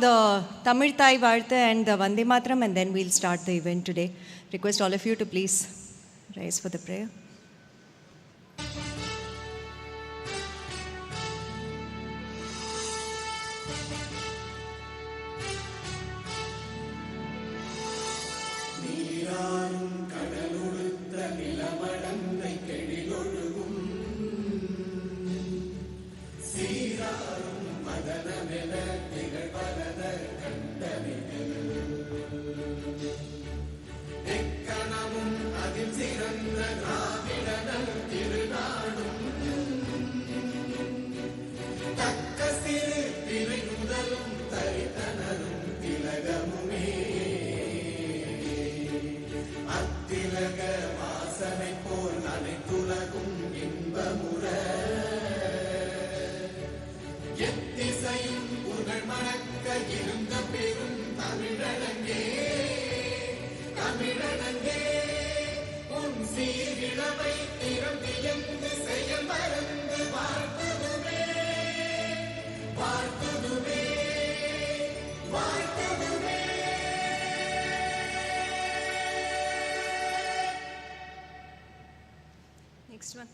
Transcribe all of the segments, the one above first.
the Tamil Thai Vartha and the Vande Mataram, and then we'll start the event today. Request all of you to please rise for the prayer. Next one.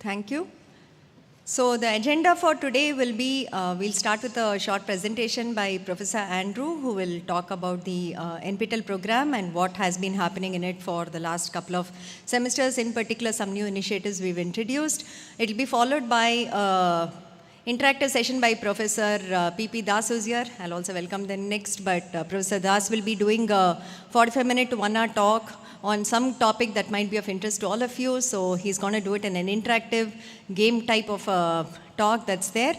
Thank you. So the agenda for today will be, we'll start with a short presentation by Professor Andrew, who will talk about the NPTEL program and what has been happening in it for the last couple of semesters, in particular some new initiatives we've introduced. It will be followed by interactive session by Professor P.P. Das, who's here. I'll also welcome them next, but Professor Das will be doing a 45-minute to 1-hour talk on some topic that might be of interest to all of you. So he's going to do it in an interactive game type of talk that's there.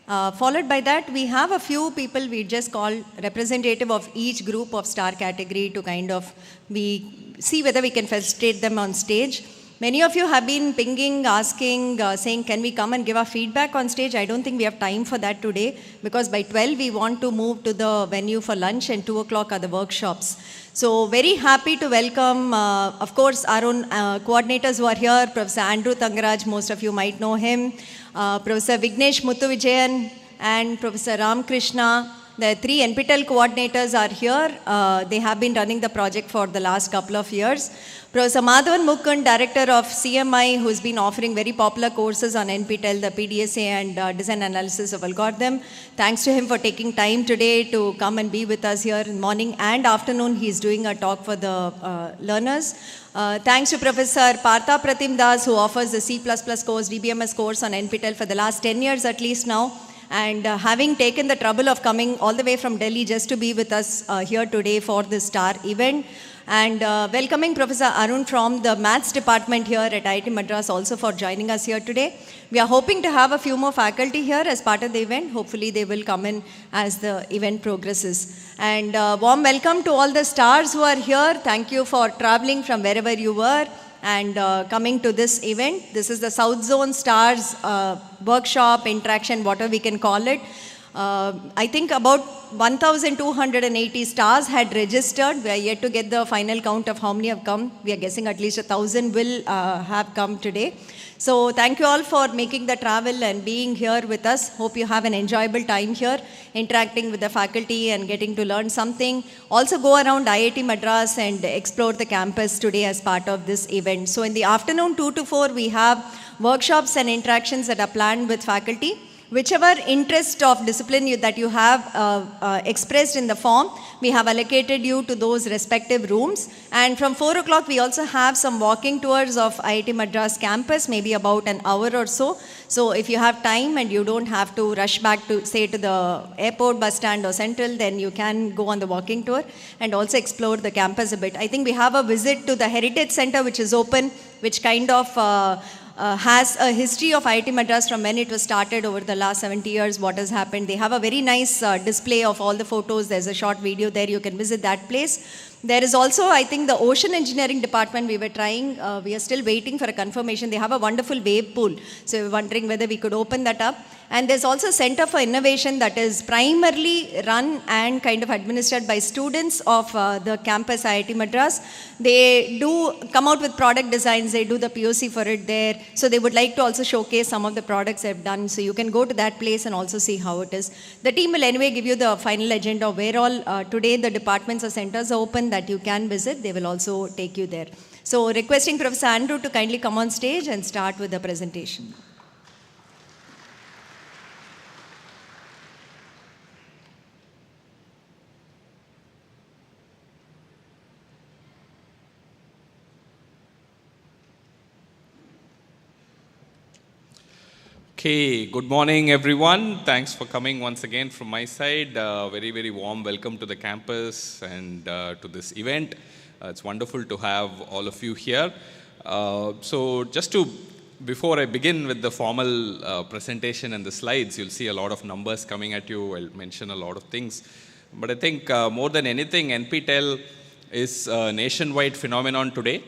Followed by that, we have a few people we just call representative of each group of star category to kind of see whether we can facilitate them on stage. Many of you have been pinging, asking, saying, can we come and give our feedback on stage? I don't think we have time for that today, because by 12 we want to move to the venue for lunch, and 2 o'clock are the workshops. So very happy to welcome, of course, our own coordinators who are here. Professor Andrew Tangaraj, most of you might know him. Professor Vignesh Muthuvijayan and Professor Ram Krishna. The 3 NPTEL coordinators are here. They have been running the project for the last couple of years. Professor Madhavan Mukund, Director of CMI, who's been offering very popular courses on NPTEL, the PDSA and Design Analysis of Algorithm. Thanks to him for taking time today to come and be with us here in morning and afternoon. He's doing a talk for the learners. Thanks to Professor Partha Pratim Das, who offers the C++ course, DBMS course on NPTEL for the last 10 years at least now. And having taken the trouble of coming all the way from Delhi just to be with us here today for this STAR event. And welcoming Professor Arun from the Maths department here at IIT Madras also for joining us here today. We are hoping to have a few more faculty here as part of the event. Hopefully they will come in as the event progresses. And warm welcome to all the stars who are here. Thank you for traveling from wherever you were and coming to this event. This is the South Zone Stars workshop, interaction, whatever we can call it. I think about 1,280 stars had registered. We are yet to get the final count of how many have come. We are guessing at least 1,000 will have come today. So thank you all for making the travel and being here with us. Hope you have an enjoyable time here, interacting with the faculty and getting to learn something. Also go around IIT Madras and explore the campus today as part of this event. So in the afternoon 2 to 4, we have workshops and interactions that are planned with faculty. Whichever interest of discipline that you have expressed in the form, we have allocated you to those respective rooms. And from 4 o'clock, we also have some walking tours of IIT Madras campus, maybe about an hour or so. So if you have time and you don't have to rush back to, say, to the airport, bus stand or central, then you can go on the walking tour and also explore the campus a bit. I think we have a visit to the Heritage Center, which is open, which kind of has a history of IIT Madras from when it was started over the last 70 years, what has happened. They have a very nice display of all the photos. There's a short video there. You can visit that place. There is also, I think, the Ocean Engineering Department. We were trying, we are still waiting for a confirmation. They have a wonderful wave pool. So we were wondering whether we could open that up. And there's also a Center for Innovation that is primarily run and kind of administered by students of the campus IIT Madras. They do come out with product designs. They do the POC for it there. So they would like to also showcase some of the products they've done. So you can go to that place and also see how it is. The team will anyway give you the final agenda of where all today the departments or centers are open that you can visit. They will also take you there. So requesting Professor Andrew to kindly come on stage and start with the presentation. Okay, good morning everyone. Thanks for coming once again from my side. Very, very warm welcome to the campus and to this event. It's wonderful to have all of you here. So just to, before I begin with the formal presentation and the slides, you'll see a lot of numbers coming at you. I'll mention a lot of things. But I think more than anything, NPTEL is a nationwide phenomenon today.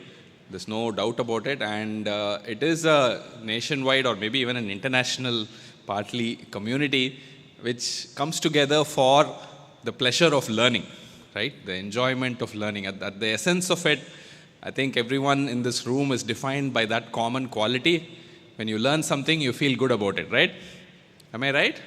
There's no doubt about it, and it is a nationwide or maybe even an international partly community which comes together for the pleasure of learning, right? The enjoyment of learning. At the essence of it, I think everyone in this room is defined by that common quality. When you learn something, you feel good about it, right? Am I right?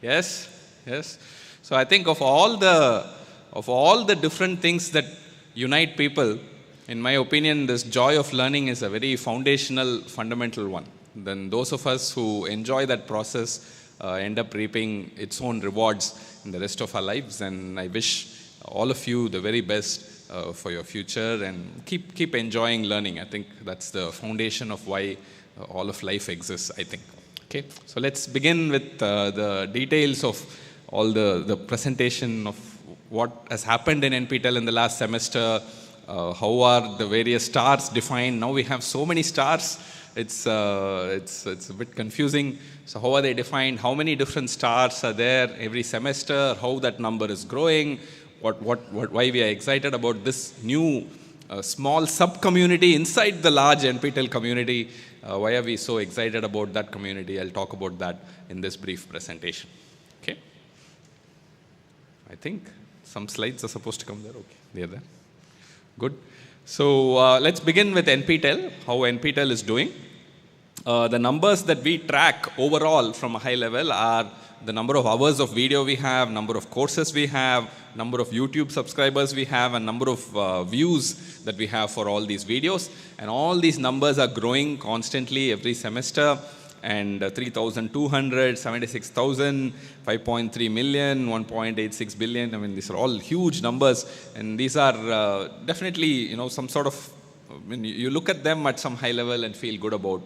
Yes? Yes? So I think of all the different things that unite people, in my opinion, this joy of learning is a very foundational, fundamental one. Then those of us who enjoy that process end up reaping its own rewards in the rest of our lives. And I wish all of you the very best for your future, and keep enjoying learning. I think that's the foundation of why all of life exists, I think. Okay, so let's begin with the details of all the presentation of what has happened in NPTEL in the last semester. How are the various stars defined? Now we have so many stars, it's a bit confusing. So how are they defined? How many different stars are there every semester? How that number is growing? Why we are excited about this new small sub-community inside the large NPTEL community? Why are we so excited about that community? I'll talk about that in this brief presentation. Okay. I think some slides are supposed to come there. Okay, they're there. Good. So let's begin with NPTEL, how NPTEL is doing. The numbers that we track overall from a high level are the number of hours of video we have, number of courses we have, number of YouTube subscribers we have, and number of views that we have for all these videos. And all these numbers are growing constantly every semester. And 3,200, 76,000, 5.3 million, 1.86 billion. I mean, these are all huge numbers, and these are definitely, some sort of, you look at them at some high level and feel good about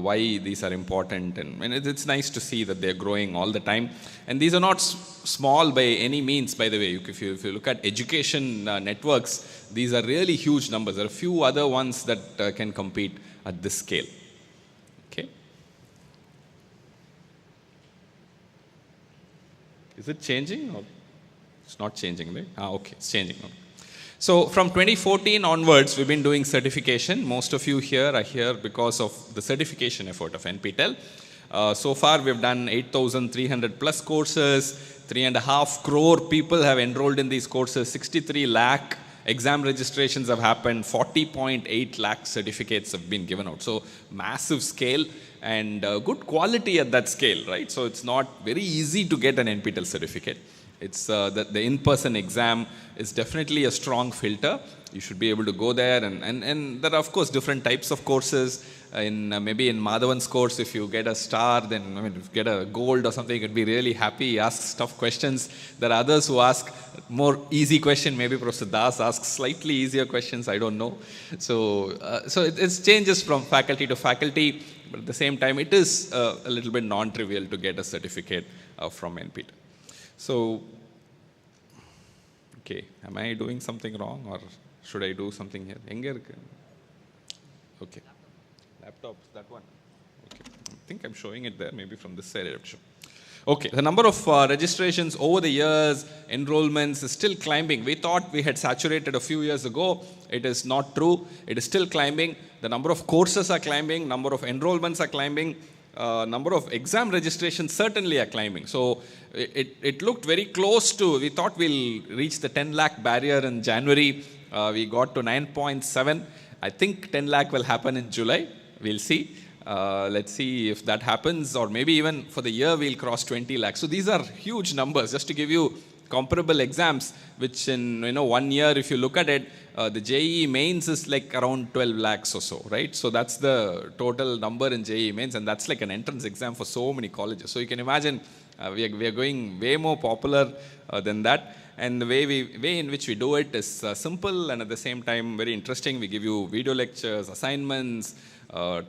why these are important, and it's nice to see that they're growing all the time. And these are not small by any means, by the way. If you look at education networks, these are really huge numbers. There are a few other ones that can compete at this scale. Okay. Is it changing or it's not changing, right? Okay, it's changing. So from 2014 onwards, we've been doing certification. Most of you here are here because of the certification effort of NPTEL. So far, we've done 8,300 plus courses. 3.5 crore people have enrolled in these courses. 63 lakh exam registrations have happened. 40.8 lakh certificates have been given out. So massive scale and good quality at that scale, right? So it's not very easy to get an NPTEL certificate. It's the in-person exam is definitely a strong filter. You should be able to go there, and there are of course different types of courses. Maybe in Madhavan's course, if you get a star, then if you get a gold or something, you can be really happy. He asks tough questions. There are others who ask more easy question. Maybe Professor Das asks slightly easier questions. I don't know. So it changes from faculty to faculty, but at the same time, it is a little bit non-trivial to get a certificate from NPTEL. So, okay, am I doing something wrong or should I do something here? Okay. Laptops, that one. Okay. I think I'm showing it there, maybe from this side. Okay, the number of registrations over the years, enrollments is still climbing. We thought we had saturated a few years ago. It is not true. It is still climbing. The number of courses are climbing, number of enrollments are climbing, number of exam registrations certainly are climbing. So it looked very close to, we thought we'll reach the 10 lakh barrier in January. We got to 9.7. I think 10 lakh will happen in July. We'll see. Let's see if that happens, or maybe even for the year we'll cross 20 lakhs. So these are huge numbers. Just to give you comparable exams, which in 1 year, if you look at it, the JEE mains is like around 12 lakhs or so, right? So that's the total number in JEE mains, and that's like an entrance exam for so many colleges. So you can imagine we are going way more popular than that. And the way in which we do it is simple and at the same time very interesting. We give you video lectures, assignments,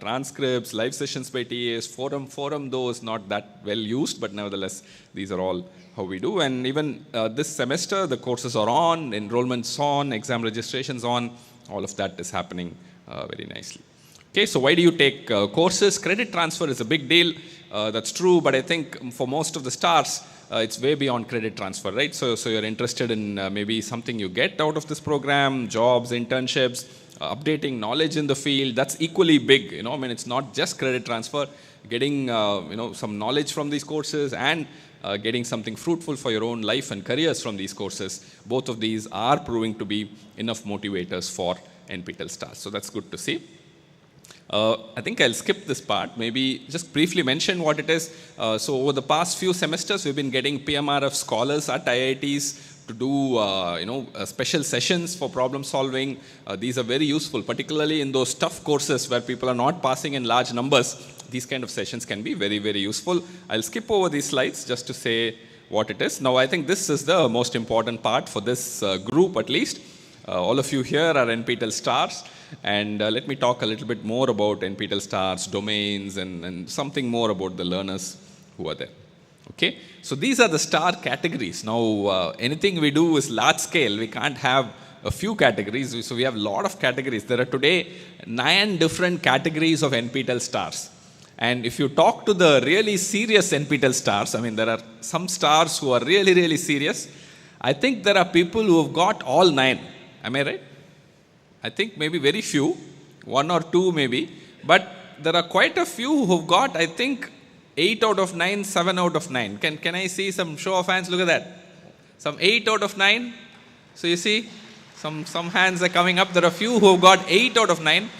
transcripts, live sessions by TAs, forum, those not that well used, but nevertheless, these are all how we do. And even this semester, the courses are on, enrollments on, exam registrations on, all of that is happening very nicely. Okay, so why do you take courses? Credit transfer is a big deal. That's true, but I think for most of the stars, it's way beyond credit transfer, right? So you're interested in maybe something you get out of this program, jobs, internships, updating knowledge in the field. That's equally big, I mean, it's not just credit transfer. Getting, some knowledge from these courses and getting something fruitful for your own life and careers from these courses. Both of these are proving to be enough motivators for NPTEL stars. So that's good to see. I think I'll skip this part, maybe just briefly mention what it is. So over the past few semesters, we've been getting PMRF scholars at IITs to do special sessions for problem solving. These are very useful, particularly in those tough courses where people are not passing in large numbers. These kind of sessions can be very, very useful. I'll skip over these slides just to say what it is. Now, I think this is the most important part for this group at least. All of you here are NPTEL stars. And let me talk a little bit more about NPTEL stars, domains, and something more about the learners who are there. Okay, so these are the star categories. Now, anything we do is large scale. We can't have a few categories. So we have a lot of categories. There are today 9 different categories of NPTEL stars. And if you talk to the really serious NPTEL stars, I mean, there are some stars who are really, really serious. I think there are people who have got all 9. Am I right? I think maybe very few, 1 or 2 maybe. But there are quite a few who've got, I think, 8 out of 9, 7 out of 9. Can I see some show of hands? Look at that. Some 8 out of 9. So you see, some hands are coming up. There are a few who've got 8 out of 9.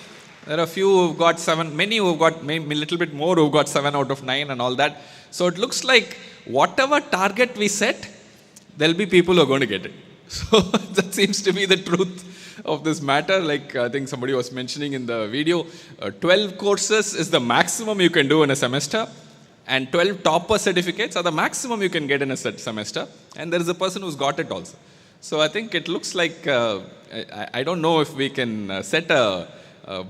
There are a few who've got 7. Many who've got maybe a little bit more who've got 7 out of 9 and all that. So it looks like whatever target we set, there'll be people who are going to get it. So that seems to be the truth of this matter. Like I think somebody was mentioning in the video, 12 courses is the maximum you can do in a semester. And 12 topper certificates are the maximum you can get in a semester. And there is a person who's got it also. So I think it looks like, I don't know if we can set a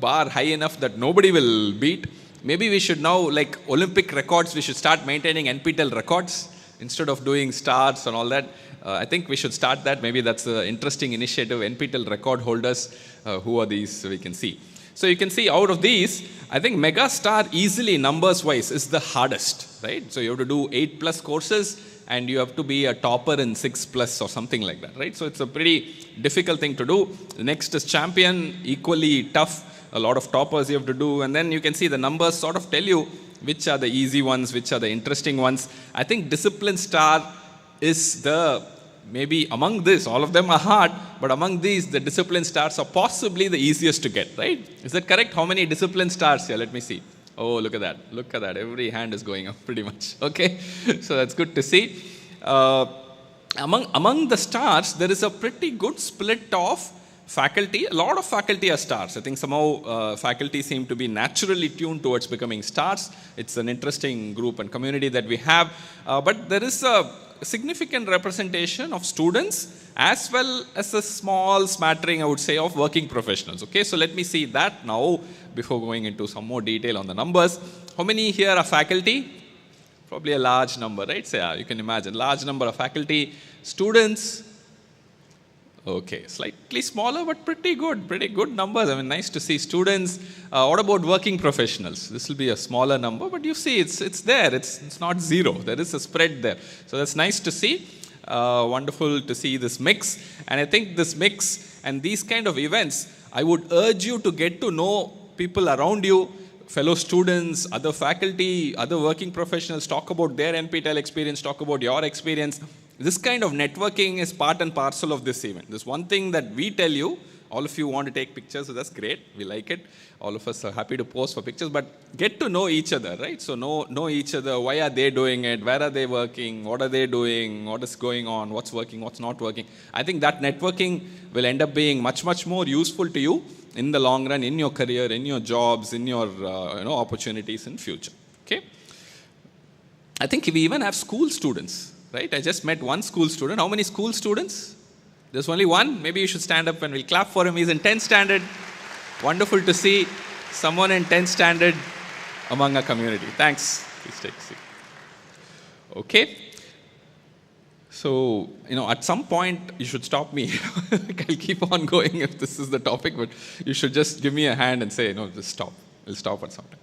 bar high enough that nobody will beat. Maybe we should now, like Olympic records, we should start maintaining NPTEL records instead of doing stars and all that. I think we should start that. Maybe that's an interesting initiative. NPTEL record holders, who are these, we can see. So you can see out of these, I think Megastar easily numbers wise is the hardest, right? So you have to do 8+ courses and you have to be a topper in 6+ or something like that, right? So it's a pretty difficult thing to do. The next is champion, equally tough. A lot of toppers you have to do. And then you can see the numbers sort of tell you which are the easy ones, which are the interesting ones. I think discipline star is maybe among this, all of them are hard, but among these, the discipline stars are possibly the easiest to get, right? Is that correct? How many discipline stars here? Let me see. Oh, look at that. Look at that. Every hand is going up pretty much. Okay. So that's good to see. Among the stars, there is a pretty good split of faculty. A lot of faculty are stars. I think somehow faculty seem to be naturally tuned towards becoming stars. It's an interesting group and community that we have. But there is a significant representation of students as well as a small smattering, I would say, of working professionals. Okay, so let me see that now before going into some more detail on the numbers. How many here are faculty? Probably a large number, right? So yeah, you can imagine, large number of faculty. Students, okay, slightly smaller, but pretty good numbers. I mean, nice to see students. What about working professionals? This will be a smaller number, but you see, it's there. It's not zero. There is a spread there. So that's nice to see. Wonderful to see this mix. And I think this mix and these kind of events, I would urge you to get to know people around you, fellow students, other faculty, other working professionals, talk about their NPTEL experience, talk about your experience. This kind of networking is part and parcel of this event. There's one thing that we tell you, all of you want to take pictures, so that's great. We like it. All of us are happy to pose for pictures, but get to know each other, right? So know each other. Why are they doing it? Where are they working? What are they doing? What is going on? What's working? What's not working? I think that networking will end up being much more useful to you in the long run, in your career, in your jobs, in your opportunities in future. Okay. I think we even have school students, right? I just met one school student. How many school students? There's only one. Maybe you should stand up and we'll clap for him. He's in 10th standard. Wonderful to see someone in 10th standard among our community. Thanks. Please take a seat. Okay. So, at some point, you should stop me. I'll keep on going if this is the topic, but you should just give me a hand and say, no, just stop. We'll stop at some time.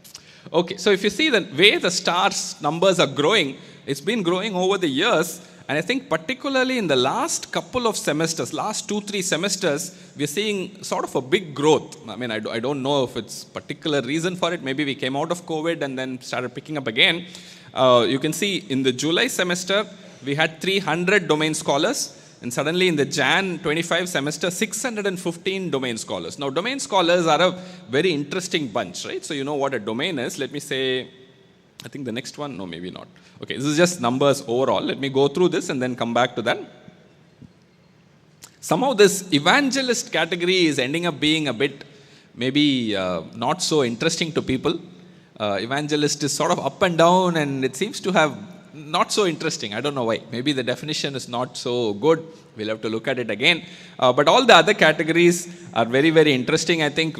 Okay, so if you see the way the stars numbers are growing, it's been growing over the years. And I think particularly in the last couple of semesters, last 2-3 semesters, we're seeing sort of a big growth. I mean, I don't know if it's particular reason for it. Maybe we came out of COVID and then started picking up again. You can see in the July semester, we had 300 domain scholars, and suddenly in the Jan 25 semester, 615 domain scholars. Now, domain scholars are a very interesting bunch, right? So you know what a domain is. Let me say, I think the next one, no, maybe not. Okay, this is just numbers overall. Let me go through this and then come back to that. Somehow this evangelist category is ending up being a bit maybe not so interesting to people. Evangelist is sort of up and down, and it seems to have not so interesting. I don't know why. Maybe the definition is not so good. We'll have to look at it again. But all the other categories are very interesting. I think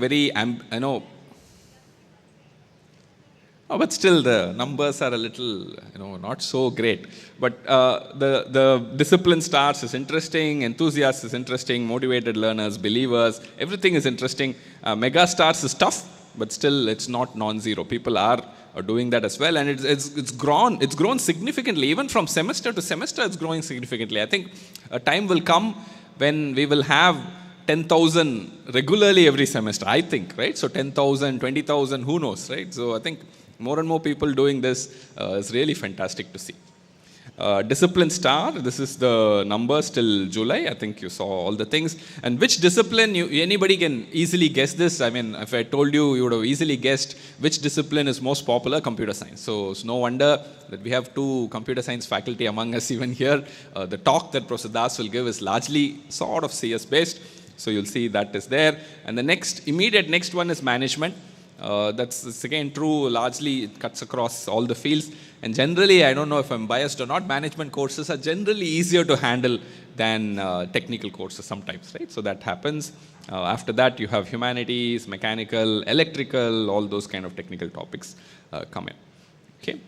but still the numbers are a little, not so great. But the discipline stars is interesting, enthusiasts is interesting, motivated learners, believers, everything is interesting. Mega stars is tough, but still it's not non-zero. People are doing that as well, and it's grown significantly. Even from semester to semester, it's growing significantly. I think a time will come when we will have 10,000 regularly every semester, I think, right? So 10,000, 20,000, who knows, right? So I think more and more people doing this is really fantastic to see. Discipline star, this is the numbers till July. I think you saw all the things. And which discipline, anybody can easily guess this. I mean, if I told you, you would have easily guessed which discipline is most popular, computer science. So it's no wonder that we have 2 computer science faculty among us even here. The talk that Professor Das will give is largely sort of CS based. So you'll see that is there. And the immediate next one is management. That's again true, largely it cuts across all the fields. And generally, I don't know if I'm biased or not, management courses are generally easier to handle than technical courses sometimes, right? So that happens. After that, you have humanities, mechanical, electrical, all those kind of technical topics come in. Okay.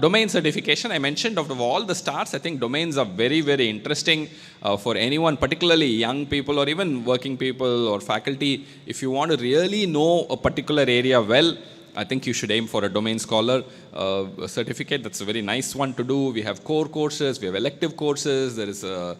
Domain certification, I mentioned of all the stars, I think domains are very interesting for anyone, particularly young people or even working people or faculty. If you want to really know a particular area well, I think you should aim for a domain scholar certificate. That's a very nice one to do. We have core courses, we have elective courses. There is a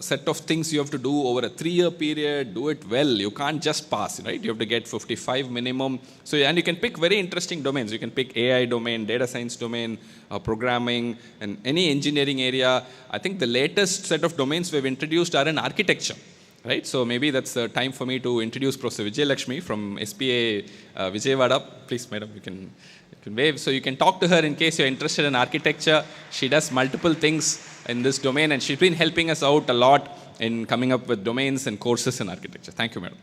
set of things you have to do over a 3-year period. Do it well. You can't just pass, right? You have to get 55 minimum. So, and you can pick very interesting domains. You can pick AI domain, data science domain, programming, and any engineering area. I think the latest set of domains we've introduced are in architecture. Right, so maybe that's the time for me to introduce Professor Vijay Lakshmi from SPA Vijayawada. Please, madam, you can wave. So you can talk to her in case you're interested in architecture. She does multiple things in this domain, and she's been helping us out a lot in coming up with domains and courses in architecture. Thank you, madam.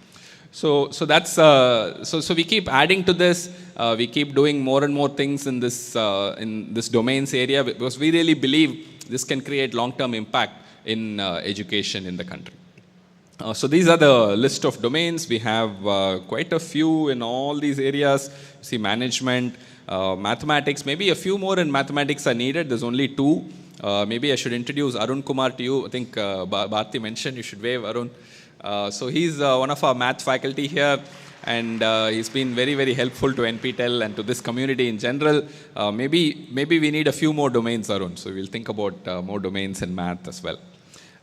So that's so we keep adding to this. We keep doing more and more things in this domains area, because we really believe this can create long-term impact in education in the country. So these are the list of domains. We have quite a few in all these areas. See, management, mathematics, maybe a few more in mathematics are needed. There's only 2. Maybe I should introduce Arun Kumar to you. I think Bharti mentioned you should wave Arun. So he's one of our math faculty here, and he's been very, very helpful to NPTEL and to this community in general. Maybe we need a few more domains, Arun. So we'll think about more domains in math as well.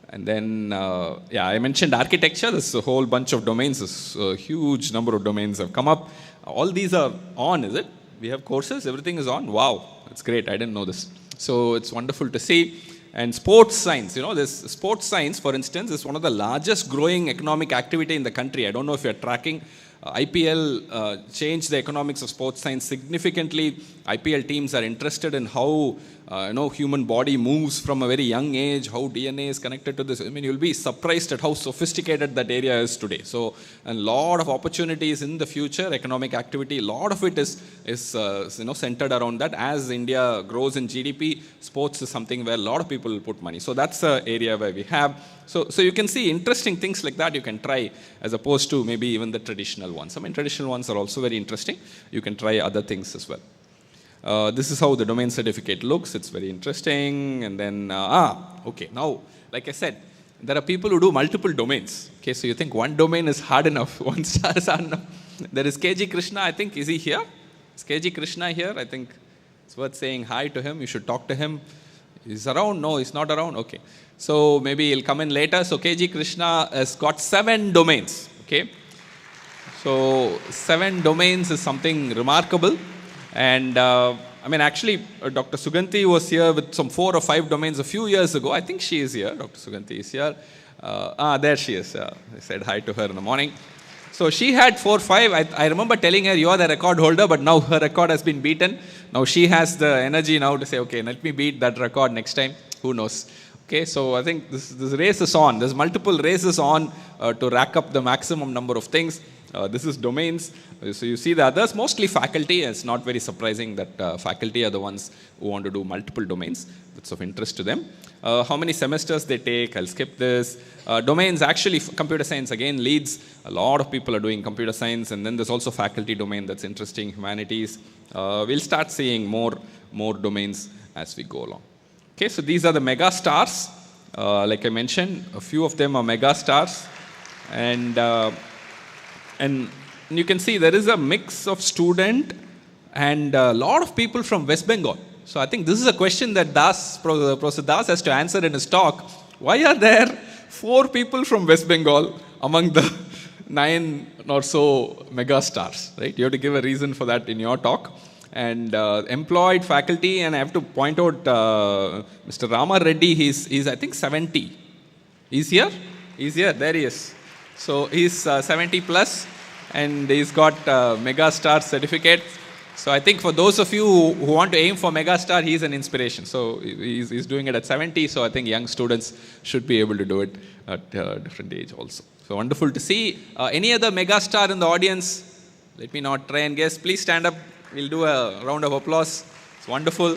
And then, I mentioned architecture. There's a whole bunch of domains. There's a huge number of domains have come up. All these are on, is it? We have courses. Everything is on. Wow, that's great. I didn't know this. So it's wonderful to see. And sports science, this sports science, for instance, is one of the largest growing economic activity in the country. I don't know if you're tracking. IPL changed the economics of sports science significantly. IPL teams are interested in how human body moves from a very young age, how DNA is connected to this. I mean, you'll be surprised at how sophisticated that area is today. So a lot of opportunities in the future, economic activity, a lot of it is centered around that. As India grows in GDP, sports is something where a lot of people will put money. So that's an area where we have. So you can see interesting things like that you can try, as opposed to maybe even the traditional ones. I mean, traditional ones are also very interesting. You can try other things as well. This is how the domain certificate looks. It's very interesting. And then, okay. Now, like I said, there are people who do multiple domains. Okay, so you think one domain is hard enough, 1 star is hard enough. There is KG Krishna, I think. Is he here? Is KG Krishna here? I think it's worth saying hi to him. You should talk to him. He's around? No, he's not around? Okay. So maybe he'll come in later. So KG Krishna has got 7 domains. Okay. So 7 domains is something remarkable. And I mean, actually, Dr. Suganti was here with some 4 or 5 domains a few years ago. I think she is here. Dr. Suganti is here. There she is. I said hi to her in the morning. So she had 4 or 5. I remember telling her, you are the record holder, but now her record has been beaten. Now she has the energy now to say, okay, let me beat that record next time. Who knows? Okay, so I think this race is on. There's multiple races on to rack up the maximum number of things. This is domains. So you see the others, mostly faculty. It's not very surprising that faculty are the ones who want to do multiple domains. That's of interest to them. How many semesters they take, I'll skip this. Domains, actually, computer science again leads. A lot of people are doing computer science, and then there's also faculty domain that's interesting, humanities. We'll start seeing more domains as we go along. Okay, so these are the mega stars. Like I mentioned, a few of them are mega stars. And you can see there is a mix of student and a lot of people from West Bengal. So I think this is a question that Professor Das has to answer in his talk. Why are there 4 people from West Bengal among the 9 or so mega stars? Right? You have to give a reason for that in your talk. And employed faculty, and I have to point out Mr. Rama Reddy, he's I think 70. He's here? He's here, there he is. So he's 70 plus, and he's got mega star certificate. So I think for those of you who want to aim for mega star, he's an inspiration. So he's doing it at 70, so I think young students should be able to do it at a different age also. So wonderful to see. Any other mega star in the audience? Let me not try and guess. Please stand up. We'll do a round of applause. It's wonderful.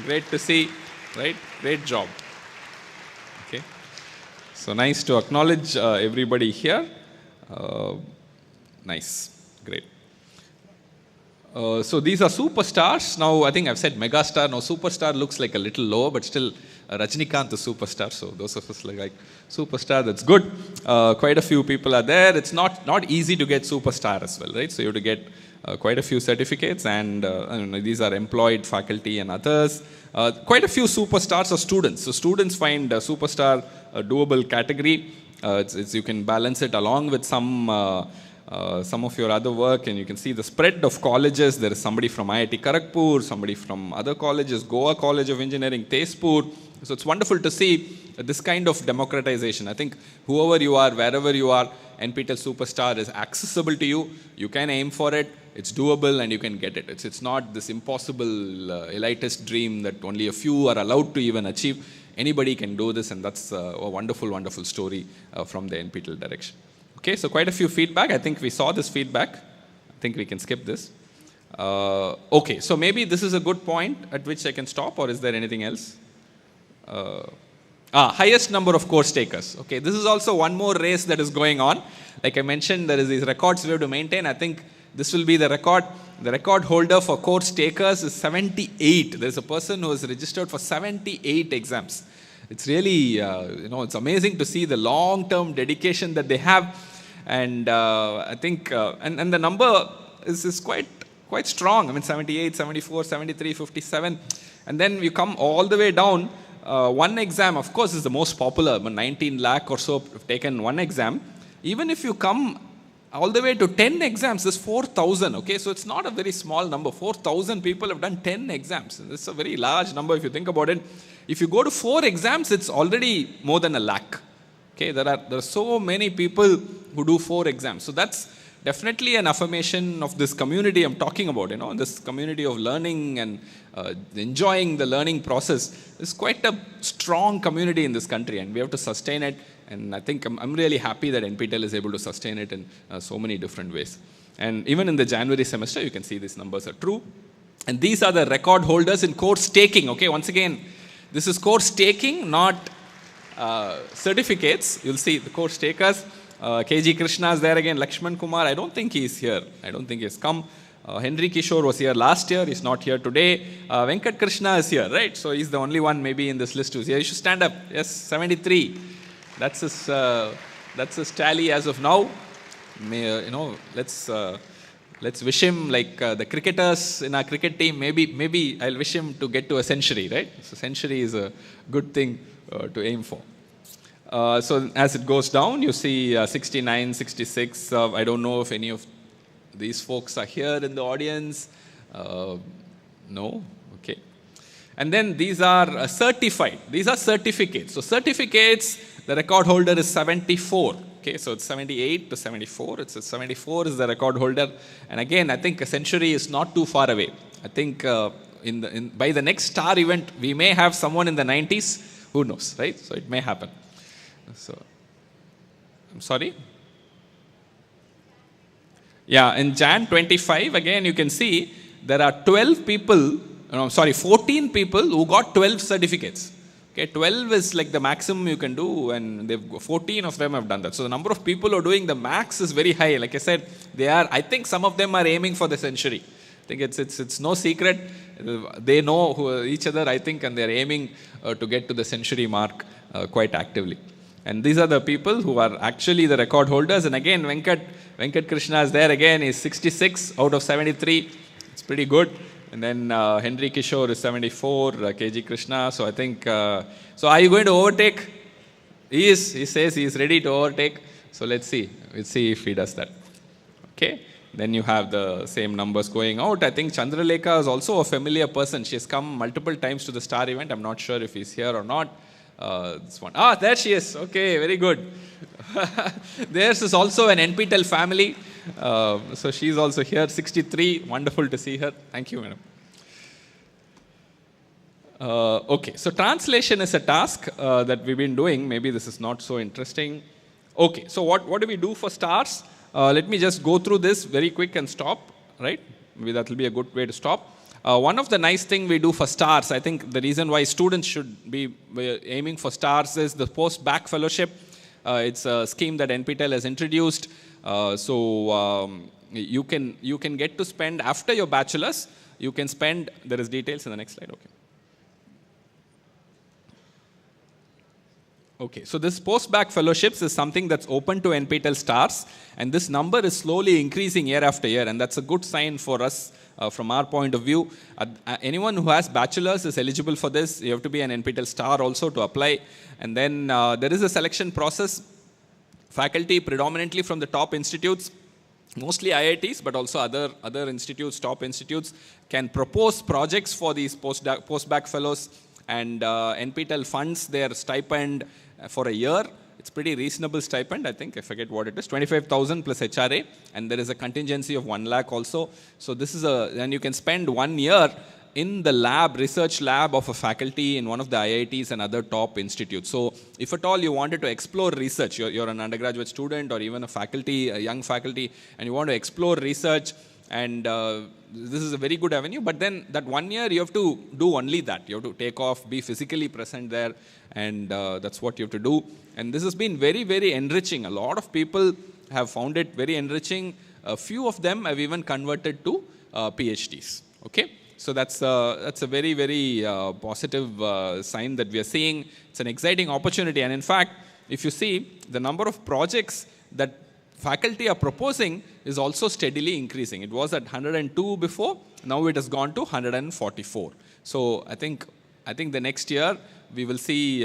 Great to see. Right? Great job. Okay. So nice to acknowledge everybody here. Nice. Great. So these are superstars. Now I think I've said megastar. Now superstar looks like a little lower, but still Rajinikanth is superstar. So those of us like superstar, that's good. Quite a few people are there. It's not easy to get superstar as well, right? So you have to get quite a few certificates, and these are employed faculty and others. Quite a few superstars are students. So students find superstar a doable category. You can balance it along with some of your other work, and you can see the spread of colleges. There is somebody from IIT Kharagpur, somebody from other colleges, Goa College of Engineering, Tezpur. So it's wonderful to see this kind of democratization. I think whoever you are, wherever you are, NPTEL Superstar is accessible to you. You can aim for it. It's doable, and you can get it. It's not this impossible elitist dream that only a few are allowed to even achieve. Anybody can do this, and that's a wonderful, wonderful story from the NPTEL direction. Okay, so quite a few feedback. I think we saw this feedback. I think we can skip this. Okay, so maybe this is a good point at which I can stop, or is there anything else? Highest number of course takers. Okay, this is also one more race that is going on. Like I mentioned, there is these records we have to maintain. I think this will be the record. The record holder for course takers is 78. There's a person who is registered for 78 exams. It's really, it's amazing to see the long-term dedication that they have. And I think, and the number is quite strong. I mean, 78, 74, 73, 57. And then you come all the way down. One exam, of course, is the most popular. 19 lakh or so have taken one exam. Even if you come all the way to 10 exams, there's 4,000. Okay, so it's not a very small number. 4,000 people have done 10 exams. It's a very large number if you think about it. If you go to 4 exams, it's already more than a lakh. Okay, there are so many people who do 4 exams. So that's definitely an affirmation of this community I'm talking about. This community of learning and enjoying the learning process is quite a strong community in this country, and we have to sustain it. And I think I'm really happy that NPTEL is able to sustain it in so many different ways. And even in the January semester, you can see these numbers are true. And these are the record holders in course taking. Okay, once again, this is course taking, not certificates. You'll see the course takers. KG Krishna is there again. Lakshman Kumar, I don't think he's here. I don't think he's come. Henry Kishore was here last year. He's not here today. Venkat Krishna is here, right? So he's the only one maybe in this list who's here. You should stand up. Yes, 73. That's his tally as of now. Let's wish him like the cricketers in our cricket team. Maybe I'll wish him to get to a century, right? So century is a good thing to aim for. So as it goes down, you see 69, 66. I don't know if any of these folks are here in the audience. No? Okay. And then these are certified. These are certificates. So certificates, the record holder is 74. Okay, so it's 78 to 74. It's 74 is the record holder. And again, I think a century is not too far away. I think by the next star event, we may have someone in the 90s. Who knows, right? So it may happen. So, I'm sorry. Yeah, in Jan 25, again, you can see there are 14 people who got 12 certificates. Okay, 12 is like the maximum you can do, and 14 of them have done that. So the number of people who are doing the max is very high. Like I said, I think some of them are aiming for the century. I think it's no secret. They know each other, I think, and they're aiming to get to the century mark quite actively. And these are the people who are actually the record holders. And again, Venkat Krishna is there again. He's 66 out of 73. It's pretty good. And then Henry Kishore is 74, KG Krishna. So I think, so are you going to overtake? He is. He says he is ready to overtake. So let's see. We'll see if he does that. Okay. Then you have the same numbers going out. I think Chandralekha is also a familiar person. She has come multiple times to the star event. I'm not sure if he's here or not. This one. There she is. Okay, very good. Theirs is also an NPTEL family. So she's also here, 63. Wonderful to see her. Thank you, madam. Okay, so translation is a task that we've been doing. Maybe this is not so interesting. Okay, so what do we do for stars? Let me just go through this very quick and stop, right? Maybe that will be a good way to stop. One of the nice things we do for stars, I think the reason why students should be aiming for stars is the post-bac fellowship. It's a scheme that NPTEL has introduced. So you can get to spend after your bachelor's. You can spend. There is details in the next slide. Okay. Okay, so this post-bac fellowships is something that's open to NPTEL stars, and this number is slowly increasing year after year, and that's a good sign for us from our point of view. Anyone who has bachelor's is eligible for this. You have to be an NPTEL star also to apply, and then there is a selection process. Faculty predominantly from the top institutes, mostly IITs, but also other institutes, top institutes, can propose projects for these post-bac fellows, and NPTEL funds their stipend for a year. It's pretty reasonable stipend, I think. I forget what it is, 25,000 plus HRA, and there is a contingency of 1 lakh also. So this is and you can spend 1 year in the lab, research lab of a faculty in one of the IITs and other top institutes. So if at all you wanted to explore research, you're an undergraduate student or even a young faculty, and you want to explore research, and this is a very good avenue, but then that 1 year you have to do only that. You have to take off, be physically present there, and that's what you have to do. And this has been very, very enriching. A lot of people have found it very enriching. A few of them have even converted to PhDs. Okay? So that's a very, very positive sign that we are seeing. It's an exciting opportunity. And in fact, if you see, the number of projects that faculty are proposing is also steadily increasing. It was at 102 before. Now it has gone to 144. So I think the next year we will see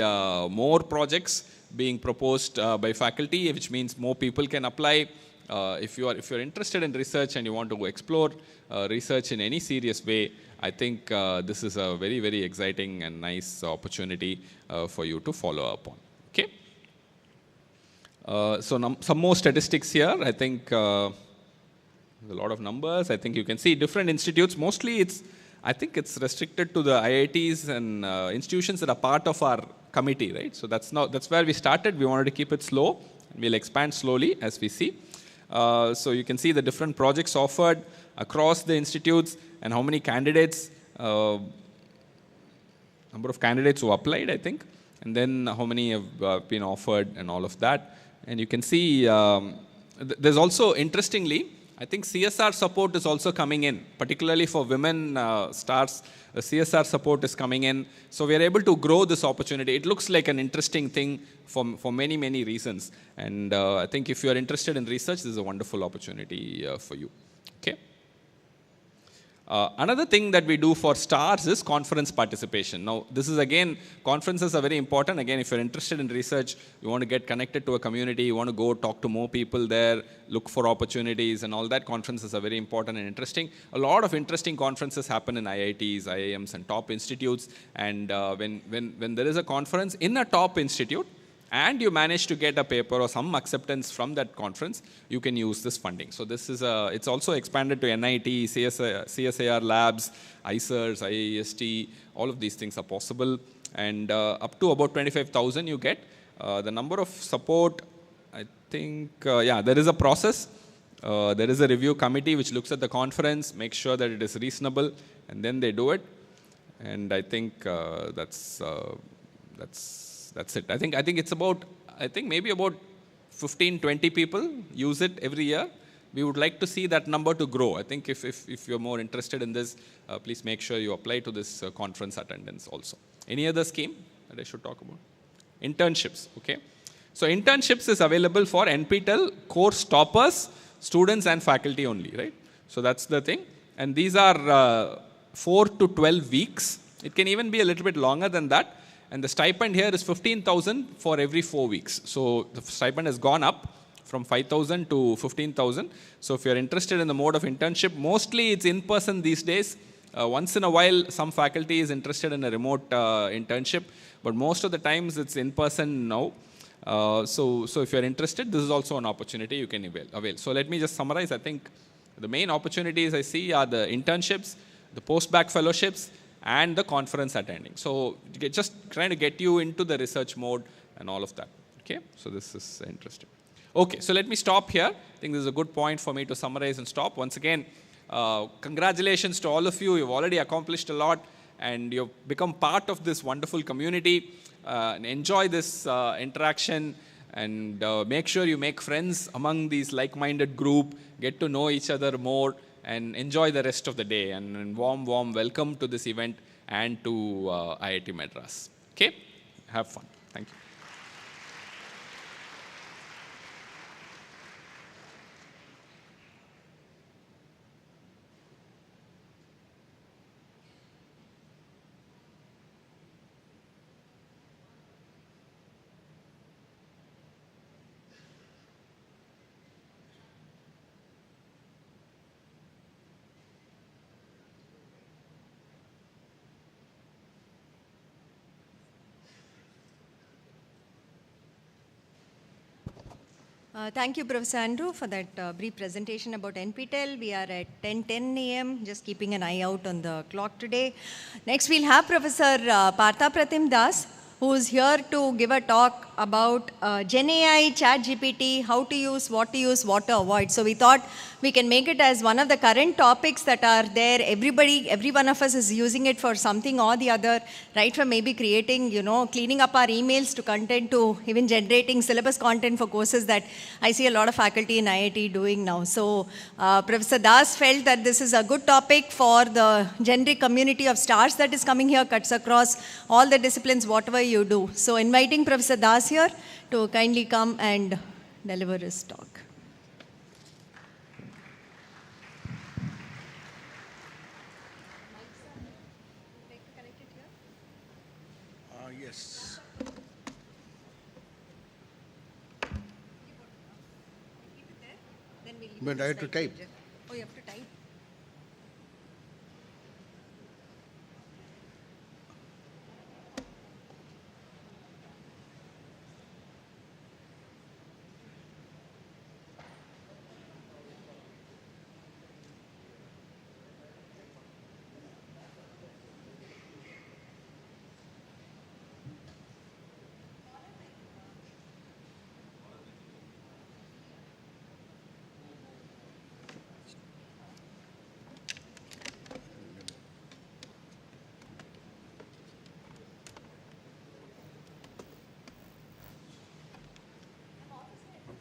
more projects being proposed by faculty, which means more people can apply. If you're interested in research and you want to explore research in any serious way, I think this is a very, very exciting and nice opportunity for you to follow up on. Okay. So some more statistics here. I think there's a lot of numbers. I think you can see different institutes. Mostly I think it's restricted to the IITs and institutions that are part of our committee, right? So that's where we started. We wanted to keep it slow. We'll expand slowly as we see. So you can see the different projects offered across the institutes and how many candidates, number of candidates who applied, I think, and then how many have been offered and all of that. And you can see there's also, interestingly, I think CSR support is also coming in, particularly for women stars. CSR support is coming in. So we are able to grow this opportunity. It looks like an interesting thing for many, many reasons. And I think if you are interested in research, this is a wonderful opportunity for you. Okay. Another thing that we do for stars is conference participation. Now, this is again, conferences are very important. Again, if you're interested in research, you want to get connected to a community, you want to go talk to more people there, look for opportunities and all that, conferences are very important and interesting. A lot of interesting conferences happen in IITs, IIMs and top institutes. And when there is a conference in a top institute, and you manage to get a paper or some acceptance from that conference, you can use this funding. So this is it's also expanded to NIT, CSIR labs, ICERs, IIST, all of these things are possible. And up to about 25,000 you get. The number of support, I think, yeah, there is a process. There is a review committee which looks at the conference, makes sure that it is reasonable, and then they do it. And I think that's it. I think it's about, maybe about 15, 20 people use it every year. We would like to see that number to grow. I think if you're more interested in this, please make sure you apply to this conference attendance also. Any other scheme that I should talk about? Internships, okay. So internships is available for NPTEL course toppers, students and faculty only, right? So that's the thing. And these are 4 to 12 weeks. It can even be a little bit longer than that. And the stipend here is 15,000 for every 4 weeks. So the stipend has gone up from 5,000 to 15,000. So if you're interested in the mode of internship, mostly it's in person these days. Once in a while, some faculty is interested in a remote internship, but most of the times it's in person now. So if you're interested, this is also an opportunity you can avail. So let me just summarize. I think the main opportunities I see are the internships, the post-bac fellowships, and the conference attending. So just trying to get you into the research mode and all of that. Okay, so this is interesting. Okay, so let me stop here. I think this is a good point for me to summarize and stop. Once again, congratulations to all of you. You've already accomplished a lot and you've become part of this wonderful community. Enjoy this interaction. and make sure you make friends among these like-minded group, get to know each other more, and enjoy the rest of the day. And warm, warm welcome to this event and to IIT Madras. Okay? Have fun. Thank you. Thank you, Professor Andrew, for that brief presentation about NPTEL. We are at 10:10 a.m., just keeping an eye out on the clock today. Next, we'll have Professor Partha Pratim Das, who is here to give a talk about Gen AI, Chat GPT, how to use, what to avoid. So we thought we can make it as one of the current topics that are there. Every one of us is using it for something or the other, right from maybe creating, cleaning up our emails to content to even generating syllabus content for courses that I see a lot of faculty in IIT doing now. So Professor Das felt that this is a good topic for the generic community of stars that is coming here, cuts across all the disciplines, whatever you do. So inviting Professor Das here to kindly come and deliver his talk. Yes. But I have to type. Oh, you have to type.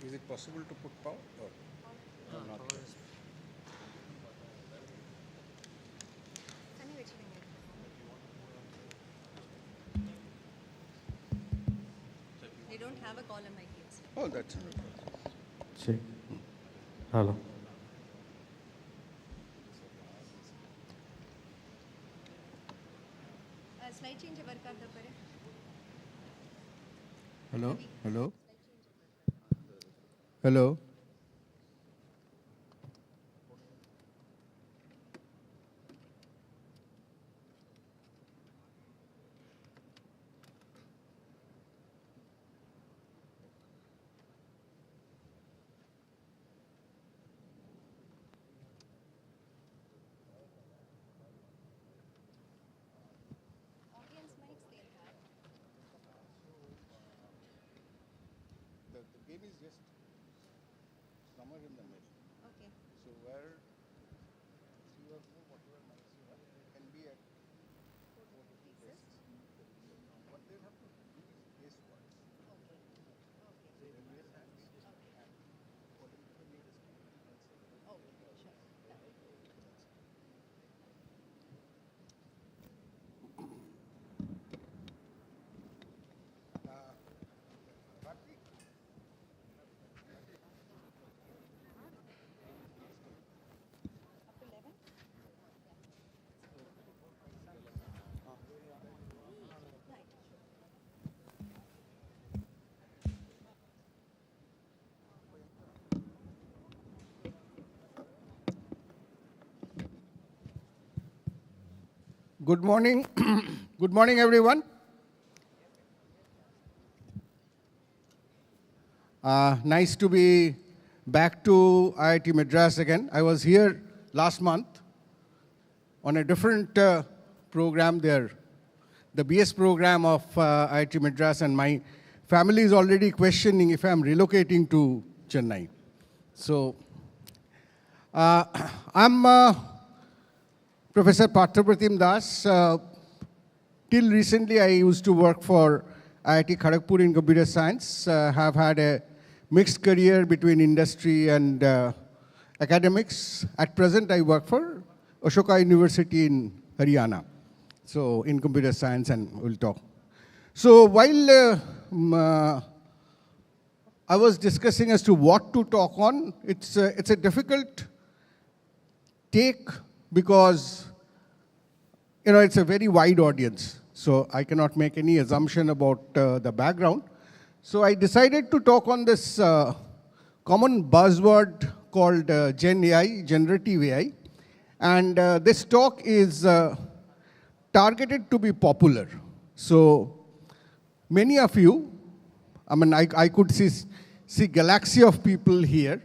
Is it possible to put power or not? They don't have a column like this. Oh, that's not a problem. Check. Hello. Slide change work करना पड़े. Hello? Hello? Hello? The game is just somewhere in the middle. Okay. So where 3 or 4, whatever mics you have, can be at 4 different places. What they have to do is place words. Okay. So they place hands and according to the nearest one, you can say. Okay, sure. Karthik? Up to 11? Good morning. Good morning, everyone. Nice to be back to IIT Madras again. I was here last month on a different program there, the BS program of IIT Madras, and my family is already questioning if I'm relocating to Chennai. So I'm Professor Partha Pratim Das. Till recently, I used to work for IIT Kharagpur in computer science, have had a mixed career between industry and academics. At present, I work for Ashoka University in Haryana, so in computer science, and we'll talk. So while I was discussing as to what to talk on, it's a difficult take because it's a very wide audience. So I cannot make any assumption about the background. So I decided to talk on this common buzzword called Gen AI, generative AI. And this talk is targeted to be popular. So many of you, I could see galaxy of people here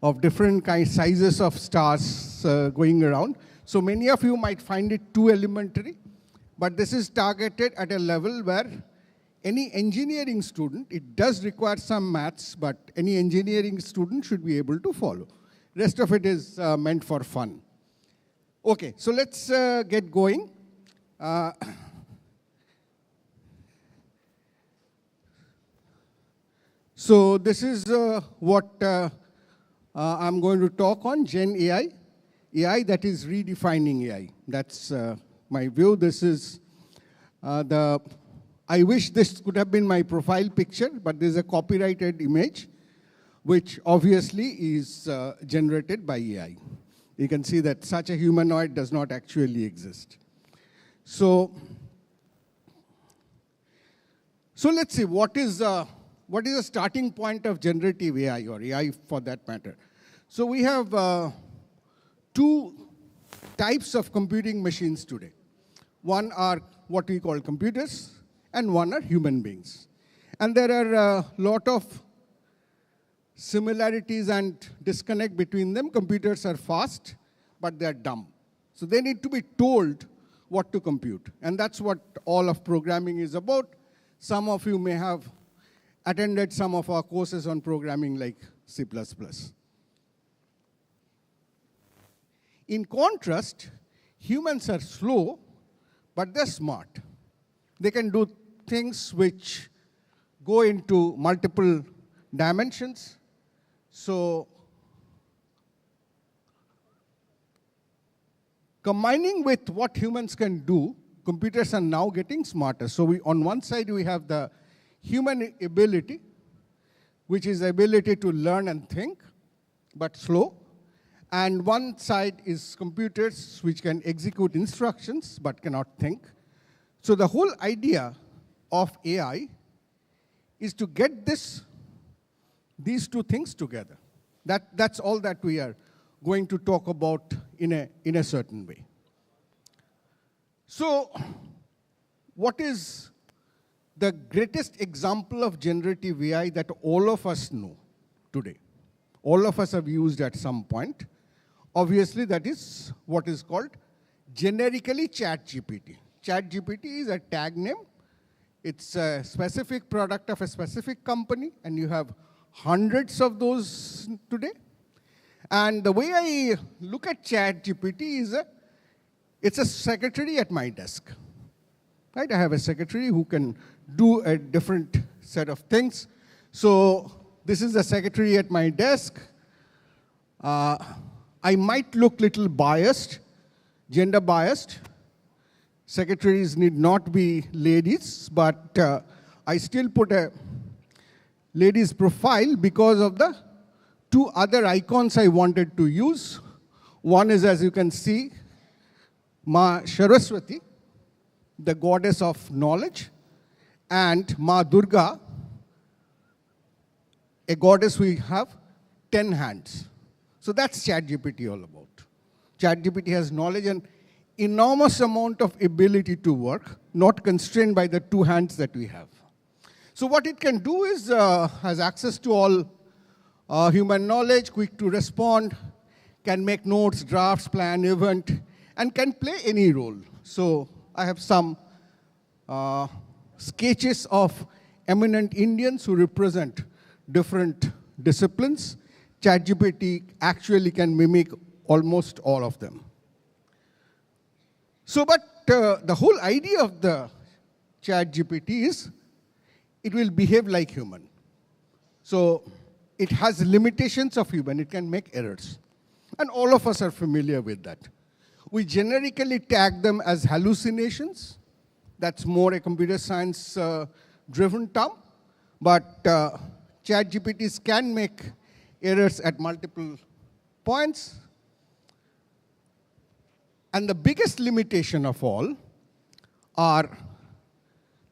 of different sizes of stars going around. So many of you might find it too elementary, but this is targeted at a level where any engineering student, it does require some maths, but any engineering student should be able to follow. Rest of it is meant for fun. Okay, so let's get going. So this is what I'm going to talk on, Gen AI. AI that is redefining AI. That's my view. This is I wish this could have been my profile picture, but there's a copyrighted image, which obviously is generated by AI. You can see that such a humanoid does not actually exist. So let's see, what is the starting point of generative AI, or AI for that matter? So we have two types of computing machines today. One are what we call computers, and one are human beings. And there are a lot of similarities and disconnect between them. Computers are fast, but they're dumb. So they need to be told what to compute. And that's what all of programming is about. Some of you may have attended some of our courses on programming like C++. In contrast, humans are slow, but they're smart. They can do things which go into multiple dimensions. So combining with what humans can do, computers are now getting smarter. So on one side, we have the human ability, which is the ability to learn and think, but slow. And one side is computers, which can execute instructions, but cannot think. So the whole idea of AI is to get these two things together. That's all that we are going to talk about in a certain way. So what is the greatest example of generative AI that all of us know today? All of us have used at some point. Obviously, that is what is called generically ChatGPT. ChatGPT is a tag name. It's a specific product of a specific company, and you have hundreds of those today. And the way I look at ChatGPT is it's a secretary at my desk. Right? I have a secretary who can do a different set of things. So this is the secretary at my desk. I might look little biased, gender biased. Secretaries need not be ladies, but I still put a lady's profile because of the two other icons I wanted to use. One is, as you can see, Ma Saraswati, the goddess of knowledge, and Ma Durga, a goddess we have 10 hands. So that's ChatGPT all about. ChatGPT has knowledge and enormous amount of ability to work, not constrained by the two hands that we have. So what it can do is has access to all human knowledge, quick to respond, can make notes, drafts, plan, event, and can play any role. So I have some sketches of eminent Indians who represent different disciplines. ChatGPT actually can mimic almost all of them. So, but the whole idea of the ChatGPT is it will behave like human. So it has limitations of human. It can make errors. And all of us are familiar with that. We generically tag them as hallucinations. That's more a computer science driven term. But ChatGPTs can make errors at multiple points. And the biggest limitation of all are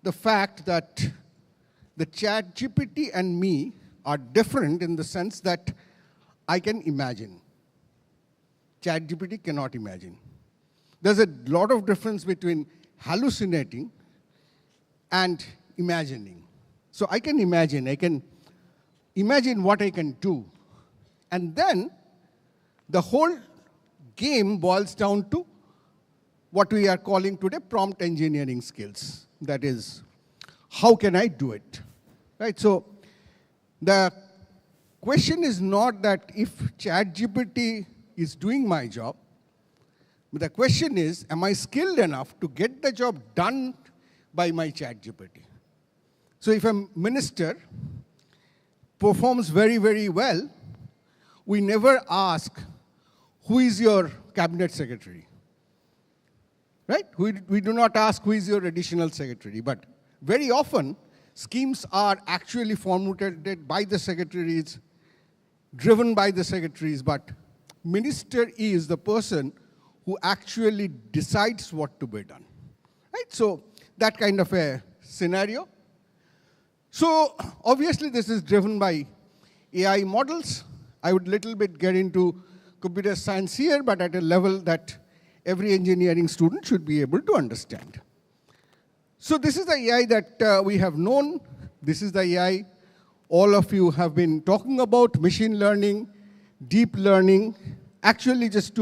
the fact that the ChatGPT and me are different in the sense that I can imagine. ChatGPT cannot imagine. There's a lot of difference between hallucinating and imagining. So I can imagine what I can do. And then the whole game boils down to what we are calling today prompt engineering skills. That is, how can I do it? Right? So the question is not that if ChatGPT is doing my job, but the question is, am I skilled enough to get the job done by my ChatGPT? So if a minister performs very, very well, we never ask, who is your cabinet secretary? Right? We do not ask, who is your additional secretary? But very often, schemes are actually formulated by the secretaries, driven by the secretaries, but minister is the person who actually decides what to be done. Right? So that kind of a scenario. So obviously this is driven by AI models. I would little bit get into computer science here, but at a level that every engineering student should be able to understand. So this is the AI that we have known. This is the AI all of you have been talking about, machine learning, deep learning. Actually, just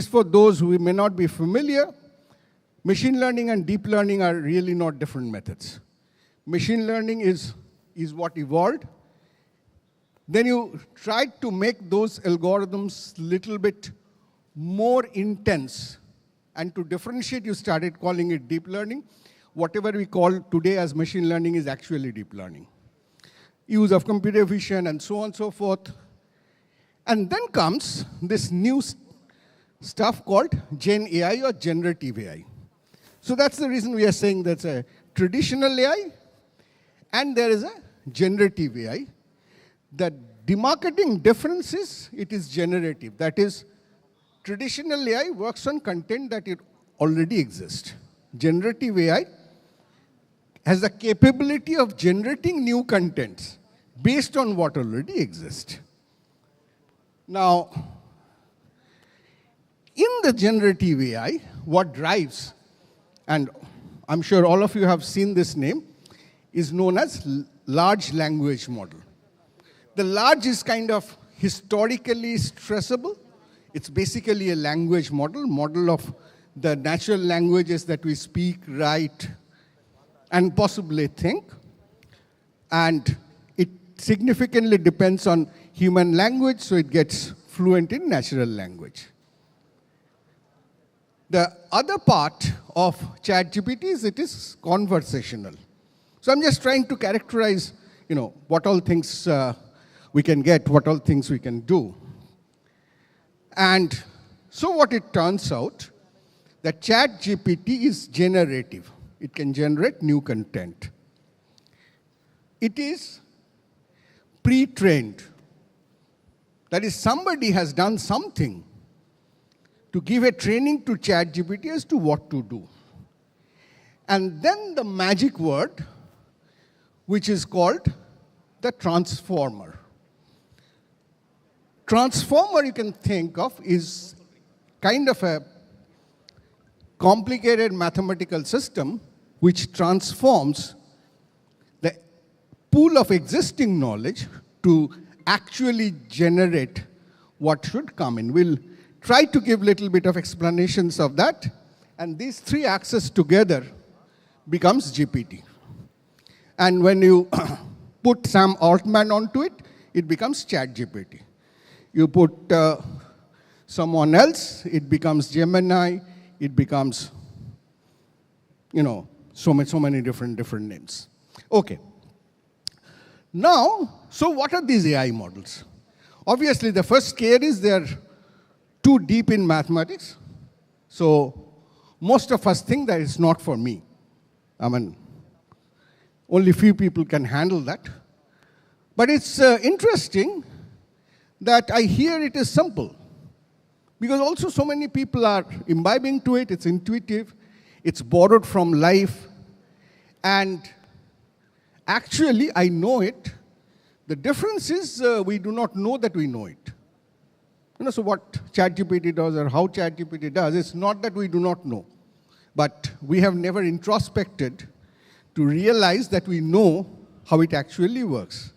for those who may not be familiar, machine learning and deep learning are really not different methods. Machine learning is what evolved. Then you tried to make those algorithms little bit more intense. And to differentiate, you started calling it deep learning. Whatever we call today as machine learning is actually deep learning. Use of computer vision and so on and so forth. And then comes this new stuff called Gen AI or generative AI. So that's the reason we are saying that's a traditional AI and there is a generative AI. The demarcating difference is it is generative. That is, traditional AI works on content that it already exists. Generative AI has the capability of generating new contents based on what already exists. Now, in the generative AI, what drives, and I'm sure all of you have seen this name, is known as large language model. The large is kind of historically stressable. It's basically a language model of the natural languages that we speak, write, and possibly think. And it significantly depends on human language, so it gets fluent in natural language. The other part of ChatGPT is it is conversational. So I'm just trying to characterize, what all things we can get, what all things we can do. And so what it turns out, that ChatGPT is generative. It can generate new content. It is pre-trained. That is, somebody has done something to give a training to ChatGPT as to what to do. And then the magic word, which is called the transformer. Transformer, you can think of, is kind of a complicated mathematical system which transforms the pool of existing knowledge to actually generate what should come in. We'll try to give a little bit of explanations of that, and these three axes together becomes GPT. And when you put Sam Altman onto it, it becomes ChatGPT. You put someone else, it becomes Gemini, it becomes, so many different names. Okay. Now, so what are these AI models? Obviously, the first scare is they're too deep in mathematics. So most of us think that it's not for me. I mean, only few people can handle that. But it's interesting that I hear it is simple. Because also so many people are imbibing to it, it's intuitive, it's borrowed from life, and actually I know it. The difference is we do not know that we know it. So what ChatGPT does or how ChatGPT does, it's not that we do not know, but we have never introspected to realize that we know how it actually works.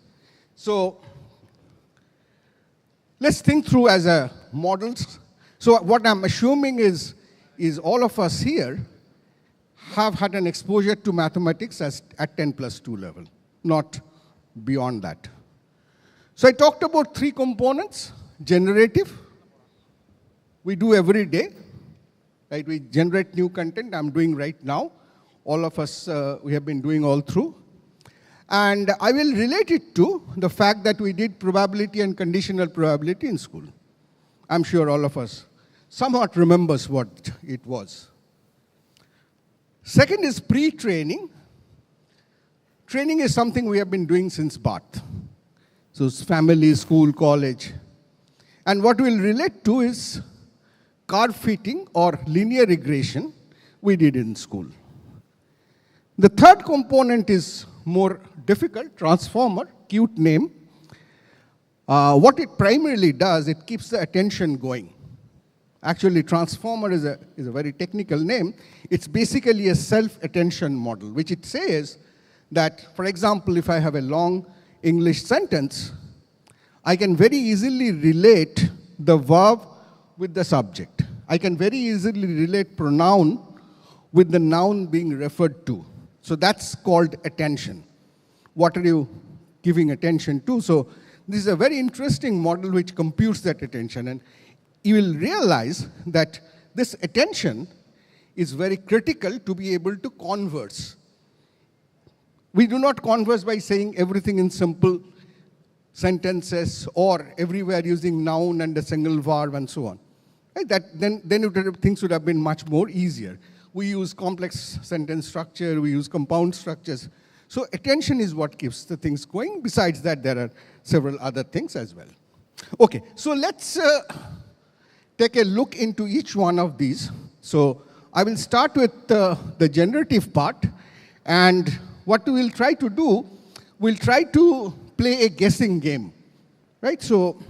So let's think through as a models. So what I'm assuming is all of us here have had an exposure to mathematics at 10+2 level, not beyond that. So I talked about 3 components. Generative, we do every day, right? We generate new content. I'm doing right now. All of us, we have been doing all through. And I will relate it to the fact that we did probability and conditional probability in school. I'm sure all of us somewhat remembers what it was. Second is pre-training. Training is something we have been doing since birth. So it's family, school, college. And what we'll relate to is curve fitting or linear regression we did in school. The third component is more difficult, transformer, cute name. What it primarily does, it keeps the attention going. Actually, transformer is a very technical name. It's basically a self-attention model, which it says that, for example, if I have a long English sentence, I can very easily relate the verb with the subject. I can very easily relate pronoun with the noun being referred to. So that's called attention. What are you giving attention to? So this is a very interesting model which computes that attention. And you will realize that this attention is very critical to be able to converse. We do not converse by saying everything in simple sentences or everywhere using noun and a single verb and so on. Right? Then things would have been much more easier. We use complex sentence structure, we use compound structures. So attention is what keeps the things going. Besides that, there are several other things as well. Okay, so let's take a look into each one of these. So I will start with the generative part, and what we will try to do, we'll try to play a guessing game, right? So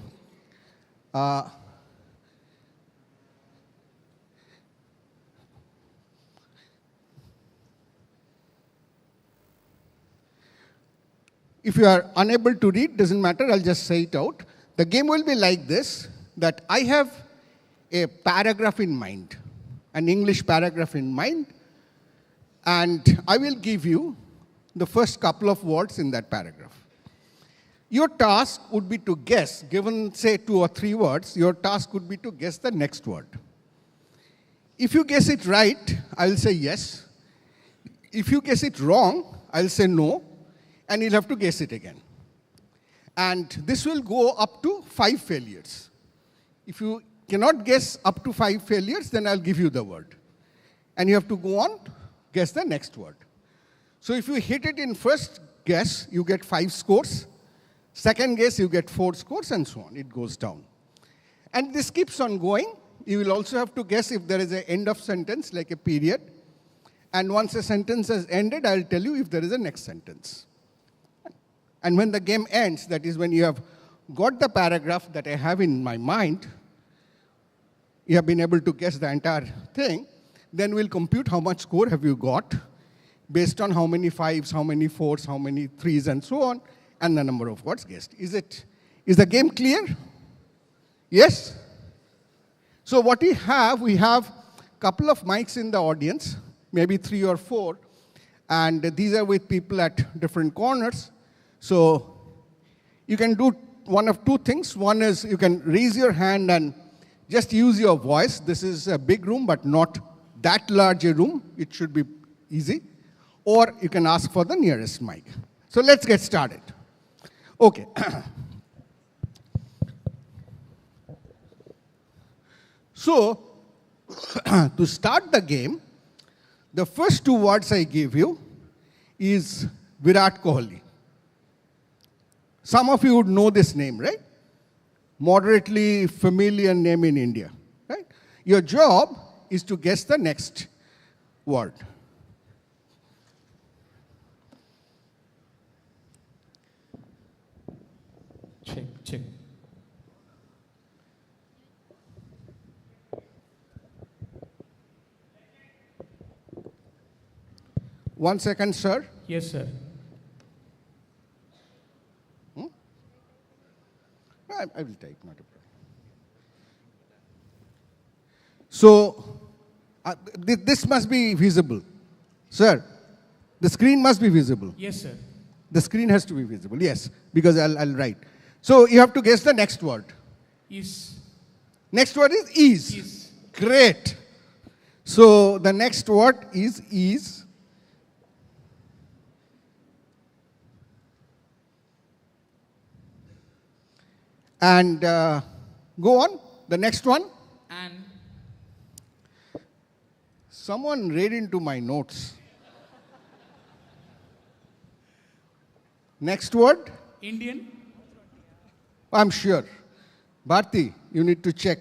if you are unable to read, doesn't matter, I'll just say it out. The game will be like this, that I have a paragraph in mind, an English paragraph in mind, and I will give you the first couple of words in that paragraph. Your task would be to guess, given, say, 2 or 3 words, your task would be to guess the next word. If you guess it right, I'll say yes. If you guess it wrong, I'll say no, and you'll have to guess it again. And this will go up to 5 failures. If you cannot guess up to 5 failures, then I'll give you the word. And you have to go on, guess the next word. So if you hit it in first guess, you get 5 scores. Second guess, you get 4 scores, and so on. It goes down. And this keeps on going. You will also have to guess if there is an end of sentence, like a period. And once a sentence has ended, I'll tell you if there is a next sentence. And when the game ends, that is when you have got the paragraph that I have in my mind, you have been able to guess the entire thing, then we'll compute how much score have you got based on how many 5s, how many 4s, how many 3s, and so on, and the number of words guessed. Is the game clear? Yes? So what we have a couple of mics in the audience, maybe 3 or 4, and these are with people at different corners. So you can do one of 2 things. One is you can raise your hand and just use your voice. This is a big room, but not that large a room. It should be easy. or you can ask for the nearest mic. So let's get started. Okay. So, to start the game, the first two words I give you is Virat Kohli. Some of you would know this name, right? Moderately familiar name in India, right? Your job is to guess the next word. Check. 1 second, sir. Yes, sir. I will type, not a problem. So, this must be visible. Sir, the screen must be visible. Yes, sir. The screen has to be visible, yes, because I'll write. So, you have to guess the next word. Is. Next word is is. Is. Great. So, the next word is is. And go on, the next one. And. Someone read into my notes. Next word, Indian. I'm sure. Bharti, you need to check.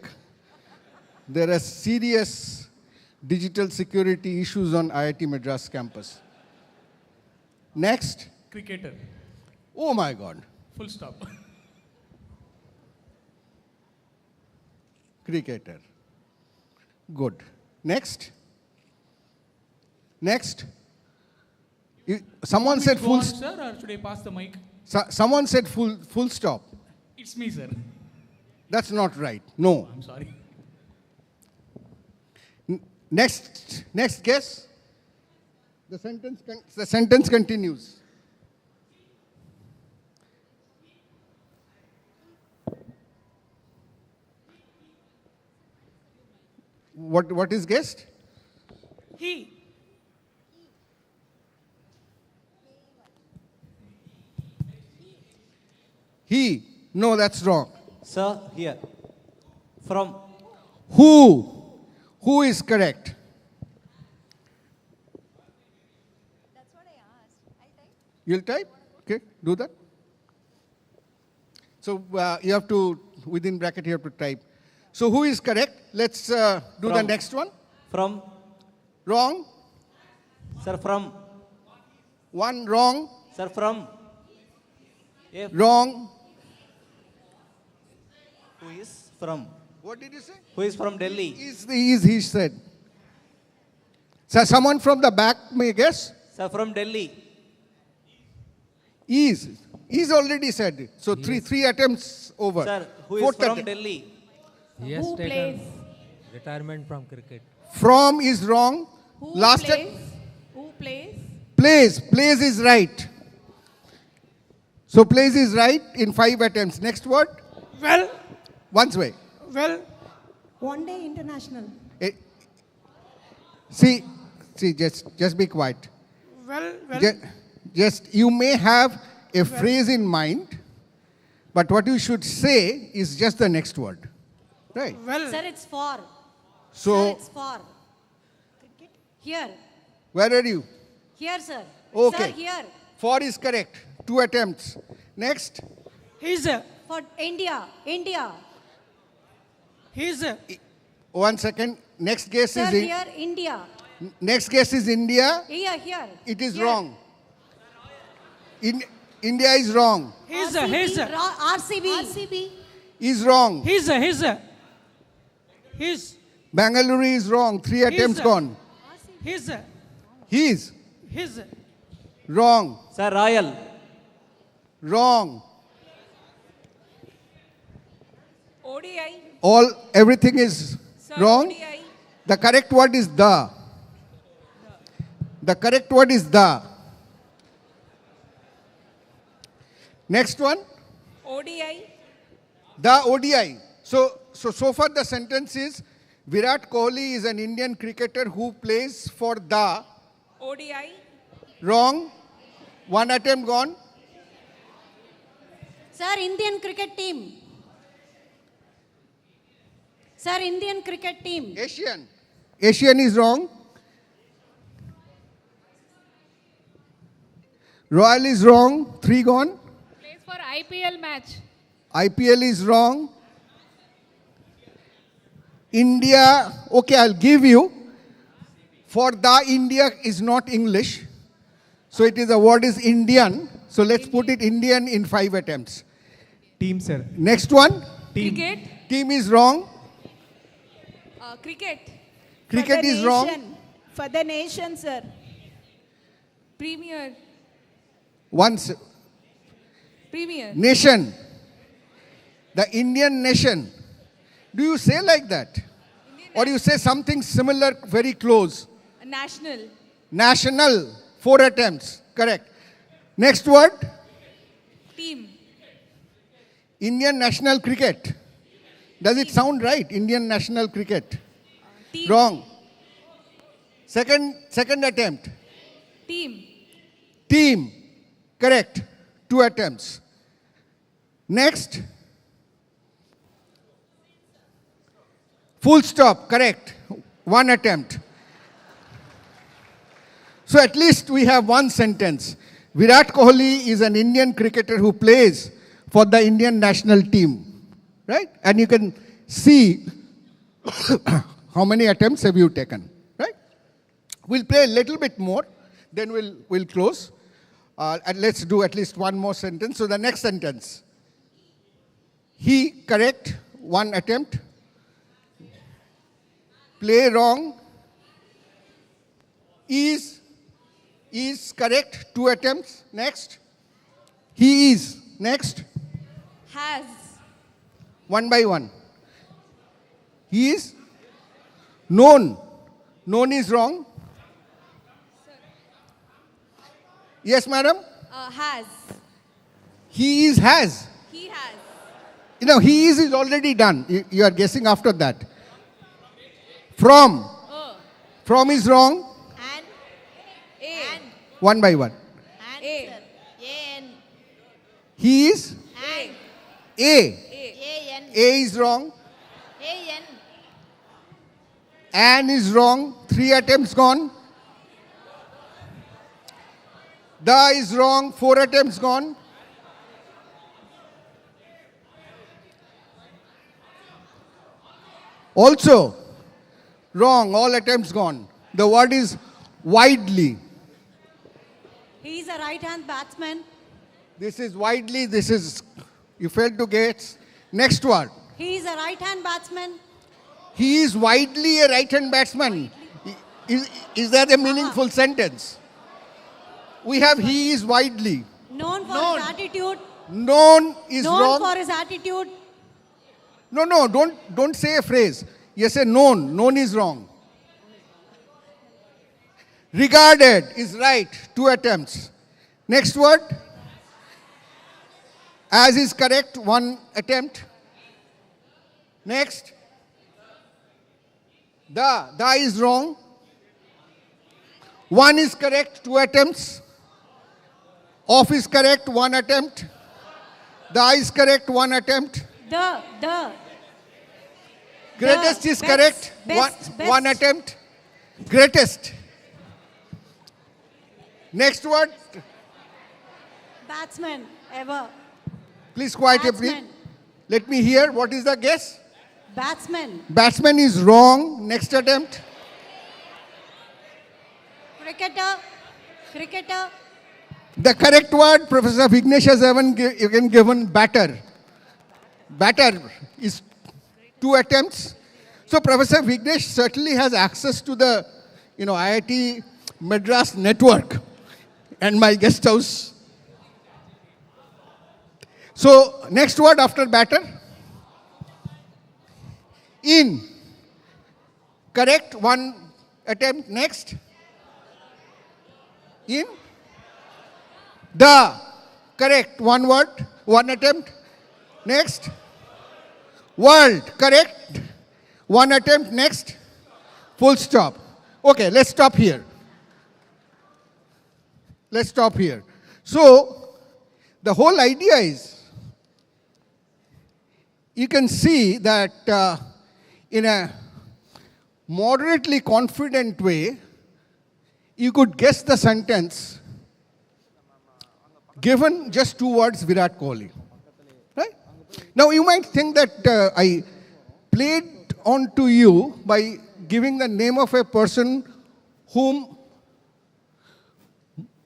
There are serious digital security issues on IIT Madras campus. Next, Cricketer. oh my God, Full stop. cricketer. Good. Next. Next. Someone said Go full. on, sir, or should I pass the mic? Someone said full stop. It's me, sir. That's not right. No. I'm sorry. Next guess. The sentence continues. What is guessed? He. He. No, that's wrong. Sir, here. From. Who? Who is correct? That's what I asked. I type. You'll type? Okay, do that. So you have to, within bracket, you have to type. So who is correct? Let's do the From. next one. From. Wrong. Sir, from. One wrong. Sir, from. If. Wrong. Who is from? What did you say? Who is from Delhi? He said. So someone from the back may guess? Sir, from Delhi. Is. Is already said it. So three attempts over. Sir, who is Fourth from attempt. Delhi? He has taken retirement from cricket. From is wrong. Who Last plays? Who plays? Plays is right. So plays is right in 5 attempts. Next word? Well. Once way. Well. One day international. Eh, See, just be quiet. Well. Just you may have a phrase in mind, but what you should say is just the next word. Right? Well. Sir, it's for. So, Sir, it's for. Here. where are you? Here, sir. Okay. Sir, here. 4 is correct. 2 attempts. Next. He's. For India. India. He's. 1 second. Next guess Sir, is here, India. next guess is India. Here. It is Here. wrong. India is wrong. He's. RCB. Is wrong. He's. Bangalore is wrong. 3 attempts gone. He's. He's He's. wrong. Sir, Royal. Wrong. ODI. Everything is wrong. ODI. The correct word is the. The correct word is the. Next one. ODI. The ODI. So far the sentence is Virat Kohli is an Indian cricketer who plays for the. ODI. Wrong. One attempt gone. Sir, Indian cricket team. Sir, Indian cricket team. Asian. Asian is wrong. Royal is wrong. 3 gone. Plays for IPL match. IPL is wrong. India, okay, I'll give you. For the India is not English. So it is the word is Indian. So let's put it Indian in 5 attempts. Team, sir. Next one. Cricket. Team is wrong. Cricket. Cricket is wrong. For the nation, sir. Premier. Once. Premier. Nation. The Indian nation. Do you say like that? Or you say something similar, very close? National. National. 4 attempts. Correct. Next word. Team. Indian national cricket. Does it sound right? Indian national cricket. Team. Wrong. Second attempt. Team. Team. Correct. 2 attempts. Next. Full stop. Correct. 1 attempt. So at least we have 1 sentence. Virat Kohli is an Indian cricketer who plays for the Indian national team. Right? And you can see how many attempts have you taken. Right? We'll play a little bit more. Then we'll close. And let's do at least 1 more sentence. So the next sentence. He, correct, 1 attempt. Play wrong. Is correct, 2 attempts. Next. He is. Next. Has. 1 by 1. He is. Known. Known is wrong. Yes, madam? Has. He is has. He has. You know, he is already done. You are guessing after that. From. From is wrong. And. A. 1 by 1. A. N. He is. And. A. A-N. A is wrong. A-N. An is wrong. 3 attempts gone. The is wrong. 4 attempts gone. Also, wrong. All attempts gone. The word is widely. He is a right-hand batsman. This is widely. This is, you failed to get. Next word. He is a right-hand batsman. He is widely a right-hand batsman. Is that a meaningful sentence? We have he is widely. Known for his attitude. Known is Known wrong. for his attitude. No, don't say a phrase. You say known. Known is wrong. Regarded is right. 2 attempts. Next word. As is correct. 1 attempt. Next. The is wrong. 1 is correct. 2 attempts. Of is correct. 1 attempt. The is correct. 1 attempt. The. Greatest is best, correct. best. 1 attempt. Greatest. Next word. Batsman ever. Please quietly, please. Batsman. Let me hear. What is the guess? Batsman. Batsman is wrong. Next attempt. Cricketer. The correct word, Professor Vignesh has even given batter. Batter is 2 attempts. So Professor Vignesh certainly has access to the, IIT Madras network and my guest house. So next word after batter. In. Correct. 1 attempt. Next. In. The. Correct. 1 word. 1 attempt. Next. World. Correct. 1 attempt. Next. Full stop. Okay, let's stop here. let's stop here. So, the whole idea is, you can see that in a moderately confident way, you could guess the sentence given just 2 words, Virat Kohli. Right? Now, you might think that I played on to you by giving the name of a person whom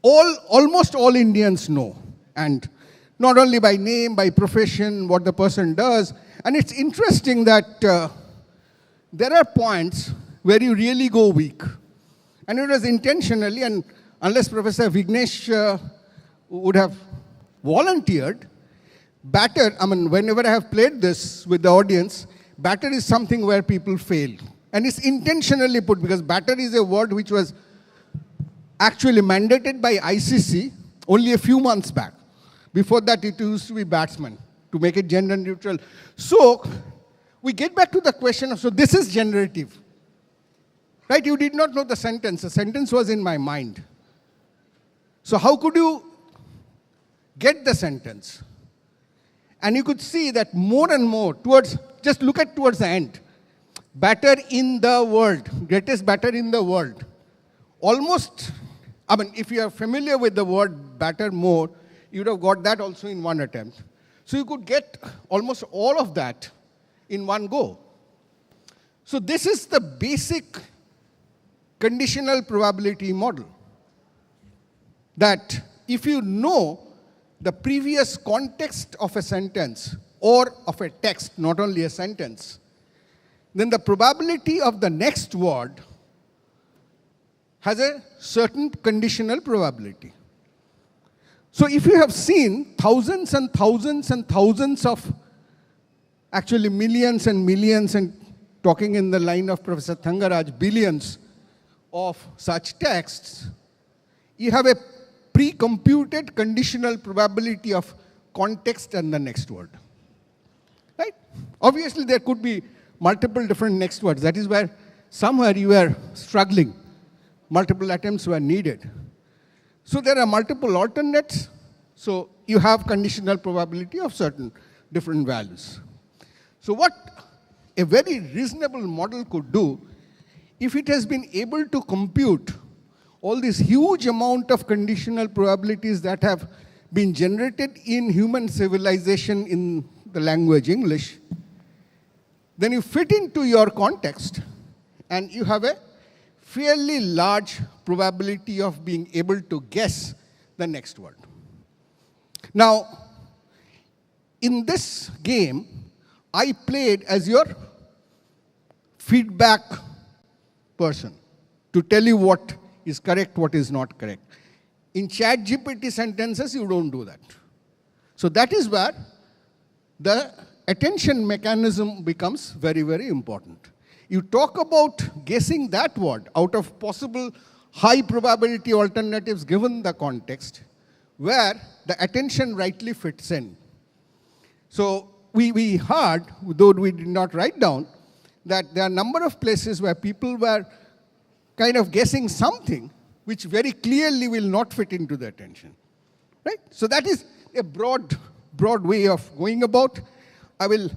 almost all Indians know, and not only by name, by profession, what the person does. And it's interesting that there are points where you really go weak. And it was intentionally, and unless Professor Vignesh would have volunteered, batter, whenever I have played this with the audience, batter is something where people fail. And it's intentionally put, because batter is a word which was actually mandated by ICC only a few months back. Before that, it used to be batsman, to make it gender neutral. So, we get back to the question of, so this is generative. Right? You did not know the sentence. The sentence was in my mind. So how could you get the sentence? And you could see that more and more just look at towards the end. Batter in the world, greatest batter in the world. Almost, if you are familiar with the word batter more, you would have got that also in one attempt. So you could get almost all of that in one go. So this is the basic conditional probability model. That if you know the previous context of a sentence or of a text, not only a sentence, then the probability of the next word has a certain conditional probability. So if you have seen thousands and thousands and thousands of, actually millions and millions, and talking in the line of Professor Thangaraj, billions of such texts, you have a pre-computed conditional probability of context and the next word. Right? Obviously, there could be multiple different next words. That is where somewhere you are struggling. Multiple attempts were needed. So there are multiple alternates. So you have conditional probability of certain different values. So what a very reasonable model could do, if it has been able to compute all this huge amount of conditional probabilities that have been generated in human civilization in the language English, then you fit into your context and you have a fairly large probability of being able to guess the next word. Now, in this game, I played as your feedback person to tell you what is correct, what is not correct. In ChatGPT sentences, you don't do that. So that is where the attention mechanism becomes very, very important. You talk about guessing that word out of possible high probability alternatives given the context, where the attention rightly fits in. So we heard, though we did not write down, that there are a number of places where people were kind of guessing something which very clearly will not fit into the attention. Right? So that is a broad way of going about. I will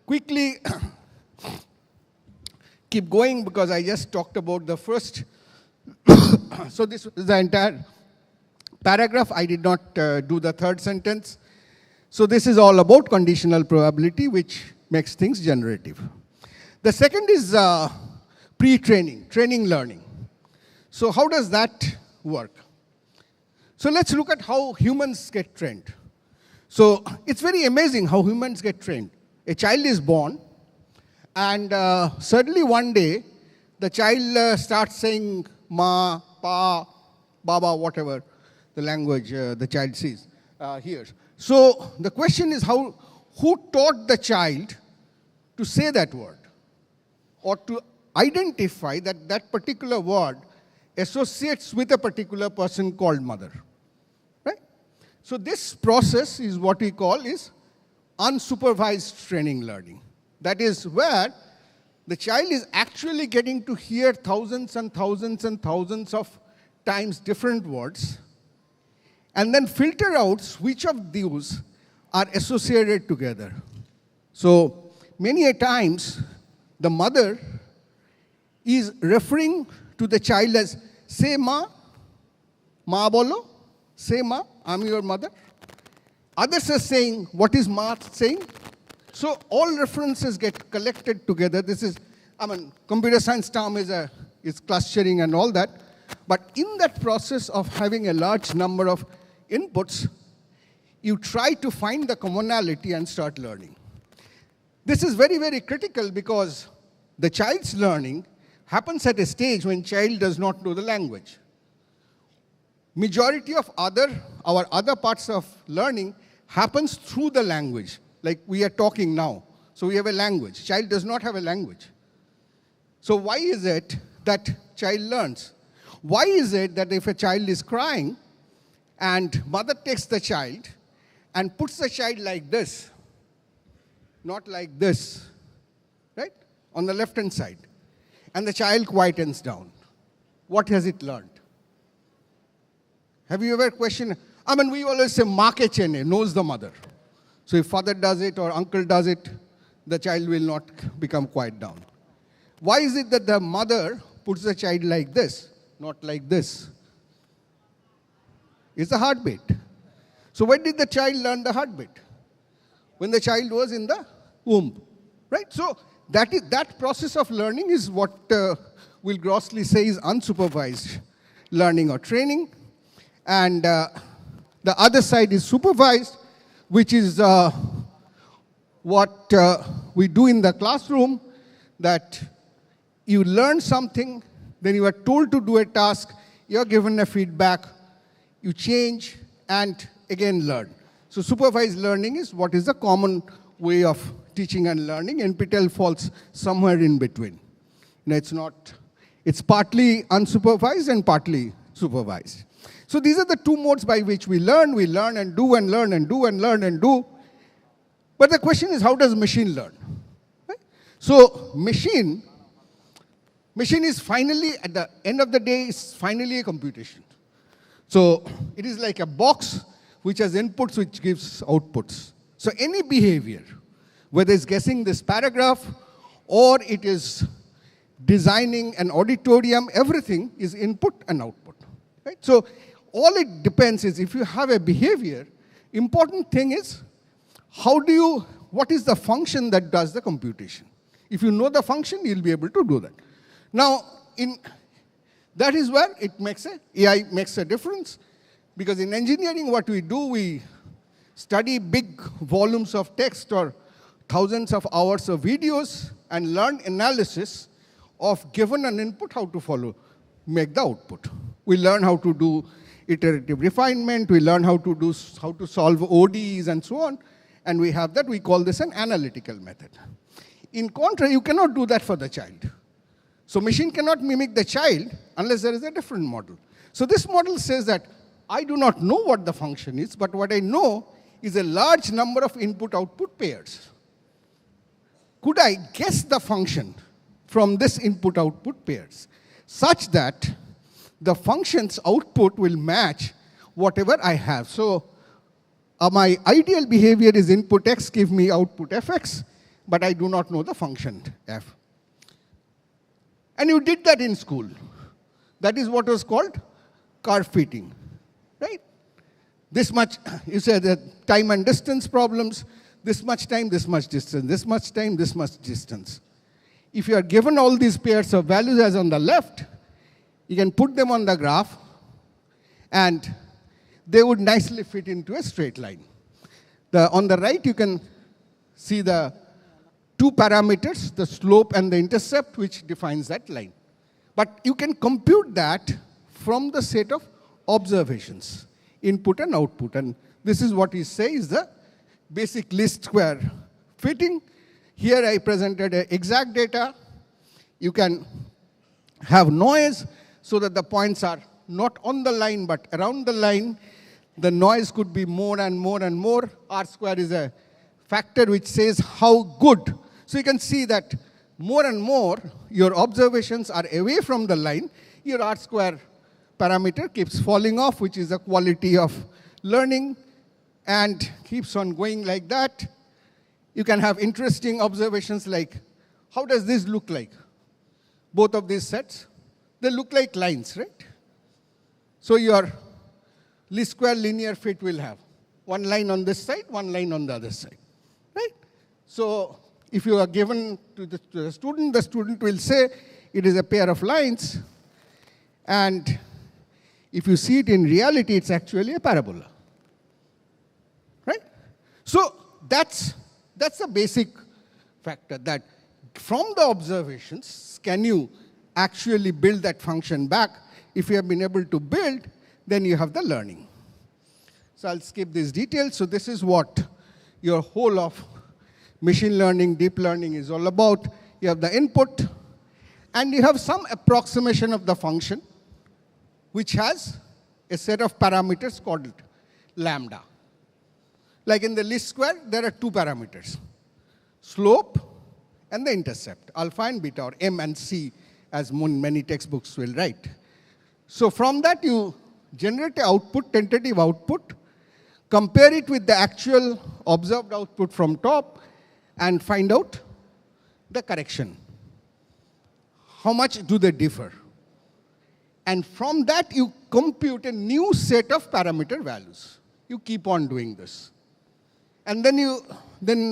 quickly keep going because I just talked about the first. So this is the entire paragraph. I did not do the third sentence. So this is all about conditional probability, which makes things generative. The second is pre-training, training learning. So how does that work? So let's look at how humans get trained. So it's very amazing how humans get trained. A child is born, and suddenly one day, the child starts saying ma, pa, baba, whatever the language the child hears. So the question is, who taught the child to say that word, or to identify that that particular word associates with a particular person called mother? Right? So this process is what we call is unsupervised training learning. That is where the child is actually getting to hear thousands and thousands and thousands of times different words, and then filter out which of these are associated together. So many a times, the mother is referring to the child as, say ma, ma bolo, say ma, I'm your mother. Others are saying, what is ma saying? So all references get collected together. This is, computer science term is clustering and all that. But in that process of having a large number of inputs, you try to find the commonality and start learning. This is very, very critical because the child's learning happens at a stage when child does not know the language. Majority of our other parts of learning happens through the language, like we are talking now. So we have a language. Child does not have a language. So why is it that child learns? Why is it that if a child is crying and mother takes the child and puts the child like this, not like this, right, on the left-hand side, and the child quietens down, what has it learned? Have you ever questioned? We always say, "Maa ke chene," knows the mother. So if father does it or uncle does it, the child will not become quiet down. Why is it that the mother puts the child like this, not like this? It's the heartbeat. So when did the child learn the heartbeat? When the child was in the womb, right? So that process of learning is what we'll grossly say is unsupervised learning or training. And the other side is supervised, which is what we do in the classroom, that you learn something, then you are told to do a task, you are given a feedback, you change, and again learn. So supervised learning is what is the common way of teaching and learning. NPTEL falls somewhere in between. It's partly unsupervised and partly supervised. So these are the two modes by which we learn. We learn and do and learn and do and learn and do. But the question is, how does machine learn? Right? So machine is finally, at the end of the day, is finally a computation. So it is like a box which has inputs, which gives outputs. So any behavior, whether it's guessing this paragraph or it is designing an auditorium, everything is input and output. Right? So all it depends is, if you have a behavior, important thing is, what is the function that does the computation? If you know the function, you'll be able to do that. Now, that is where AI makes a difference, because in engineering, what we do, we study big volumes of text or thousands of hours of videos and learn analysis of given an input, how to make the output. We learn how to do iterative refinement, we learn how to solve ODEs and so on, and we have that. We call this an analytical method. In contrast, you cannot do that for the child. So machine cannot mimic the child unless there is a different model. So this model says that I do not know what the function is, but what I know is a large number of input-output pairs. Could I guess the function from this input-output pairs such that the function's output will match whatever I have? So my ideal behavior is input x, give me output fx, but I do not know the function f. And you did that in school. That is what was called curve fitting, right? This much, you said that time and distance problems, this much time, this much distance, this much time, this much distance. If you are given all these pairs of values as on the left, you can put them on the graph, and they would nicely fit into a straight line. On the right, you can see the two parameters, the slope and the intercept, which defines that line. But you can compute that from the set of observations, input and output. And this is what we say is the basic least square fitting. Here I presented exact data. You can have noise so that the points are not on the line but around the line. The noise could be more and more and more. R square is a factor which says how good. So you can see that more and more your observations are away from the line. Your R square parameter keeps falling off, which is the quality of learning and keeps on going like that. You can have interesting observations like, how does this look like? Both of these sets, they look like lines, right? So your least square linear fit will have one line on this side, one line on the other side, right? So if you are given to the student will say it is a pair of lines, and if you see it in reality, it's actually a parabola, right? So that's the basic factor, that from the observations, can you actually build that function back? If you have been able to build, then you have the learning. So I'll skip these details. So this is what your whole of machine learning, deep learning is all about. You have the input, and you have some approximation of the function, which has a set of parameters called lambda. Like in the least square, there are two parameters, slope and the intercept, alpha and beta, or M and C, as many textbooks will write. So from that, you generate an output, tentative output, compare it with the actual observed output from top, and find out the correction. How much do they differ? And from that, you compute a new set of parameter values. You keep on doing this. And then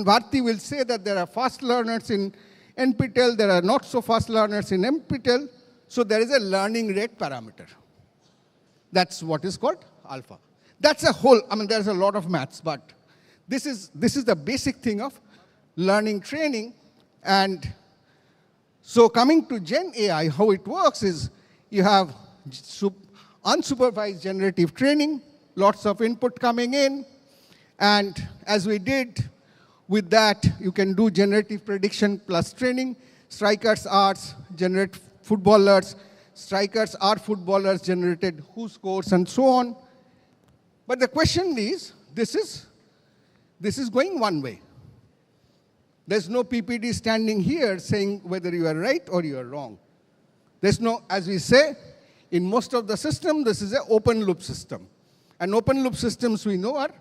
Bharti will say that there are fast learners in NPTEL, there are not so fast learners in NPTEL, so there is a learning rate parameter. That's what is called alpha. That's a whole, there's a lot of maths, but this is the basic thing of learning training. And so coming to Gen AI, how it works is you have unsupervised generative training, lots of input coming in, and as we did with that, you can do generative prediction plus training. Strikers are generate footballers, strikers are footballers generated who scores and so on. But the question is, this is going one way. There's no PPD standing here saying whether you are right or you are wrong. There's no, as we say, in most of the system, this is an open loop system. And open loop systems we know are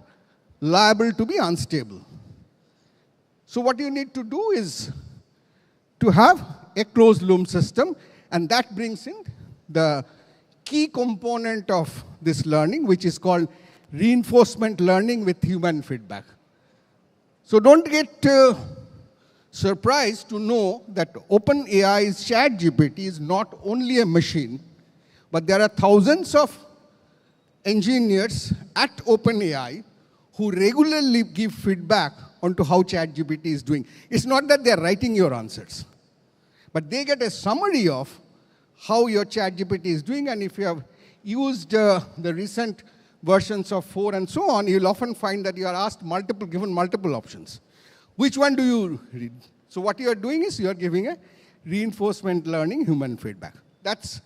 liable to be unstable. So what you need to do is to have a closed loop system, and that brings in the key component of this learning, which is called reinforcement learning with human feedback. So don't get surprised to know that OpenAI's ChatGPT is not only a machine, but there are thousands of engineers at OpenAI who regularly give feedback onto how ChatGPT is doing. It's not that they're writing your answers, but they get a summary of how your ChatGPT is doing, and if you have used the recent versions of 4 and so on, you'll often find that you are asked given multiple options. Which one do you read? So what you are doing is you are giving a reinforcement learning human feedback. That's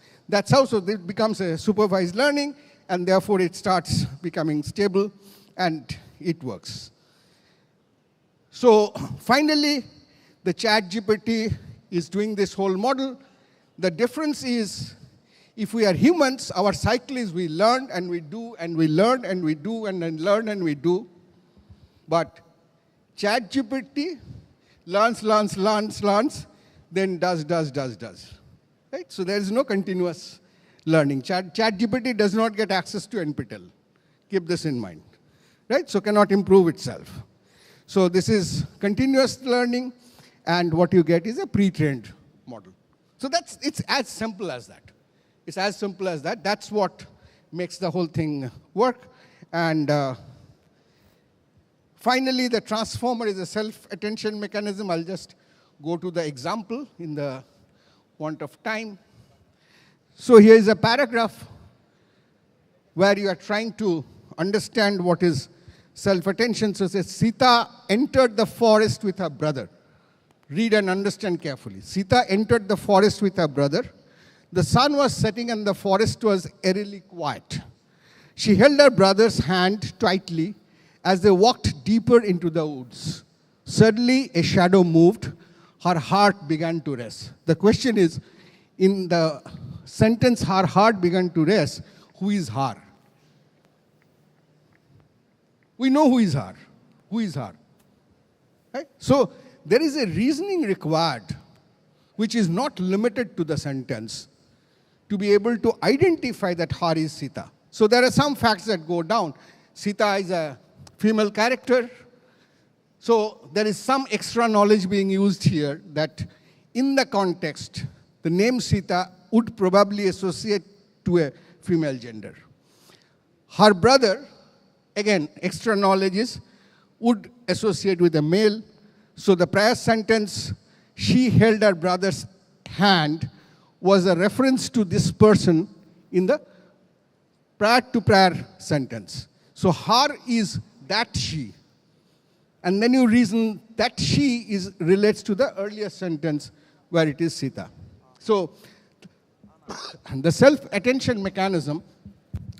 how, so it becomes a supervised learning, and therefore it starts becoming stable, and it works. So finally, the ChatGPT is doing this whole model. The difference is, if we are humans, our cycle is we learn and we do, and we learn and we do, and then learn and we do. But ChatGPT learns, then does. Right? So there is no continuous learning. ChatGPT does not get access to NPTEL. Keep this in mind. Right? So cannot improve itself. So this is continuous learning, and what you get is a pre-trained model. So it's as simple as that. It's as simple as that. That's what makes the whole thing work. And finally, the transformer is a self-attention mechanism. I'll just go to the example in the want of time. So here is a paragraph where you are trying to understand what is self-attention. So it says, Sita entered the forest with her brother. Read and understand carefully. Sita entered the forest with her brother. The sun was setting and the forest was eerily quiet. She held her brother's hand tightly as they walked deeper into the woods. Suddenly, a shadow moved. Her heart began to rest. The question is, in the sentence, her heart began to rest, who is her? We know who is her. Who is her? Right? So there is a reasoning required which is not limited to the sentence to be able to identify that her is Sita. So there are some facts that go down. Sita is a female character. So there is some extra knowledge being used here that in the context, the name Sita would probably associate to a female gender. Her brother, again, extra knowledge is, would associate with a male. So the prior sentence, she held her brother's hand, was a reference to this person in the prior to prior sentence. So her is that she. And then you reason that she is relates to the earlier sentence where it is Sita. So the self-attention mechanism,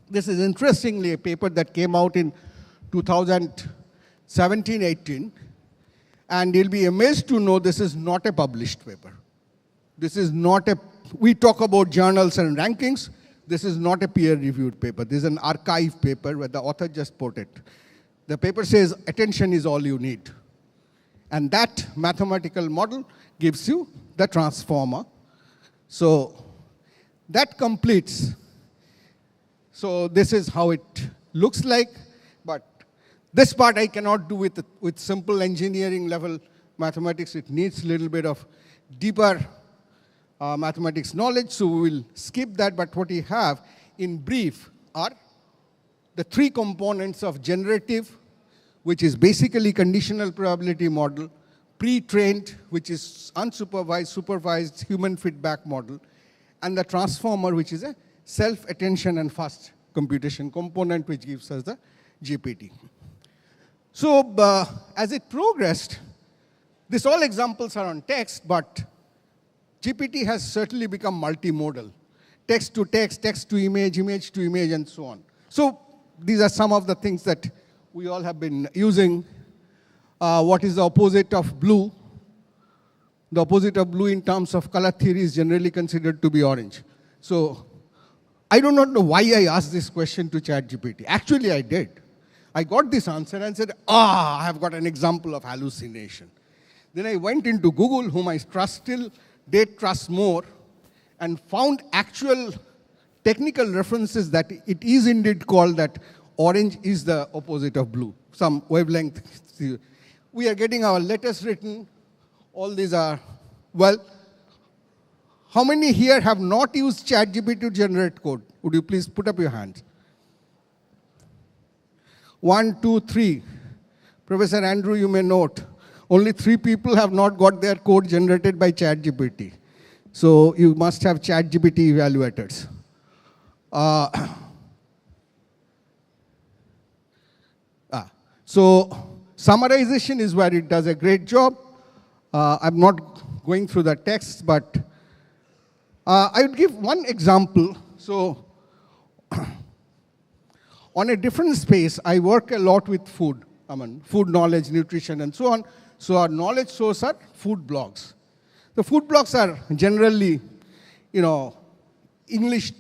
this is interestingly a paper that came out in 2017-18, and you'll be amazed to know this is not a published paper. This is not a, we talk about journals and rankings, this is not a peer-reviewed paper. This is an archive paper where the author just put it. The paper says attention is all you need. And that mathematical model gives you the transformer. So that completes. So this is how it looks like. But this part I cannot do with simple engineering level mathematics. It needs a little bit of deeper mathematics knowledge. So we will skip that. But what we have in brief are the three components of generative, which is basically conditional probability model, pre-trained, which is unsupervised, supervised human feedback model, and the transformer, which is a self-attention and fast computation component, which gives us the GPT. So as it progressed, these all examples are on text, but GPT has certainly become multimodal. Text to text, text to image, image to image, and so on. So these are some of the things that we all have been using. What is the opposite of blue? The opposite of blue in terms of color theory is generally considered to be orange. So I do not know why I asked this question to ChatGPT. Actually, I did. I got this answer and said, I have got an example of hallucination. Then I went into Google, whom I trust still, did trust more, and found actual technical references that it is indeed called that orange is the opposite of blue, some wavelength. We are getting our letters written. All these are, well, how many here have not used ChatGPT to generate code? Would you please put up your hands? 1, 2, 3. Professor Andrew, you may note, only 3 people have not got their code generated by ChatGPT. So you must have ChatGPT evaluators. So summarization is where it does a great job. I'm not going through the text, but I would give one example. So on a different space, I work a lot with food. I mean, food knowledge, nutrition, and so on. So our knowledge source are food blogs. The food blogs are generally, English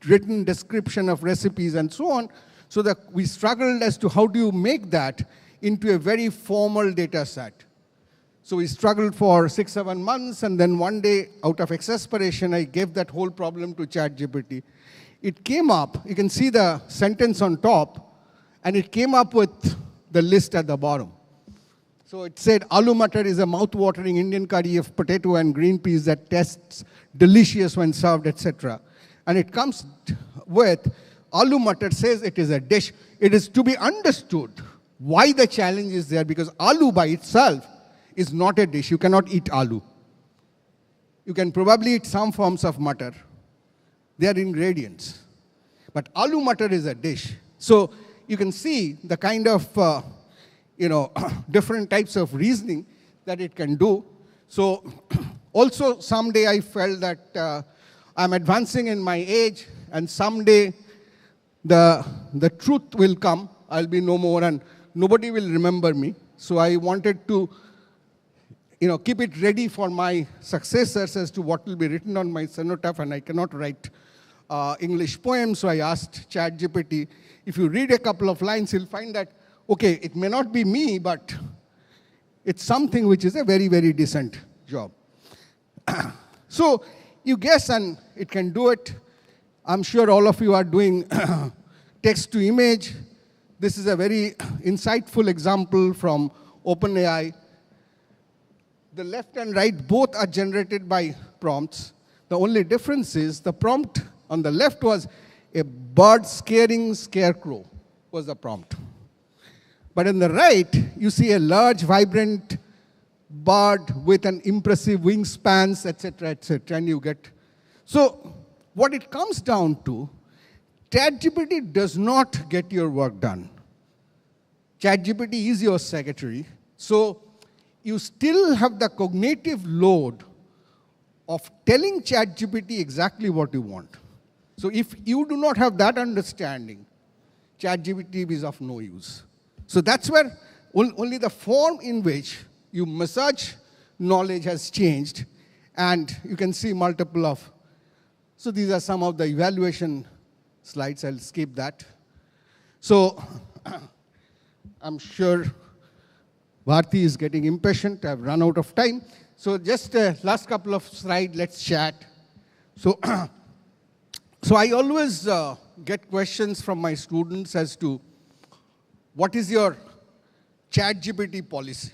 written description of recipes and so on. So that we struggled as to how do you make that into a very formal data set. So we struggled for 6-7 months, and then one day, out of exasperation, I gave that whole problem to ChatGPT. It came up, you can see the sentence on top, and it came up with the list at the bottom. So it said, aloo matar is a mouth-watering Indian curry of potato and green peas that tastes delicious when served, etc. And it comes with, aloo matar says it is a dish. It is to be understood why the challenge is there, because aloo by itself is not a dish. You cannot eat aloo. You can probably eat some forms of matar. They are ingredients. But aloo matar is a dish. So you can see the kind of different types of reasoning that it can do. So also someday I felt that I'm advancing in my age, and someday the truth will come. I'll be no more, and nobody will remember me. So I wanted to keep it ready for my successors as to what will be written on my cenotaph, and I cannot write English poems. So I asked ChatGPT, if you read a couple of lines, you'll find that okay, it may not be me, but it's something which is a very, very decent job. So you guess and it can do it. I'm sure all of you are doing text to image. This is a very insightful example from OpenAI. The left and right both are generated by prompts. The only difference is the prompt on the left was a bird scaring scarecrow was the prompt. But on the right, you see a large, vibrant bird with an impressive wingspans, etc., and you get. So what it comes down to, ChatGPT does not get your work done. ChatGPT is your secretary. So you still have the cognitive load of telling ChatGPT exactly what you want. So if you do not have that understanding, ChatGPT is of no use. So that's where only the form in which you massage knowledge has changed, and you can see multiple of. So these are some of the evaluation slides. I'll skip that. So I'm sure Bharti is getting impatient. I've run out of time. So just last couple of slides, let's chat. So, so I always get questions from my students as to what is your ChatGPT policy?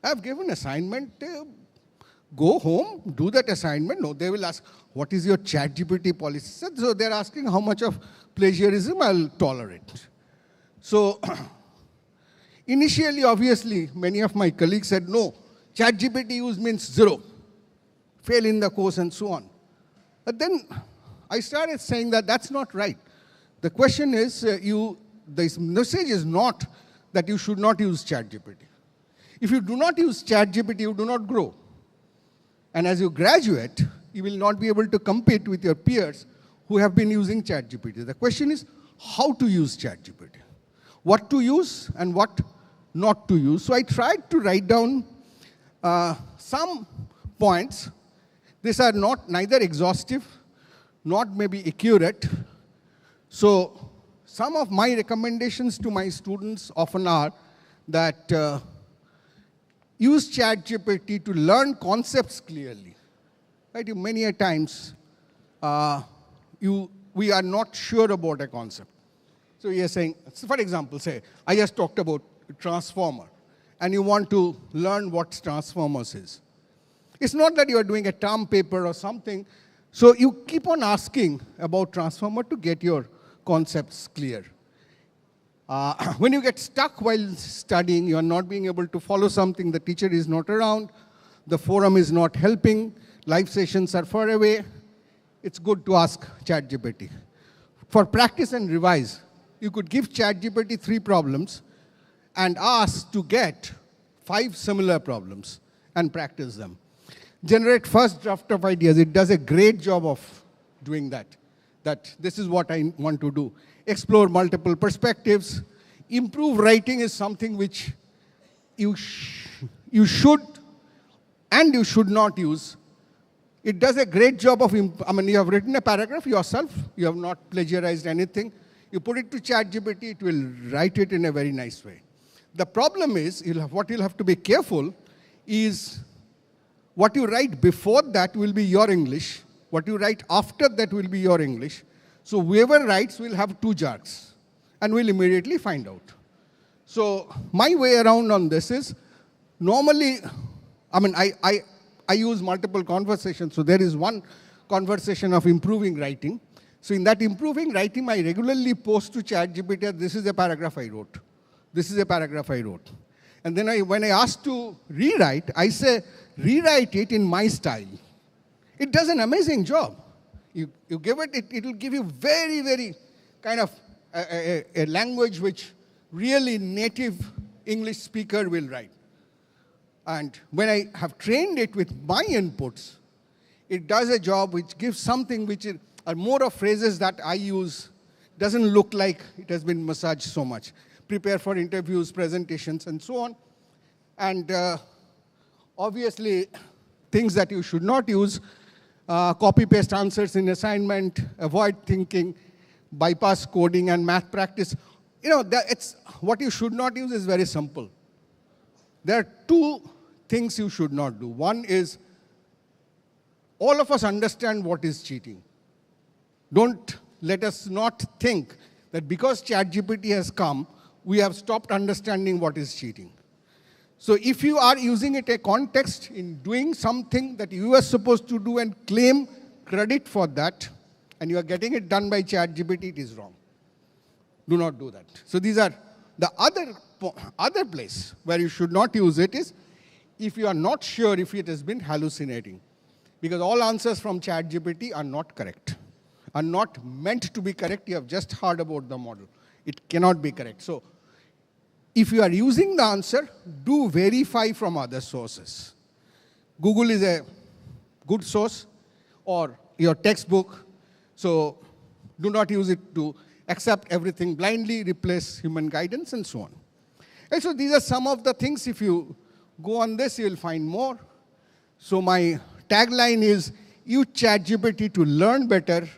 I've given assignment, go home, do that assignment. No, they will ask, what is your ChatGPT policy? So they're asking how much of plagiarism I'll tolerate. So initially, obviously, many of my colleagues said, no, ChatGPT use means 0, fail in the course and so on. But then I started saying that that's not right. The question is, this message is not that you should not use ChatGPT. If you do not use ChatGPT, you do not grow. And as you graduate, you will not be able to compete with your peers who have been using ChatGPT. The question is how to use ChatGPT, what to use and what not to use. So I tried to write down some points. These are neither exhaustive, not maybe accurate. So some of my recommendations to my students often are that use ChatGPT to learn concepts clearly. Right? Many a times, we are not sure about a concept. So you're saying, for example, say, I just talked about transformer, and you want to learn what transformers is. It's not that you are doing a term paper or something. So you keep on asking about transformer to get your concepts clear. When you get stuck while studying, you are not being able to follow something, the teacher is not around, the forum is not helping, live sessions are far away, it's good to ask ChatGPT. For practice and revise, you could give ChatGPT 3 problems and ask to get 5 similar problems and practice them. Generate first draft of ideas. It does a great job of doing that. That this is what I want to do. Explore multiple perspectives. Improve writing is something which you should and you should not use. It does a great job of, you have written a paragraph yourself. You have not plagiarized anything. You put it to ChatGPT, it will write it in a very nice way. The problem is, what you'll have to be careful is what you write before that will be your English. What you write after that will be your English. So whoever writes will have 2 jargs and will immediately find out. So my way around on this is, normally, I use multiple conversations. So there is one conversation of improving writing. So in that improving writing, I regularly post to ChatGPT, this is a paragraph I wrote. This is a paragraph I wrote. And then when I ask to rewrite, I say, rewrite it in my style. It does an amazing job. You give it, it will give you very, very kind of a language which really native English speaker will write. And when I have trained it with my inputs, it does a job which gives something which are more of phrases that I use. Doesn't look like it has been massaged so much. Prepare for interviews, presentations, and so on. And obviously, things that you should not use, copy-paste answers in assignment, avoid thinking, bypass coding and math practice. what you should not use is very simple. There are two things you should not do. One is, all of us understand what is cheating. Don't let us not think that because ChatGPT has come, we have stopped understanding what is cheating. So if you are using it a context in doing something that you are supposed to do and claim credit for that, and you are getting it done by ChatGPT, it is wrong. Do not do that. So these are the other place where you should not use it is if you are not sure if it has been hallucinating. Because all answers from ChatGPT are not correct, are not meant to be correct. You have just heard about the model. It cannot be correct. So if you are using the answer, do verify from other sources. Google is a good source, or your textbook. So do not use it to accept everything blindly, replace human guidance, and so on. And so these are some of the things. If you go on this, you will find more. So my tagline is, use ChatGPT to learn better,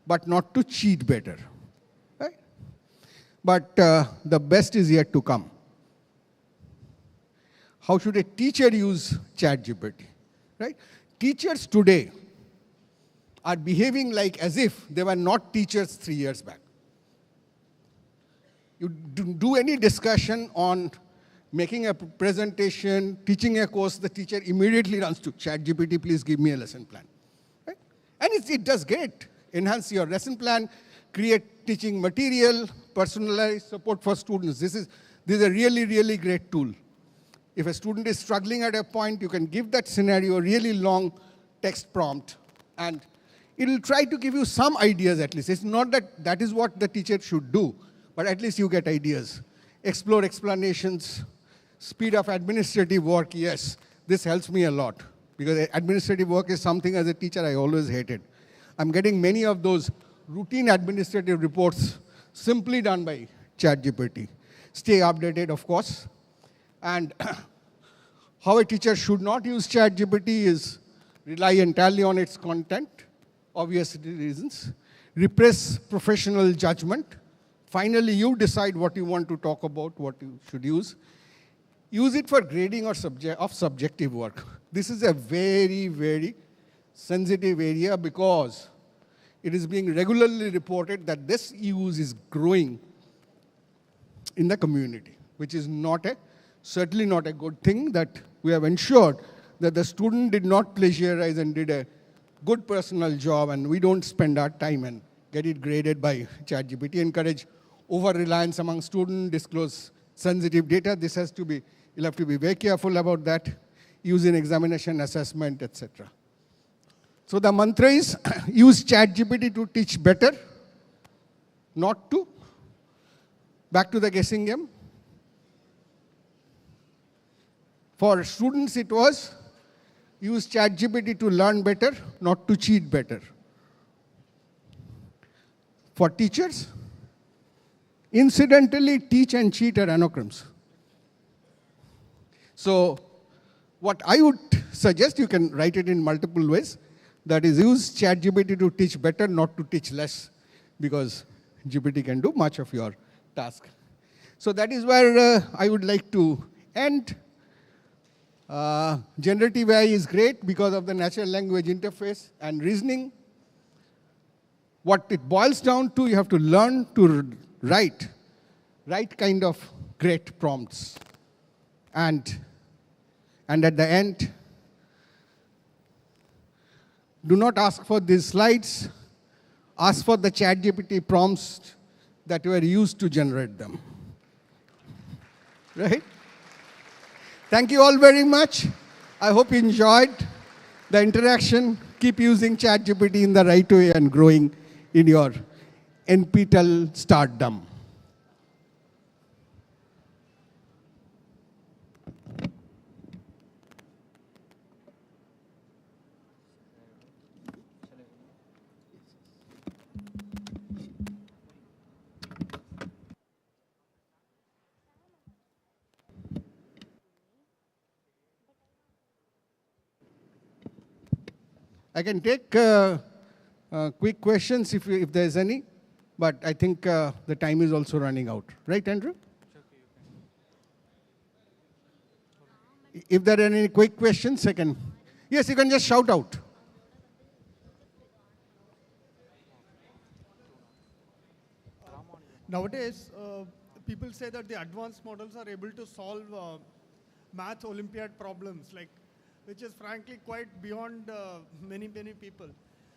but not to cheat better. Right? But the best is yet to come. How should a teacher use ChatGPT? Right? Teachers today are behaving like as if they were not teachers 3 years back. You do any discussion on making a presentation, teaching a course, the teacher immediately runs to ChatGPT, please give me a lesson plan. Right? And it does great. Enhance your lesson plan, create teaching material, personalized support for students. This is a really, really great tool. If a student is struggling at a point, you can give that scenario a really long text prompt, and it will try to give you some ideas at least. It's not that that is what the teacher should do, but at least you get ideas. Explore explanations, speed of administrative work, yes. This helps me a lot, because administrative work is something as a teacher I always hated. I'm getting many of those routine administrative reports simply done by ChatGPT. Stay updated, of course. And how a teacher should not use ChatGPT is rely entirely on its content, obvious reasons. Repress professional judgment. Finally, you decide what you want to talk about, what you should use. Use it for grading or subjective work. This is a very, very sensitive area, because it is being regularly reported that this use is growing in the community, which is certainly not a good thing. That we have ensured that the student did not plagiarize and did a good personal job, and we don't spend our time and get it graded by ChatGPT. Encourage over-reliance among students, disclose sensitive data. This has to be, you'll have to be very careful about that. Use in examination, assessment, etc. So the mantra is, use ChatGPT to teach better, not to. Back to the guessing game. For students, it was, use ChatGPT to learn better, not to cheat better. For teachers, incidentally, teach and cheat are anacronyms. So what I would suggest, you can write it in multiple ways. That is, use ChatGPT to teach better, not to teach less, because GPT can do much of your task. So that is where I would like to end. Generative AI is great because of the natural language interface and reasoning. What it boils down to, you have to learn to write kind of great prompts. And at the end, do not ask for these slides. Ask for the ChatGPT prompts that were used to generate them. Right? Thank you all very much. I hope you enjoyed the interaction. Keep using ChatGPT in the right way and growing in your NPTEL stardom. I can take quick questions if there's any. but I think the time is also running out. Right, Andrew? If there are any quick questions, I can. Yes, you can just shout out. Nowadays, people say that the advanced models are able to solve math Olympiad problems, like, which is frankly quite beyond many people.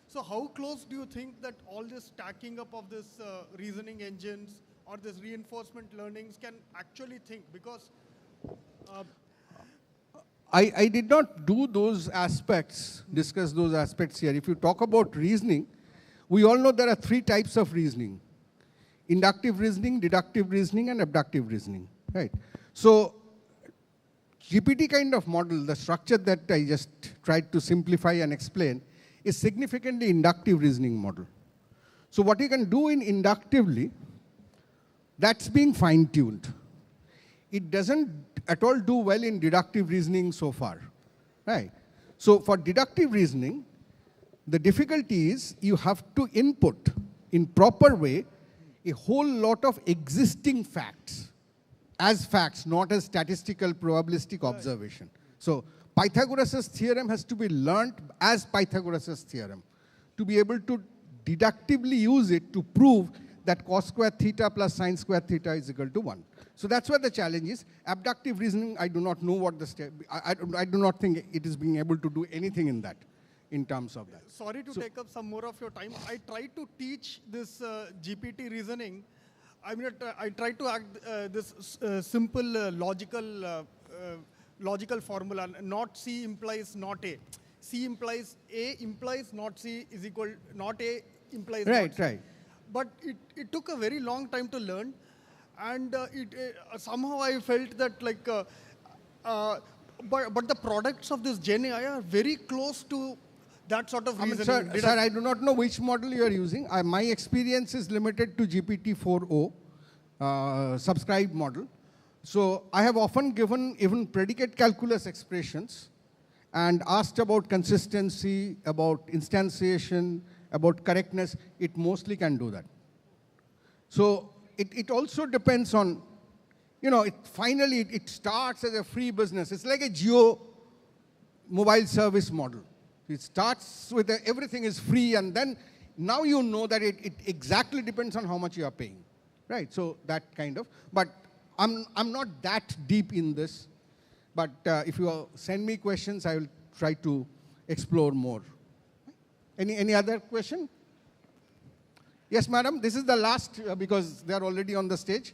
So how close do you think that all this stacking up of this reasoning engines or this reinforcement learnings can actually think? Because I did not do those aspects, discuss those aspects here. If you talk about reasoning, we all know there are 3 types of reasoning: inductive reasoning, deductive reasoning, and abductive reasoning, right? So GPT kind of model, the structure that I just tried to simplify and explain, is significantly inductive reasoning model. So what you can do in inductively, that's being fine-tuned. It doesn't at all do well in deductive reasoning so far, right? So for deductive reasoning, the difficulty is you have to input in proper way a whole lot of existing facts as facts, not as statistical probabilistic observation. So Pythagoras' theorem has to be learnt as Pythagoras' theorem to be able to deductively use it to prove that cos square theta plus sin square theta is equal to 1. So that's where the challenge is. Abductive reasoning, I do not know what the I do not think it is being able to do anything in that, in terms of that. sorry to take up some more of your time. I tried to teach this GPT reasoning. I mean, I tried to act this simple logical formula. Not C implies not A. C implies A implies not C is equal, not A implies not C. Right. But it took a very long time to learn. And somehow I felt that like, but the products of this Gen AI are very close to that sort of reasoning. Sir, I do not know which model you are using. My experience is limited to GPT 4.0, subscribed model. So I have often given even predicate calculus expressions and asked about consistency, about instantiation, about correctness. It mostly can do that. So it also depends on, finally it starts as a free business. It's like a Geo mobile service model. It starts with everything is free, and then now you know that it exactly depends on how much you are paying, right? So that kind of, but I'm not that deep in this, but if you send me questions, I will try to explore more. Any other question? Yes, madam, this is the last because they are already on the stage.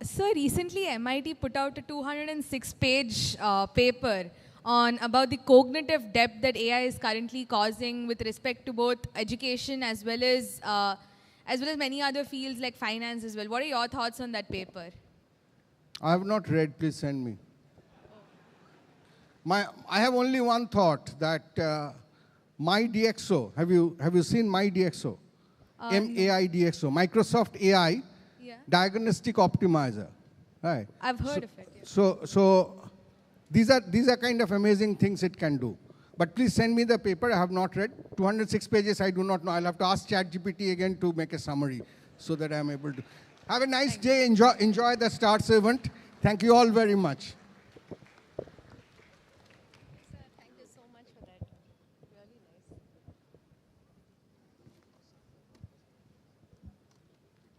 Sir, recently MIT put out a 206-page paper on about the cognitive depth that AI is currently causing with respect to both education as well as many other fields like finance as well. What are your thoughts on that paper? I have not read. Please send me. I have only one thought that MyDxO. Have you seen MyDxO? MAIDXO. Microsoft AI. Diagnostic optimizer, right? I've heard of it. Yeah. So these are kind of amazing things it can do. But please send me the paper. I have not read. 206 pages. I do not know. I'll have to ask ChatGPT again to make a summary so that I'm able to. Have a nice day. Enjoy the STARS event. Thank you all very much. Sir, thank you so much for that. Really nice.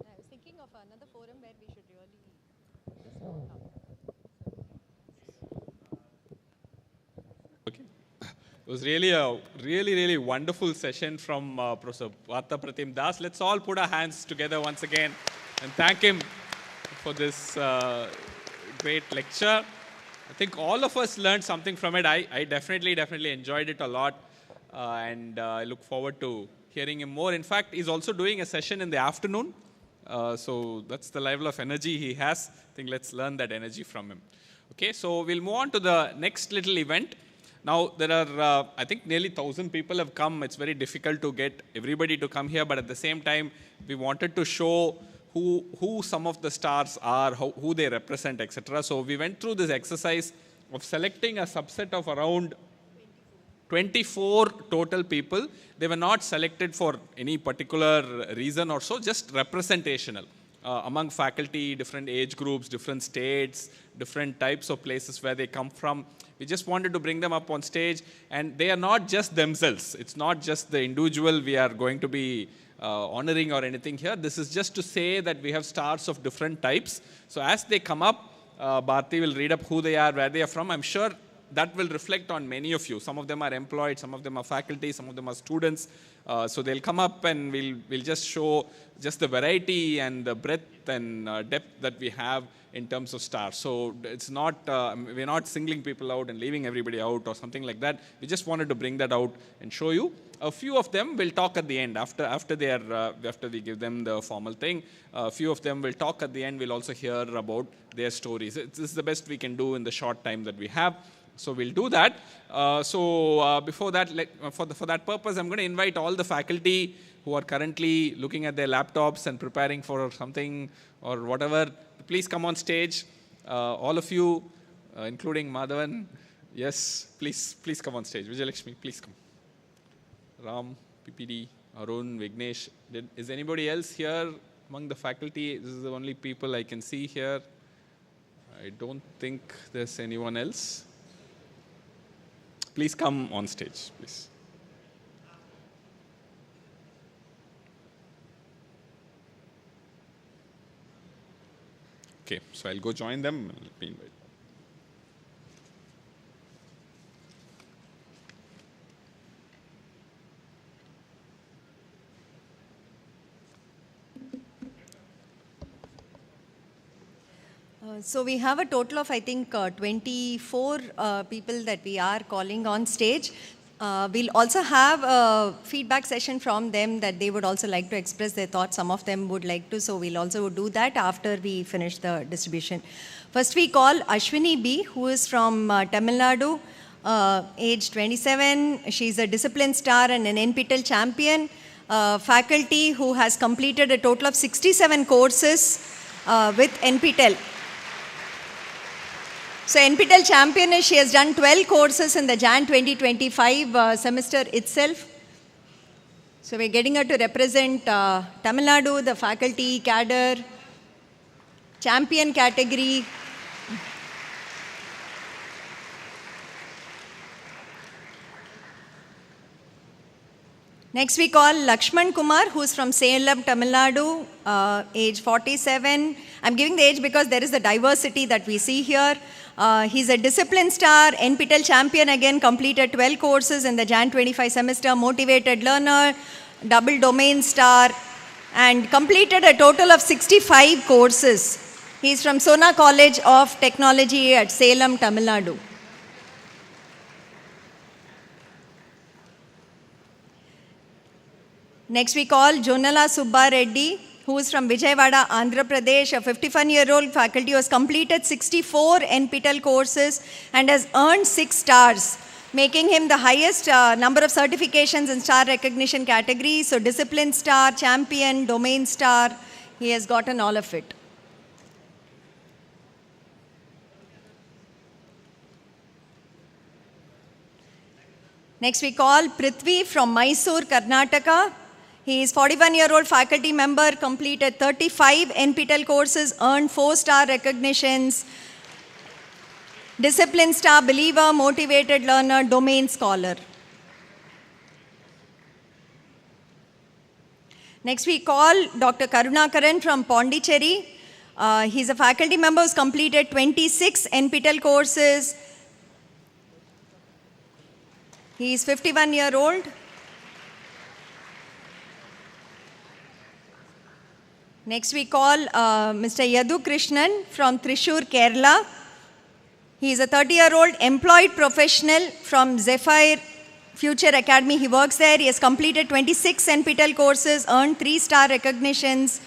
I was thinking of another forum where we should really just talk about. Okay. It was really a really wonderful session from Professor Partha Pratim Das. Let's all put our hands together once again and thank him for this great lecture. I think all of us learned something from it. I definitely enjoyed it a lot, and I look forward to hearing him more. In fact, he's also doing a session in the afternoon, so that's the level of energy he has. I think let's learn that energy from him. Okay, so we'll move on to the next little event. Now, there are, I think, nearly 1,000 people have come. It's very difficult to get everybody to come here, but at the same time, we wanted to show who some of the stars are, who they represent, etc. So we went through this exercise of selecting a subset of around 24 total people. They were not selected for any particular reason or so, just representational. Among faculty, different age groups, different states, different types of places where they come from. We just wanted to bring them up on stage, and they are not just themselves. It's not just the individual we are going to be honoring or anything here. This is just to say that we have stars of different types. So as they come up, Bharti will read up who they are, where they are from. I'm sure that will reflect on many of you. Some of them are employed, some of them are faculty, some of them are students. So they'll come up and we'll just show just the variety and the breadth and depth that we have in terms of stars. So it's not, we're not singling people out and leaving everybody out or something like that. We just wanted to bring that out and show you. A few of them will talk at the end after we give them the formal thing. A few of them will talk at the end. We'll also hear about their stories. This is the best we can do in the short time that we have. So we'll do that. Before that, for that purpose, I'm going to invite all the faculty who are currently looking at their laptops and preparing for something or whatever. Please come on stage. All of you, including Madhavan. Yes, please come on stage. Vijayalakshmi, please come. Ram, PPD, Arun, Vignesh. Is anybody else here among the faculty? This is the only people I can see here. I don't think there's anyone else. Please come on stage, please. Okay, so I'll go join them. Let me invite. So we have a total of, I think, 24 people that we are calling on stage. We'll also have a feedback session from them that they would also like to express their thoughts. Some of them would like to, so we'll also do that after we finish the distribution. First we call Ashwini B, who is from Tamil Nadu, age 27. She's a discipline star and an NPTEL champion. Faculty who has completed a total of 67 courses with NPTEL. So NPTEL champion is she has done 12 courses in the Jan 2025 semester itself. So we're getting her to represent Tamil Nadu, the faculty, cadre, champion category. Next we call Lakshman Kumar, who's from Salem, Tamil Nadu, age 47. I'm giving the age because there is the diversity that we see here. He's a discipline star, NPTEL champion again, completed 12 courses in the Jan 25 semester, motivated learner, double domain star, and completed a total of 65 courses. He's from Sona College of Technology at Salem, Tamil Nadu. Next we call Jonala Subba Reddy, who is from Vijayawada, Andhra Pradesh, a 51-year-old faculty who has completed 64 NPTEL courses and has earned 6 stars, making him the highest number of certifications in star recognition category. So discipline star, champion, domain star, he has gotten all of it. Next we call Prithvi from Mysore, Karnataka. He is 41-year-old faculty member, completed 35 NPTEL courses, earned 4-star recognitions, discipline star, believer, motivated learner, domain scholar. Next we call Dr. Karunakaran from Pondicherry. He's a faculty member who's completed 26 NPTEL courses. He is 51-year-old. Next we call Mr. Yadu Krishnan from Thrissur, Kerala. He is a 30-year-old employed professional from Zephyr Future Academy. He works there. He has completed 26 NPTEL courses, earned 3-star recognitions,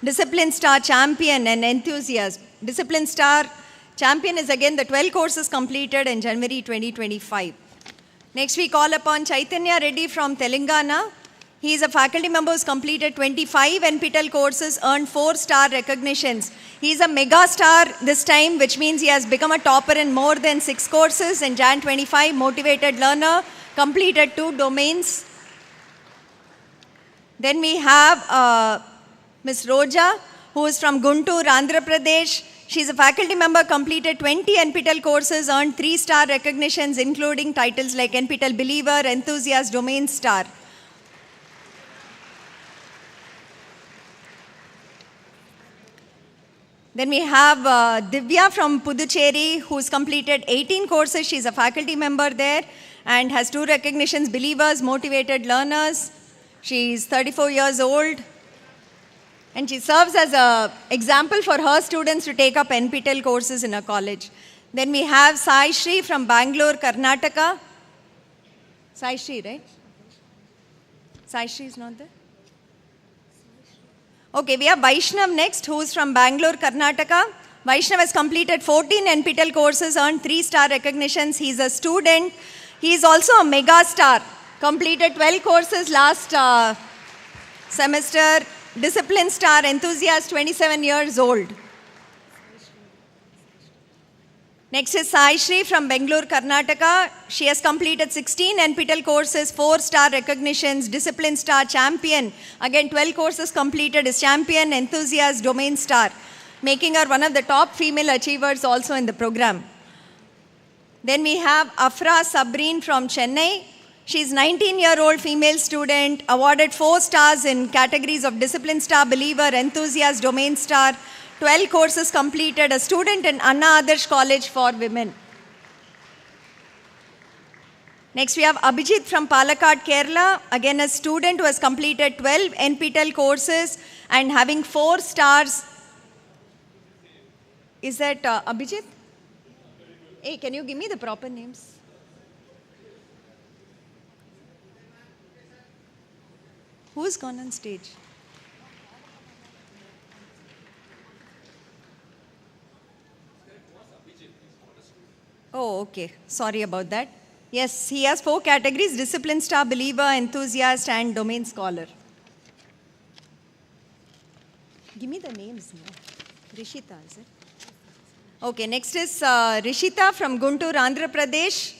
discipline star, champion, and enthusiast. Discipline star, champion is again the 12 courses completed in January 2025. Next we call upon Chaitanya Reddy from Telangana. He is a faculty member who's completed 25 NPTEL courses, earned 4-star recognitions. He is a mega star this time, which means he has become a topper in more than 6 courses. In Jan 25, motivated learner, completed 2 domains. Then we have Ms. Roja, who is from Guntur, Andhra Pradesh. She is a faculty member, completed 20 NPTEL courses, earned 3-star recognitions, including titles like NPTEL Believer, Enthusiast, Domain Star. Then we have Divya from Puducherry, who's completed 18 courses. She's a faculty member there and has 2 recognitions, Believers, Motivated Learners. She's 34 years old. And she serves as an example for her students to take up NPTEL courses in her college. Then we have Sai Shri from Bangalore, Karnataka. Sai Shri, right? Sai Shri is not there? Okay, we have Vaishnav next, who is from Bangalore, Karnataka. Vaishnav has completed 14 NPTEL courses, earned 3-star recognitions. He's a student. He is also a mega star. Completed 12 courses last semester. Discipline star, enthusiast, 27 years old. Next is Sai Shri from Bangalore, Karnataka. She has completed 16 NPTEL courses, 4-star recognitions, discipline star, champion. Again, 12 courses completed is champion, enthusiast, domain star, making her one of the top female achievers also in the program. Then we have Afra Sabreen from Chennai. She's 19-year-old female student, awarded 4 stars in categories of discipline star, believer, enthusiast, domain star. 12 courses completed, a student in Anna Adarsh College for Women. Next we have Abhijit from Palakkad, Kerala. Again a student who has completed 12 NPTEL courses and having 4 stars. Is that Abhijit? Hey, can you give me the proper names? Who's gone on stage? Oh, okay. Sorry about that. Yes, he has 4 categories: discipline star, believer, enthusiast, and domain scholar. Give me the names now. Rishita, is it? Okay, next is Rishita from Guntur, Andhra Pradesh.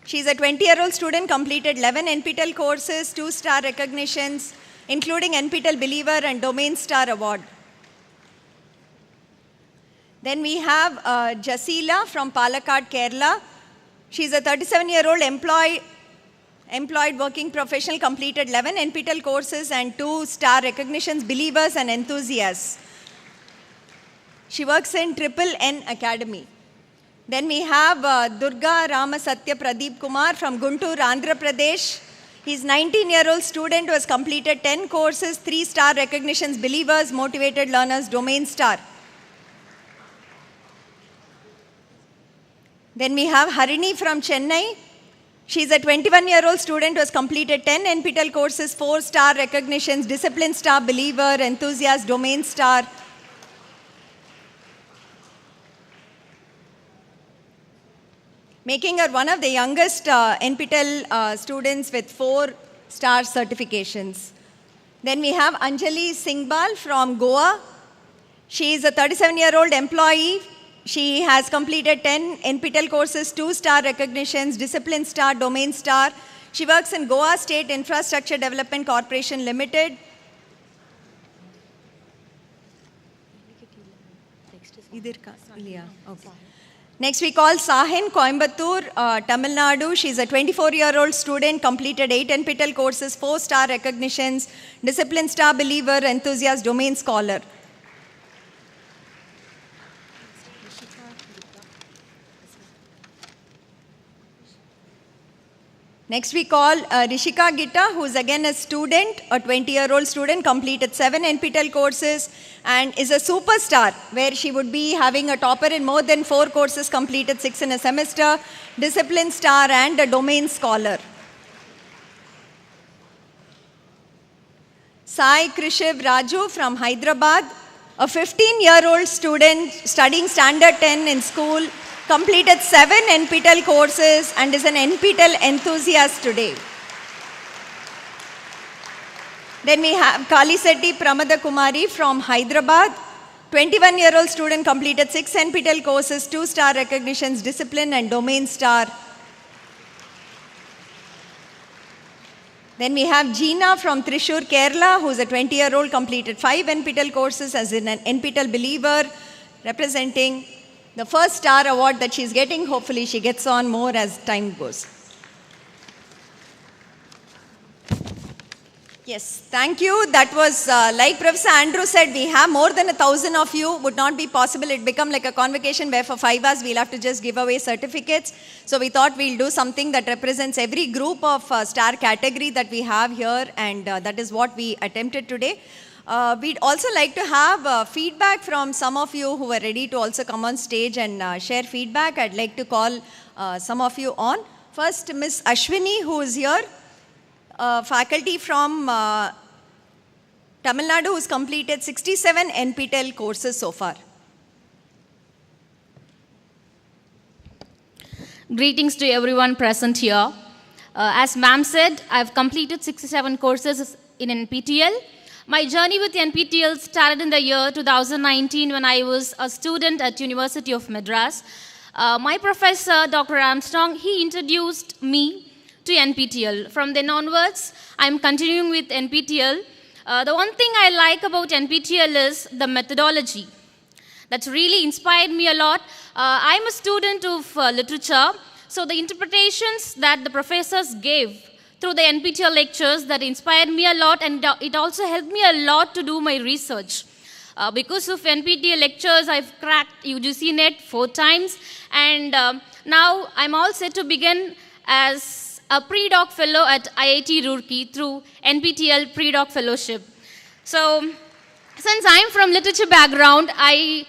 She's a 20-year-old student, completed 11 NPTEL courses, 2-star recognitions, including NPTEL Believer and Domain Star Award. Then we have Jasila from Palakkad, Kerala. She's a 37-year-old employed working professional, completed 11 NPTEL courses and 2-star recognitions, believers and enthusiasts. She works in Triple N Academy. Then we have Durga Ramasatya Pradeep Kumar from Guntur, Andhra Pradesh. He's 19-year-old student who has completed 10 courses, 3-star recognitions, believers, motivated learners, domain star. Then we have Harini from Chennai. She's a 21-year-old student who has completed 10 NPTEL courses, 4-star recognitions, discipline star, believer, enthusiast, domain star. Making her one of the youngest NPTEL students with 4-star certifications. Then we have Anjali Singhbal from Goa. She is a 37-year-old employee. She has completed 10 NPTEL courses, 2-star recognitions, discipline star, domain star. She works in Goa State Infrastructure Development Corporation Limited. Okay. Next we call Sahin Coimbatore, Tamil Nadu. She's a 24-year-old student, completed 8 NPTEL courses, 4-star recognitions, discipline star, believer, enthusiast, domain scholar. Next we call Rishika Gita, who is again a student, a 20-year-old student, completed 7 NPTEL courses and is a superstar, where she would be having a topper in more than 4 courses, completed 6 in a semester, discipline star and a domain scholar. Sai Krishiv Raju from Hyderabad, a 15-year-old student studying standard 10 in school, completed 7 NPTEL courses and is an NPTEL enthusiast today. Then we have Kali Setti Pramada Kumari from Hyderabad. 21-year-old student completed 6 NPTEL courses, 2-star recognitions, discipline and domain star. Then we have Jeena from Thrissur, Kerala, who is a 20-year-old, completed 5 NPTEL courses as an NPTEL believer, representing the first star award that she's getting. Hopefully she gets on more as time goes. Yes, thank you. That was, like Professor Andrew said, we have more than 1,000 of you. Would not be possible. It become like a convocation where for 5 hours we'll have to just give away certificates. So we thought we'll do something that represents every group of star category that we have here, and that is what we attempted today. We'd also like to have feedback from some of you who are ready to also come on stage and share feedback. I'd like to call some of you on. First, Ms. Ashwini, who is here. Faculty from Tamil Nadu, who's completed 67 NPTEL courses so far. Greetings to everyone present here. As ma'am said, I've completed 67 courses in NPTEL. My journey with NPTEL started in the year 2019 when I was a student at University of Madras. My professor, Dr. Armstrong, he introduced me to NPTEL. From then onwards, I'm continuing with NPTEL. The one thing I like about NPTEL is the methodology. That's really inspired me a lot. I'm a student of literature, so the interpretations that the professors gave through the NPTEL lectures, that inspired me a lot, and it also helped me a lot to do my research. Because of NPTEL lectures, I've cracked UGC NET 4 times, and now I'm all set to begin as a pre-doc fellow at IIT Roorkee through NPTEL pre-doc fellowship. So, since I'm from literature background, I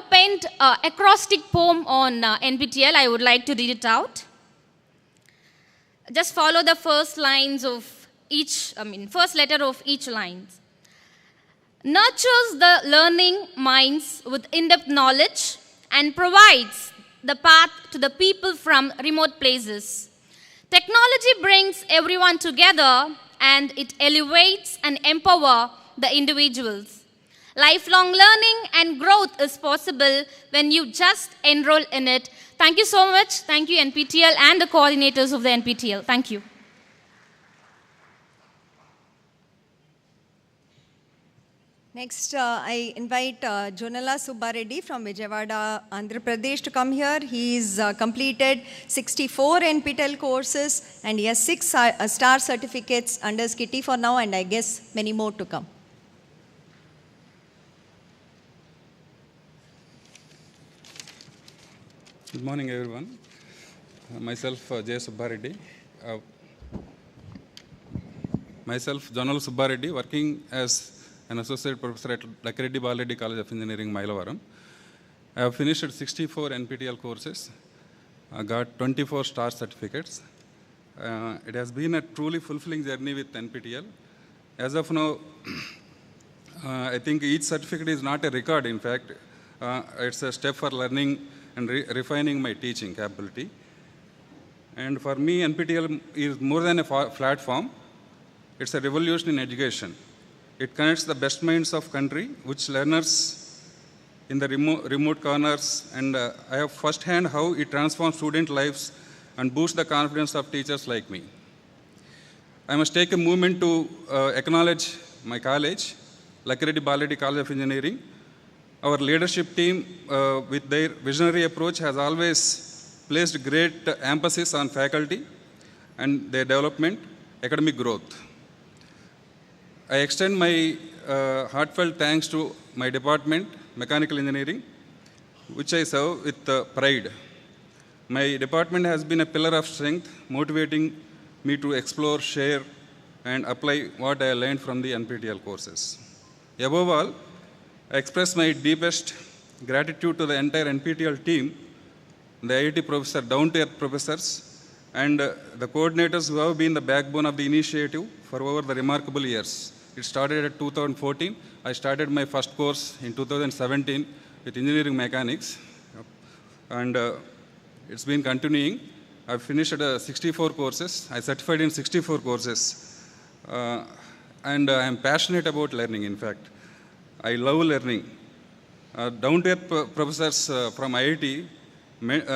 penned an acrostic poem on NPTEL. I would like to read it out. Just follow the first lines of first letter of each line. Nurtures the learning minds with in-depth knowledge and provides the path to the people from remote places. Technology brings everyone together and it elevates and empowers the individuals. Lifelong learning and growth is possible when you just enroll in it. Thank you so much. Thank you, NPTEL and the coordinators of the NPTEL. Thank you. Next, I invite Jonala Subbareddy from Vijayawada, Andhra Pradesh to come here. He's completed 64 NPTEL courses and he has 6 star certificates under Skitty for now, and I guess many more to come. Good morning, everyone. Myself, J. Subbareddy. Myself, Jonala Subbareddy, working as an associate professor at Lakkireddy Balareddy College of Engineering, Mayalawaram. I have finished 64 NPTEL courses. I got 24 star certificates. It has been a truly fulfilling journey with NPTEL. As of now, I think each certificate is not a record. In fact, it's a step for learning and refining my teaching capability. And for me, NPTEL is more than a platform. It's a revolution in education. It connects the best minds of country, which learners in the remote corners, and I have firsthand how it transforms student lives and boosts the confidence of teachers like me. I must take a moment to acknowledge my college, Lakkireddy Balareddy College of Engineering. Our leadership team, with their visionary approach, has always placed great emphasis on faculty and their development, academic growth. I extend my heartfelt thanks to my department, Mechanical Engineering, which I serve with pride. My department has been a pillar of strength, motivating me to explore, share, and apply what I learned from the NPTEL courses. Above all, I express my deepest gratitude to the entire NPTEL team, the IIT professor, down-to-earth professors, and the coordinators who have been the backbone of the initiative for over the remarkable years. It started at 2014. I started my first course in 2017 with engineering mechanics, and it's been continuing. I've finished 64 courses. I certified in 64 courses. and I am passionate about learning, in fact. I love learning. Down-to-earth professors from IIT,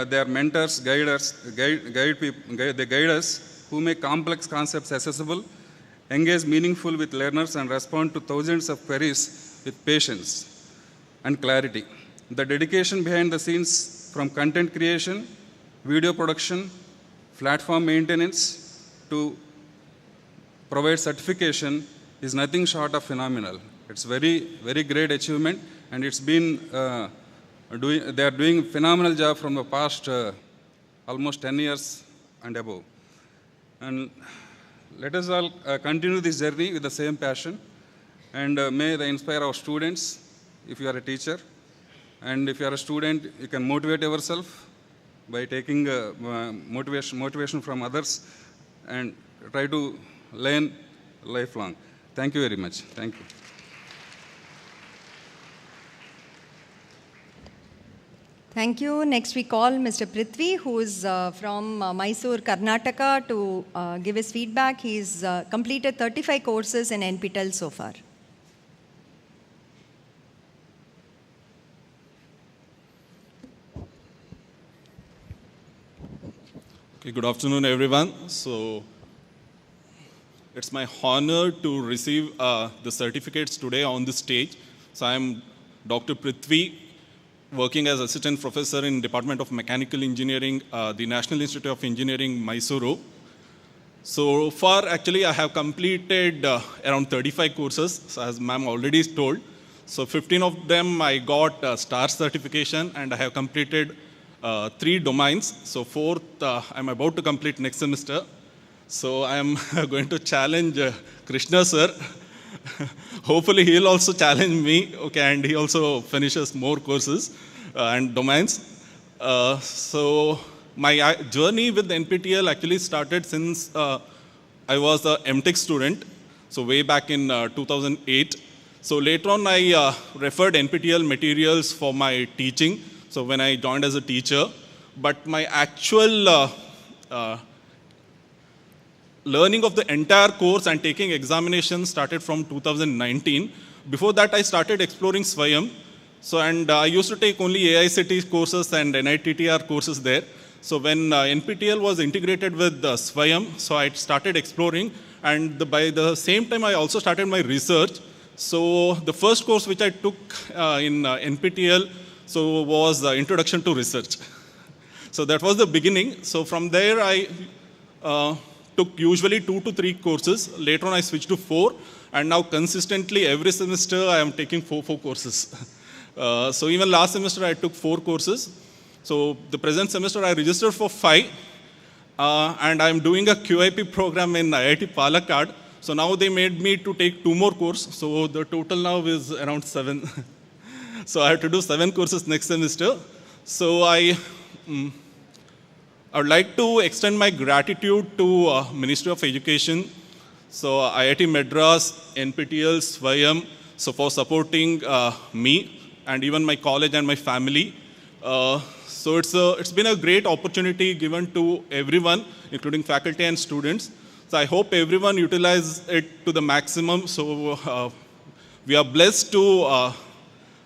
they are mentors, guiders, they guide us who make complex concepts accessible, engage meaningful with learners, and respond to thousands of queries with patience and clarity. The dedication behind the scenes, from content creation, video production, platform maintenance, to provide certification, is nothing short of phenomenal. It's very, very great achievement, and it's been they are doing phenomenal job from the past almost 10 years and above. And let us all continue this journey with the same passion, and may they inspire our students. If you are a teacher, and if you are a student, you can motivate yourself by taking motivation from others and try to learn lifelong. Thank you very much. Thank you. Thank you. Next we call Mr. Prithvi, who is from Mysore, Karnataka, to give his feedback. He's completed 35 courses in NPTEL so far. Okay, good afternoon, everyone. So, it's my honor to receive the certificates today on the stage. So, I'm Dr. Prithvi, working as Assistant Professor in Department of Mechanical Engineering, the National Institute of Engineering, Mysuru. So far, actually, I have completed around 35 courses, so as ma'am already told. So 15 of them I got STAR certification, and I have completed 3 domains. So 4th, I'm about to complete next semester. So I'm going to challenge Krishna sir. Hopefully he'll also challenge me, okay, and he also finishes more courses and domains. So my journey with NPTEL actually started since I was a MTech student, so way back in 2008. So later on I referred NPTEL materials for my teaching, so when I joined as a teacher. But my actual learning of the entire course and taking examinations started from 2019. Before that, I started exploring Swayam. So, and I used to take only AICT courses and NITTR courses there. So when NPTEL was integrated with Swayam, so I started exploring, and by the same time, I also started my research. So the first course which I took in NPTEL so was Introduction to Research. So that was the beginning. So from there, I took usually 2 to 3 courses. Later on, I switched to 4, and now consistently every semester I am taking 4 courses. So even last semester I took 4 courses. So the present semester I registered for 5, and I'm doing a QIP program in IIT Palakkad. So now they made me to take 2 more courses. So the total now is around 7. So I have to do 7 courses next semester. So I would like to extend my gratitude to Ministry of Education, so IIT Madras, NPTEL, Swayam, so for supporting me and even my college and my family. So it's been a great opportunity given to everyone, including faculty and students. So I hope everyone utilize it to the maximum. So we are blessed to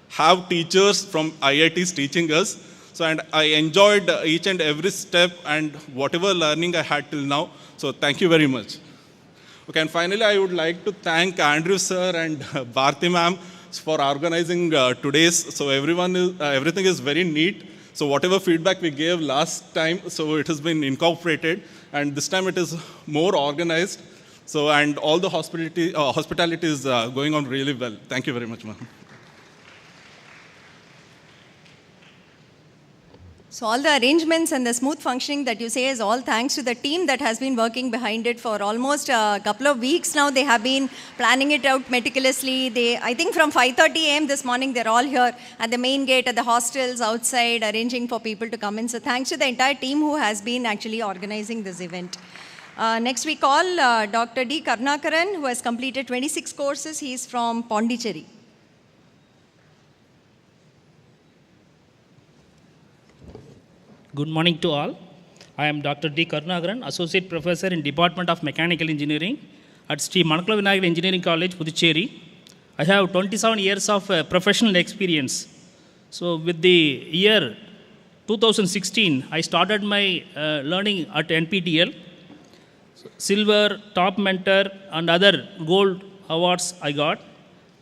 have teachers from IITs teaching us. So, and I enjoyed each and every step and whatever learning I had till now. So, thank you very much. Okay, and finally, I would like to thank Andrew sir and Bharti ma'am for organizing today's. So, everything is very neat. So, whatever feedback we gave last time, so it has been incorporated, and this time it is more organized. So, and all the hospitality is going on really well. Thank you very much, ma'am. So all the arrangements and the smooth functioning that you say is all thanks to the team that has been working behind it for almost a couple of weeks now. They have been planning it out meticulously. I think from 5:30 a.m. this morning, they're all here at the main gate, at the hostels, outside, arranging for people to come in. So thanks to the entire team who has been actually organizing this event. Next we call Dr. D. Karnakaran, who has completed 26 courses. He is from Pondicherry. Good morning to all. I am Dr. D. Karnagaran, Associate Professor in Department of Mechanical Engineering at Sri Manakala Vinayagar Engineering College, Puducherry. I have 27 years of professional experience. So with the year 2016, I started my learning at NPTEL. Silver, top mentor, and other gold awards I got.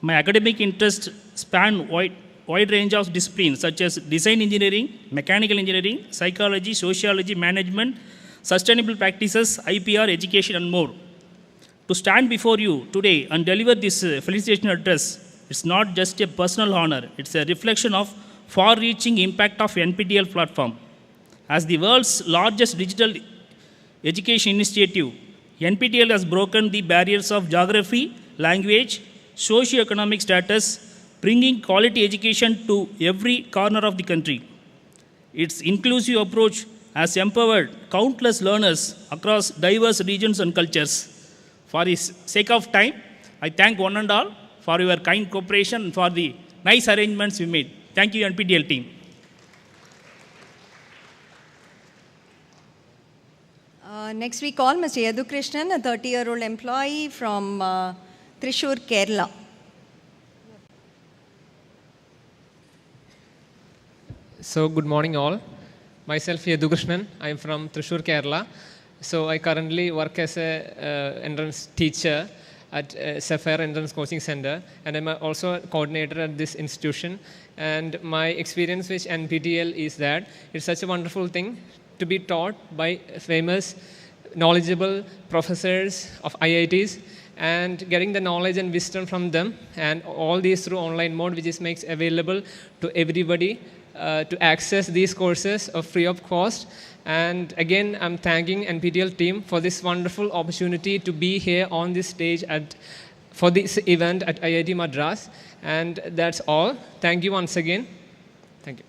My academic interests span wide range of disciplines such as design engineering, mechanical engineering, psychology, sociology, management, sustainable practices, IPR, education, and more. To stand before you today and deliver this felicitation address, it's not just a personal honor, it's a reflection of far-reaching impact of NPTEL platform. As the world's largest digital education initiative, NPTEL has broken the barriers of geography, language, socio-economic status, bringing quality education to every corner of the country. Its inclusive approach has empowered countless learners across diverse regions and cultures. For the sake of time, I thank one and all for your kind cooperation and for the nice arrangements you made. Thank you, NPTEL team. Next we call Mr. Yadu Krishnan, a 30-year-old employee from Thrissur, Kerala. So good morning all. Myself Yadu Krishnan. I am from Thrissur, Kerala. So I currently work as a entrance teacher at Sapphire Entrance Coaching Center, and I'm also a coordinator at this institution. And my experience with NPTEL is that it's such a wonderful thing to be taught by famous, knowledgeable professors of IITs and getting the knowledge and wisdom from them, and all these through online mode, which makes available to everybody to access these courses free of cost. And again, I'm thanking NPTEL team for this wonderful opportunity to be here on this stage for this event at IIT Madras. And that's all. Thank you once again. Thank you.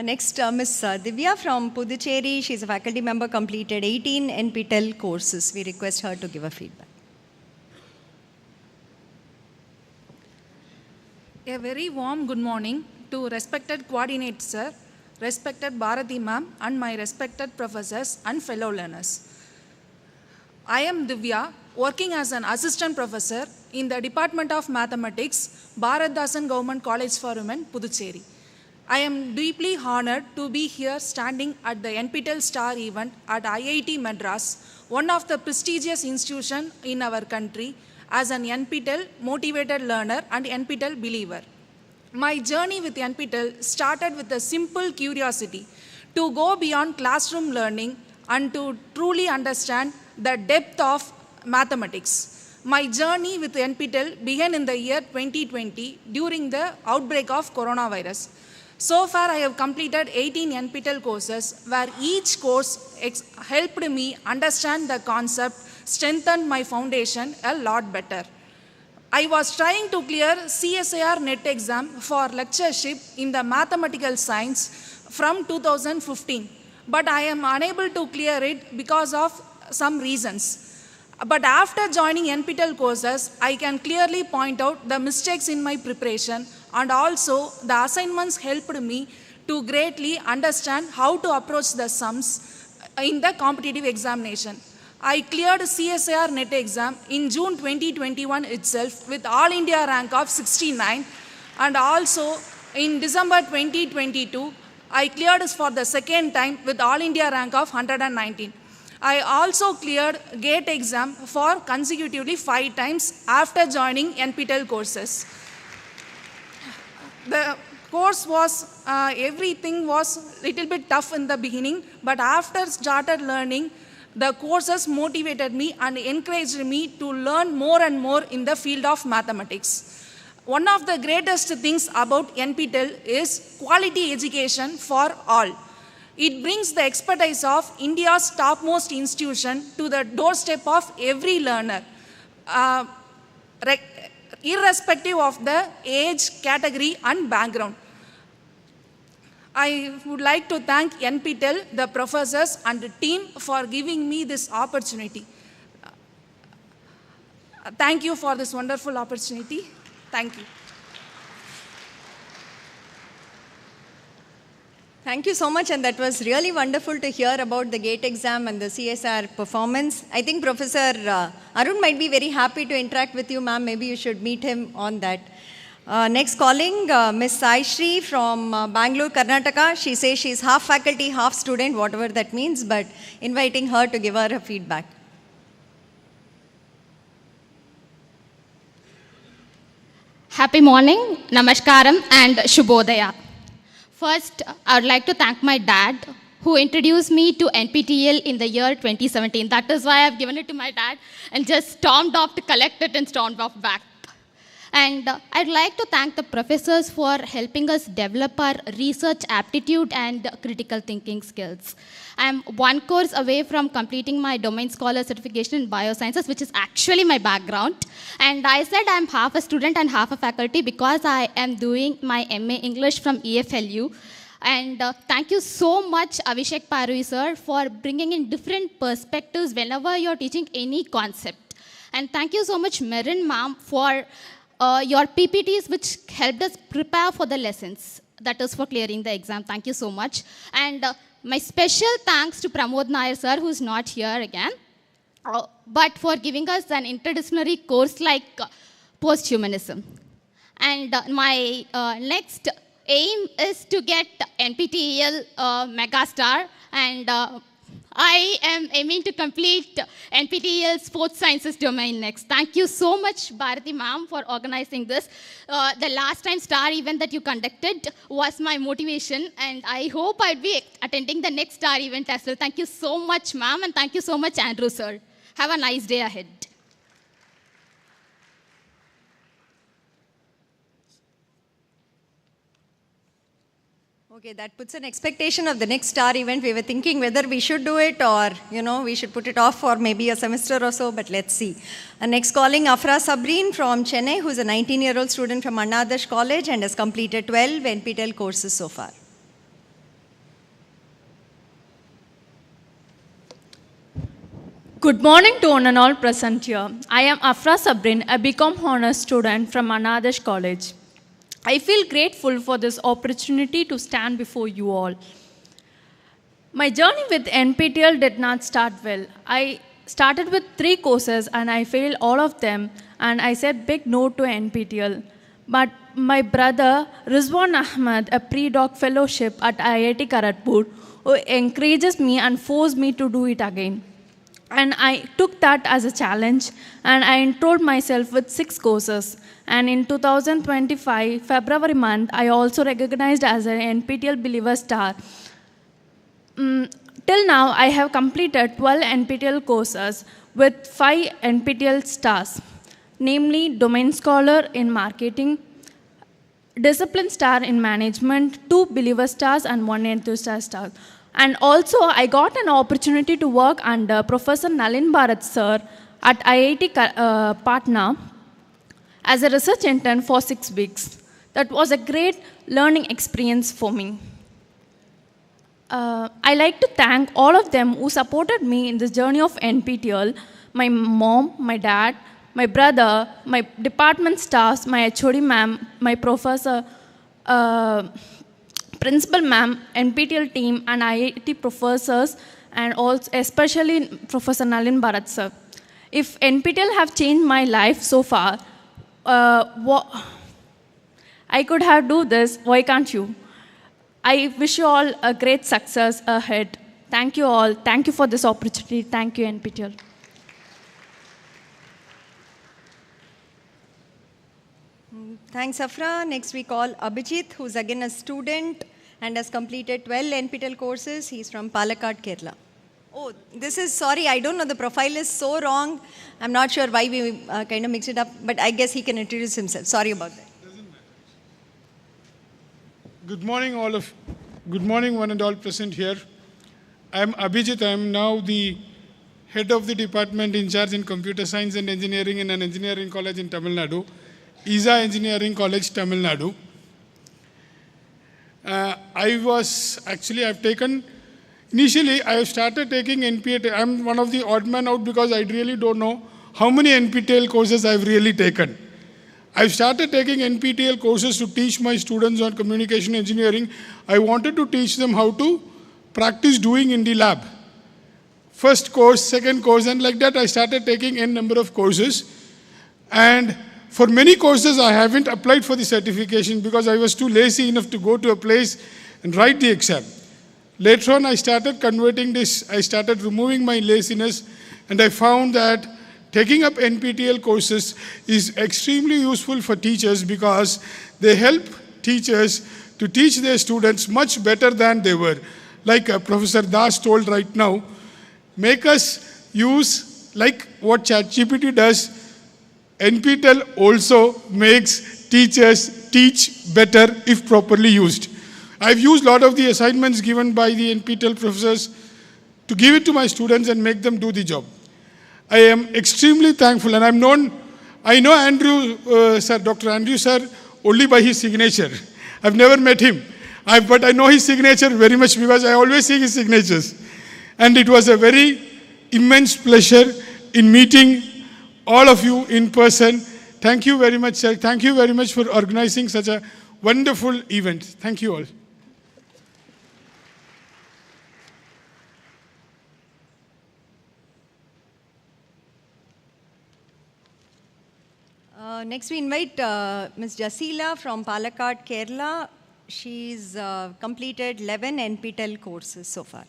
Next, Ms. Divya from Puducherry. She's a faculty member, completed 18 NPTEL courses. We request her to give a feedback. A very warm good morning to respected coordinator sir, respected Bharati ma'am, and my respected professors and fellow learners. I am Divya, working as an assistant professor in the Department of Mathematics, Bharatdasan Government College for Women, Puducherry. I am deeply honored to be here standing at the NPTEL Star event at IIT Madras, one of the prestigious institutions in our country, as an NPTEL motivated learner and NPTEL believer. My journey with NPTEL started with a simple curiosity to go beyond classroom learning and to truly understand the depth of mathematics. My journey with NPTEL began in the year 2020 during the outbreak of coronavirus. So far, I have completed 18 NPTEL courses where each course helped me understand the concept, strengthened my foundation a lot better. I was trying to clear CSIR NET exam for lectureship in the mathematical science from 2015, but I am unable to clear it because of some reasons. But after joining NPTEL courses, I can clearly point out the mistakes in my preparation, and also the assignments helped me to greatly understand how to approach the sums in the competitive examination. I cleared CSIR NET exam in June 2021 itself with All India rank of 69, and also in December 2022, I cleared for the second time with All India rank of 119. I also cleared GATE exam for consecutively 5 times after joining NPTEL courses. The course was, everything was little bit tough in the beginning, but after started learning, the courses motivated me and encouraged me to learn more and more in the field of mathematics. One of the greatest things about NPTEL is quality education for all. It brings the expertise of India's topmost institution to the doorstep of every learner, irrespective of the age, category, and background. I would like to thank NPTEL, the professors and the team for giving me this opportunity. Thank you for this wonderful opportunity. Thank you. Thank you so much, and that was really wonderful to hear about the GATE exam and the CSR performance. I think Professor Arun might be very happy to interact with you, ma'am. Maybe you should meet him on that. Next calling, Ms. Sai Shri from Bangalore, Karnataka. She says she's half faculty, half student, whatever that means, but inviting her to give her her feedback. Happy morning, Namaskaram and Shubhodaya. First, I would like to thank my dad who introduced me to NPTEL in the year 2017. That is why I've given it to my dad and just stormed off to collect it and stormed off back. And I'd like to thank the professors for helping us develop our research aptitude and critical thinking skills. I'm one course away from completing my domain scholar certification in biosciences, which is actually my background. And I said I'm half a student and half a faculty because I am doing my MA English from EFLU. And thank you so much, Avishek Parui sir, for bringing in different perspectives whenever you're teaching any concept. And thank you so much, Merin ma'am, for your PPTs, which helped us prepare for the lessons. That is for clearing the exam. Thank you so much. And my special thanks to Pramod Nair sir, who's not here again, but for giving us an interdisciplinary course like posthumanism. And my next aim is to get NPTEL Megastar, and I am aiming to complete NPTEL Sports Sciences domain next. Thank you so much, Bharati ma'am, for organizing this. The last time star event that you conducted was my motivation, and I hope I'll be attending the next star event as well. Thank you so much, ma'am, and thank you so much, Andrew sir. Have a nice day ahead. Okay, that puts an expectation of the next star event. We were thinking whether we should do it or, we should put it off for maybe a semester or so, but let's see. Next calling, Afra Sabreen from Chennai, who's a 19-year-old student from Anna Adarsh College and has completed 12 NPTEL courses so far. Good morning to one and all present here. I am Afra Sabreen, a BCom Honours student from Anna Adarsh College. I feel grateful for this opportunity to stand before you all. My journey with NPTEL did not start well. I started with 3 courses and I failed all of them, and I said big no to NPTEL. But my brother Rizwan Ahmed, a pre-doc fellowship at IIT Kharagpur, who encourages me and forced me to do it again. And I took that as a challenge, and I enrolled myself with 6 courses. And in 2025, February month, I also recognized as an NPTEL Believer Star. Till now, I have completed 12 NPTEL courses with 5 NPTEL stars, namely Domain Scholar in Marketing, Discipline Star in Management, 2 Believer Stars, and 1 Enthusiast Star. And also, I got an opportunity to work under Professor Nalin Bharat sir at IIT Patna as a research intern for 6 weeks. That was a great learning experience for me. I like to thank all of them who supported me in this journey of NPTEL, my mom, my dad, my brother, my department staffs, my HOD ma'am, my professor, principal ma'am, NPTEL team, and IIT professors, and also especially Professor Nalin Bharat sir. If NPTEL have changed my life so far, I could have do this, why can't you? I wish you all a great success ahead. Thank you all. Thank you for this opportunity. Thank you, NPTEL. Thanks, Afra. Next we call Abhijit, who's again a student and has completed 12 NPTEL courses. He's from Palakkad, Kerala. Oh, this is, sorry, I don't know, the profile is so wrong. I'm not sure why we kind of mixed it up, but I guess he can introduce himself. Sorry about that. Good morning, good morning, one and all present here. I am Abhijit. I am now the head of the department in charge in computer science and engineering in an engineering college in Tamil Nadu, ISA Engineering College, Tamil Nadu. Initially, I have started taking NPTEL. I'm one of the odd man out because I really don't know how many NPTEL courses I've really taken. I've started taking NPTEL courses to teach my students on communication engineering. I wanted to teach them how to practice doing in the lab. First course, second course, and like that I started taking n number of courses. And for many courses I haven't applied for the certification because I was too lazy enough to go to a place and write the exam. Later on I started converting this, I started removing my laziness, and I found that taking up NPTEL courses is extremely useful for teachers because they help teachers to teach their students much better than they were. Like Professor Das told right now, make us use like what ChatGPT does. NPTEL also makes teachers teach better if properly used. I've used a lot of the assignments given by the NPTEL professors to give it to my students and make them do the job. I am extremely thankful, and I know Andrew, sir, Dr. Andrew sir, only by his signature. I've never met him, but I know his signature very much because I always see his signatures. And it was a very immense pleasure in meeting all of you in person. Thank you very much, sir. Thank you very much for organizing such a wonderful event. Thank you all. Next we invite Ms. Jasila from Palakkad, Kerala. She's completed 11 NPTEL courses so far.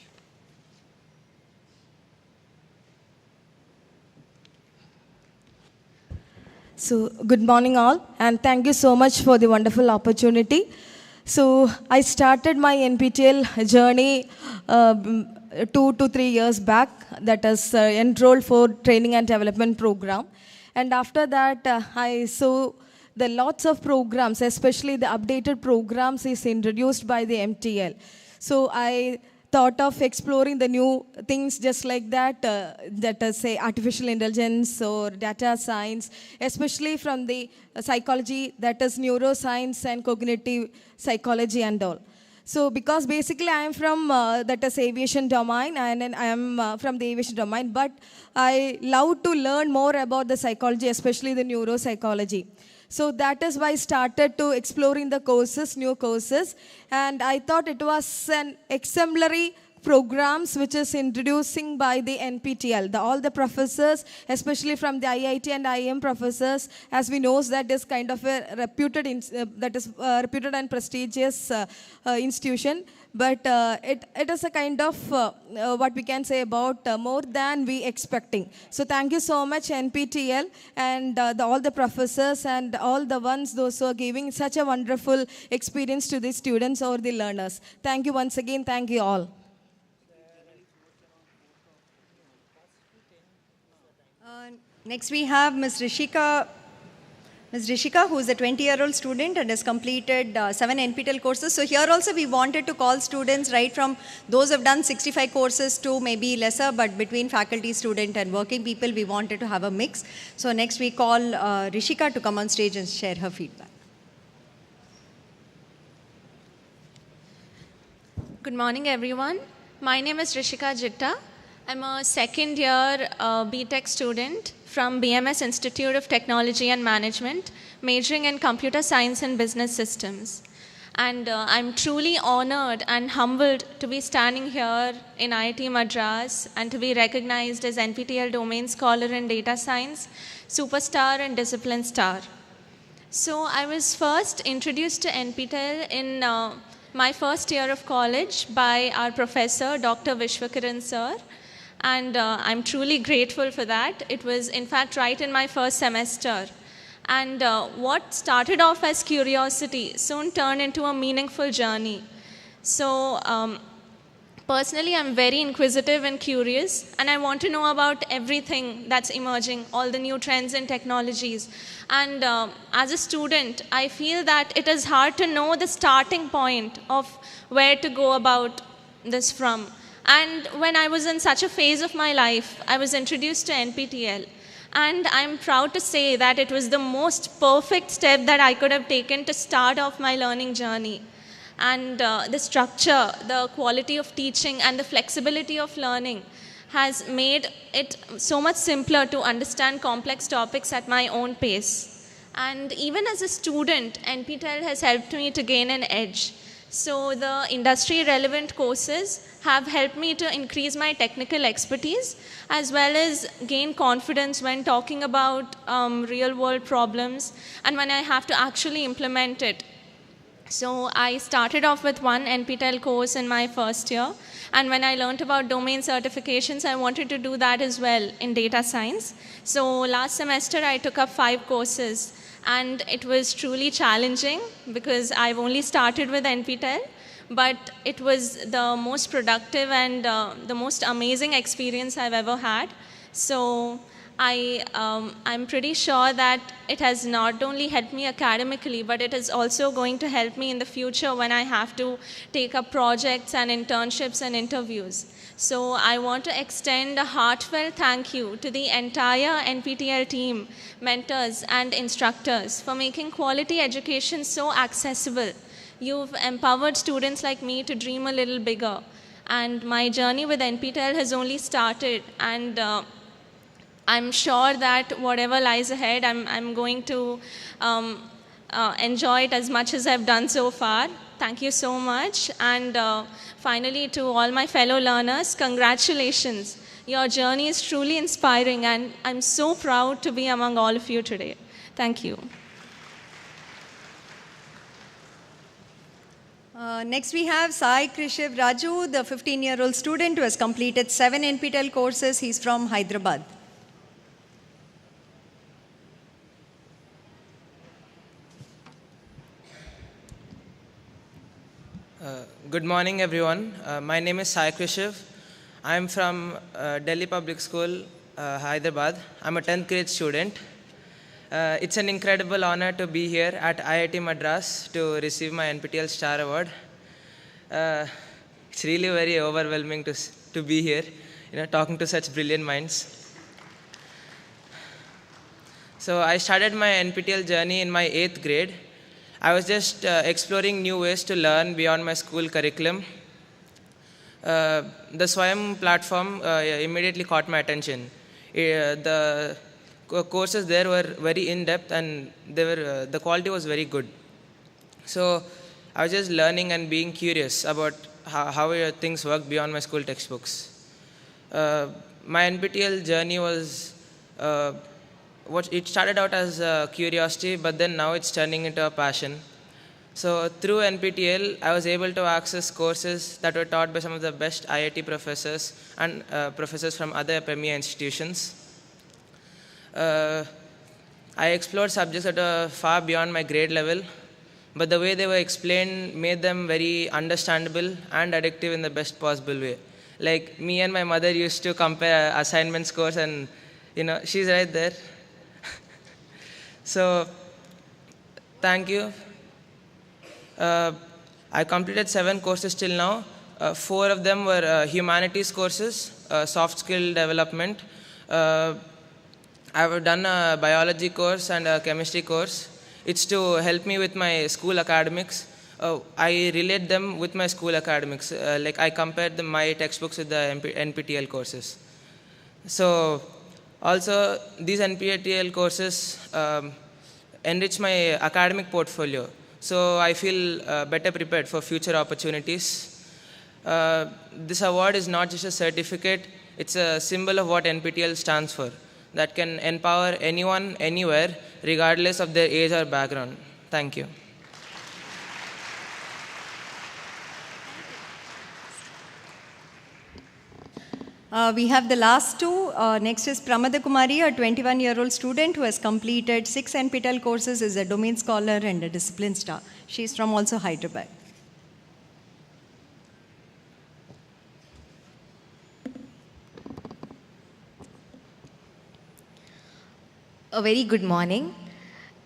So, good morning all, and thank you so much for the wonderful opportunity. So, I started my NPTEL journey 2 to 3 years back, that is enrolled for training and development program. And after that, I saw the lots of programs, especially the updated programs is introduced by the MTL. So I thought of exploring the new things just like that, that is say artificial intelligence or data science, especially from the psychology, that is neuroscience and cognitive psychology and all. So because basically I am from that is aviation domain, and I am from the aviation domain, but I love to learn more about the psychology, especially the neuropsychology. So that is why I started to exploring the courses, new courses, and I thought it was an exemplary programs which is introducing by the NPTEL. All the professors, especially from the IIT and IIM professors, as we know that is kind of a reputed, reputed and prestigious institution. But it is a kind of what we can say about more than we expecting. So thank you so much NPTEL and all the professors and all the ones those who are giving such a wonderful experience to the students or the learners. Thank you once again. Thank you all. Next we have Ms. Rishika, who is a 20-year-old student and has completed 7 NPTEL courses. So here also we wanted to call students right from those who have done 65 courses to maybe lesser, but between faculty, student and working people, we wanted to have a mix. So next we call Rishika to come on stage and share her feedback. Good morning, everyone. My name is Rishika Jitta. I'm a second-year BTech student from BMS Institute of Technology and Management, majoring in Computer Science and Business Systems. And I'm truly honored and humbled to be standing here in IIT Madras and to be recognized as NPTEL Domain Scholar in Data Science, Superstar and Discipline Star. So I was first introduced to NPTEL in my first year of college by our professor, Dr. Vishwakaran sir. And I'm truly grateful for that. It was, in fact, right in my first semester. And what started off as curiosity soon turned into a meaningful journey. So personally, I'm very inquisitive and curious, and I want to know about everything that's emerging, all the new trends and technologies. And as a student, I feel that it is hard to know the starting point of where to go about this from. And when I was in such a phase of my life, I was introduced to NPTEL. And I'm proud to say that it was the most perfect step that I could have taken to start off my learning journey. And the structure, the quality of teaching, and the flexibility of learning has made it so much simpler to understand complex topics at my own pace. And even as a student, NPTEL has helped me to gain an edge. So the industry relevant courses have helped me to increase my technical expertise as well as gain confidence when talking about real world problems and when I have to actually implement it. So I started off with one NPTEL course in my first year, and when I learned about domain certifications, I wanted to do that as well in data science. So last semester I took up 5 courses, and it was truly challenging because I've only started with NPTEL, but it was the most productive and the most amazing experience I've ever had. So I'm pretty sure that it has not only helped me academically, but it is also going to help me in the future when I have to take up projects and internships and interviews. So I want to extend a heartfelt thank you to the entire NPTEL team, mentors and instructors for making quality education so accessible. You've empowered students like me to dream a little bigger. And my journey with NPTEL has only started, and I'm sure that whatever lies ahead, I'm going to enjoy it as much as I've done so far. Thank you so much. And finally, to all my fellow learners, congratulations. Your journey is truly inspiring, and I'm so proud to be among all of you today. Thank you. Next we have Sai Krishiv Raju, the 15-year-old student who has completed 7 NPTEL courses. He's from Hyderabad. Good morning, everyone. My name is Sai Krishiv. I'm from Delhi Public School, Hyderabad. I'm a 10th grade student. It's an incredible honor to be here at IIT Madras to receive my NPTEL Star Award. It's really very overwhelming to be here, talking to such brilliant minds. So I started my NPTEL journey in my 8th grade. I was just exploring new ways to learn beyond my school curriculum. The Swayam platform immediately caught my attention. The courses there were very in-depth, and the quality was very good. So I was just learning and being curious about how things work beyond my school textbooks. My NPTEL journey was it started out as a curiosity, but then now it's turning into a passion. So through NPTEL, I was able to access courses that were taught by some of the best IIT professors and professors from other premier institutions. I explored subjects that were far beyond my grade level, but the way they were explained made them very understandable and addictive in the best possible way. Like me and my mother used to compare assignment scores, and she's right there. So, thank you. I completed 7 courses till now. 4 of them were humanities courses, soft skill development. I've done a biology course and a chemistry course. It's to help me with my school academics. I relate them with my school academics. Like I compared my textbooks with the NPTEL courses. So, also, these NPTEL courses enrich my academic portfolio, so I feel better prepared for future opportunities. This award is not just a certificate, it's a symbol of what NPTEL stands for, that can empower anyone, anywhere, regardless of their age or background. Thank you. We have the last 2. Next is Pramada Kumari, a 21-year-old student who has completed 6 NPTEL courses, is a domain scholar and a discipline star. She is from also Hyderabad. A very good morning.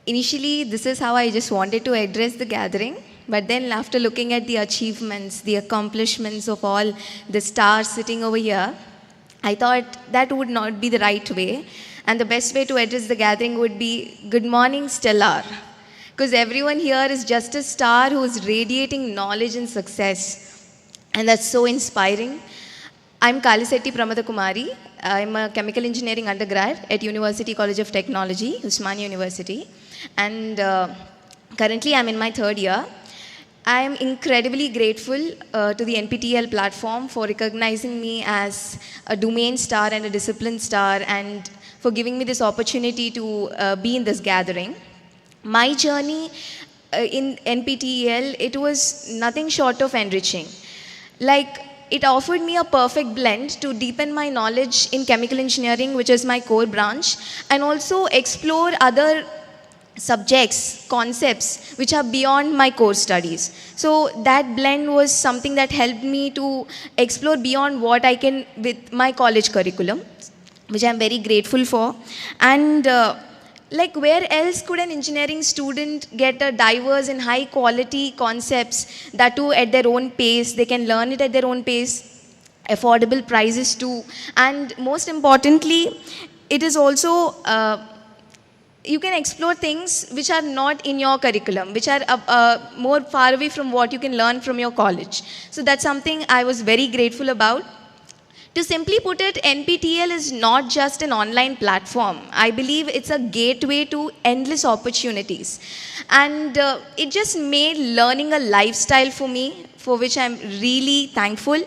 Initially, this is how I just wanted to address the gathering. But then after looking at the achievements, the accomplishments of all the stars sitting over here, I thought that would not be the right way. And the best way to address the gathering would be, good morning, Stellar. Because everyone here is just a star who is radiating knowledge and success. And that's so inspiring. I'm Kalisetti Pramada Kumari. I'm a chemical engineering undergrad at University College of Technology, Usmania University. And currently I'm in my third year. I am incredibly grateful to the NPTEL platform for recognizing me as a domain star and a discipline star, and for giving me this opportunity to be in this gathering. My journey in NPTEL, it was nothing short of enriching. Like, it offered me a perfect blend to deepen my knowledge in chemical engineering, which is my core branch, and also explore other subjects, concepts, which are beyond my core studies. So that blend was something that helped me to explore beyond what I can with my college curriculum, which I'm very grateful for. And like, where else could an engineering student get a diverse and high quality concepts, that too at their own pace? They can learn it at their own pace, affordable prices too. And most importantly, it is also, you can explore things which are not in your curriculum, which are more far away from what you can learn from your college. So that's something I was very grateful about. To simply put it, NPTEL is not just an online platform. I believe it's a gateway to endless opportunities. And it just made learning a lifestyle for me, for which I'm really thankful.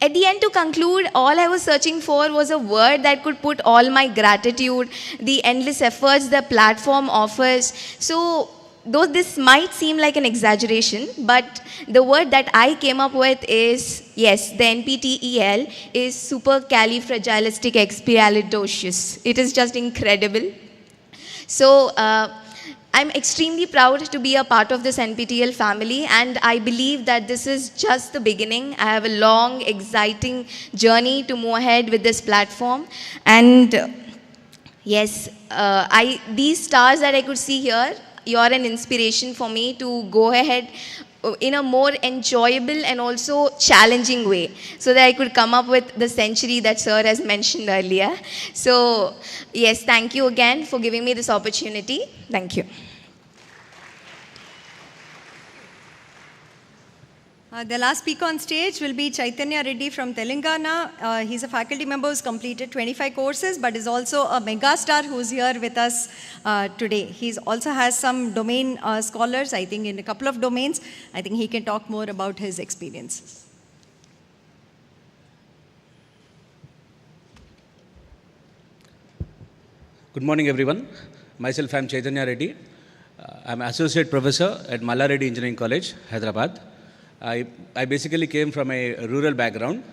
At the end, to conclude, all I was searching for was a word that could put all my gratitude, the endless efforts the platform offers. So, though this might seem like an exaggeration, but the word that I came up with is, yes, the NPTEL is supercalifragilisticexpialidocious. It is just incredible. So, I'm extremely proud to be a part of this NPTEL family, and I believe that this is just the beginning. I have a long, exciting journey to move ahead with this platform. And yes, these stars that I could see here, you're an inspiration for me to go ahead in a more enjoyable and also challenging way, so that I could come up with the century that Sir has mentioned earlier. So yes, thank you again for giving me this opportunity. Thank you. The last speaker on stage will be Chaitanya Reddy from Telangana. He's a faculty member who's completed 25 courses, but is also a megastar who's here with us today. He also has some domain scholars, I think, in a couple of domains. I think he can talk more about his experience. Good morning, everyone. Myself, I'm Chaitanya Reddy. I'm Associate Professor at Malla Reddy Engineering College, Hyderabad. I basically came from a rural background.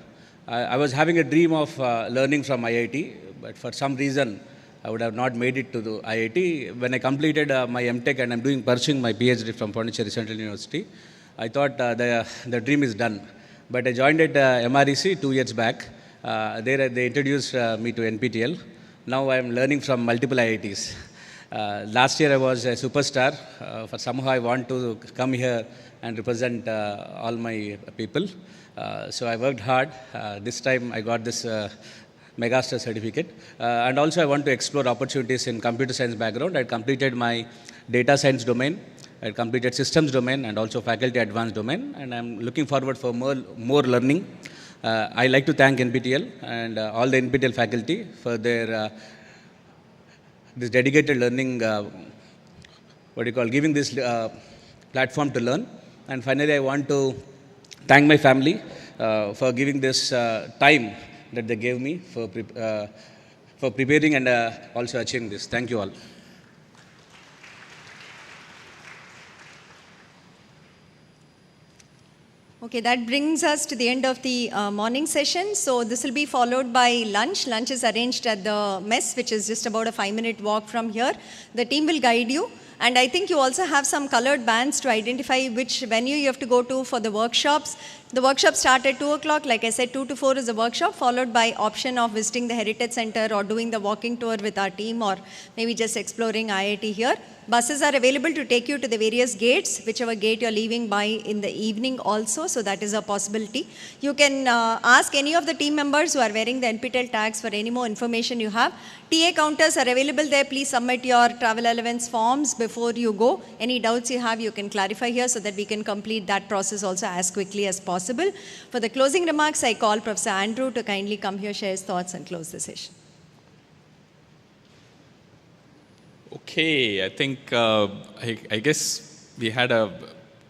I was having a dream of learning from IIT, but for some reason, I would have not made it to the IIT. When I completed my MTech and I'm pursuing my PhD from Pondicherry Central University, I thought the dream is done. But I joined at MREC 2 years back. There they introduced me to NPTEL. Now I'm learning from multiple IITs. Last year I was a superstar. For somehow I want to come here and represent all my people. So I worked hard. This time I got this Megastar certificate. And also I want to explore opportunities in computer science background. I completed my data science domain. I completed systems domain and also faculty advanced domain. And I'm looking forward for more learning. I like to thank NPTEL and all the NPTEL faculty for their this dedicated learning, giving this platform to learn. And finally, I want to thank my family for giving this time that they gave me for preparing and also achieving this. Thank you all. Okay, that brings us to the end of the morning session. So this will be followed by lunch. Lunch is arranged at the mess, which is just about a 5-minute walk from here. The team will guide you. And I think you also have some colored bands to identify which venue you have to go to for the workshops. The workshops start at 2 o'clock. Like I said, 2 to 4 is the workshop, followed by option of visiting the Heritage Center or doing the walking tour with our team, or maybe just exploring IIT here. Buses are available to take you to the various gates, whichever gate you're leaving by in the evening also, so that is a possibility. You can ask any of the team members who are wearing the NPTEL tags for any more information you have. TA counters are available there. Please submit your travel allowance forms before you go. Any doubts you have, you can clarify here so that we can complete that process also as quickly as possible. For the closing remarks, I call Professor Andrew to kindly come here, share his thoughts and close the session. Okay, I think, I guess we had a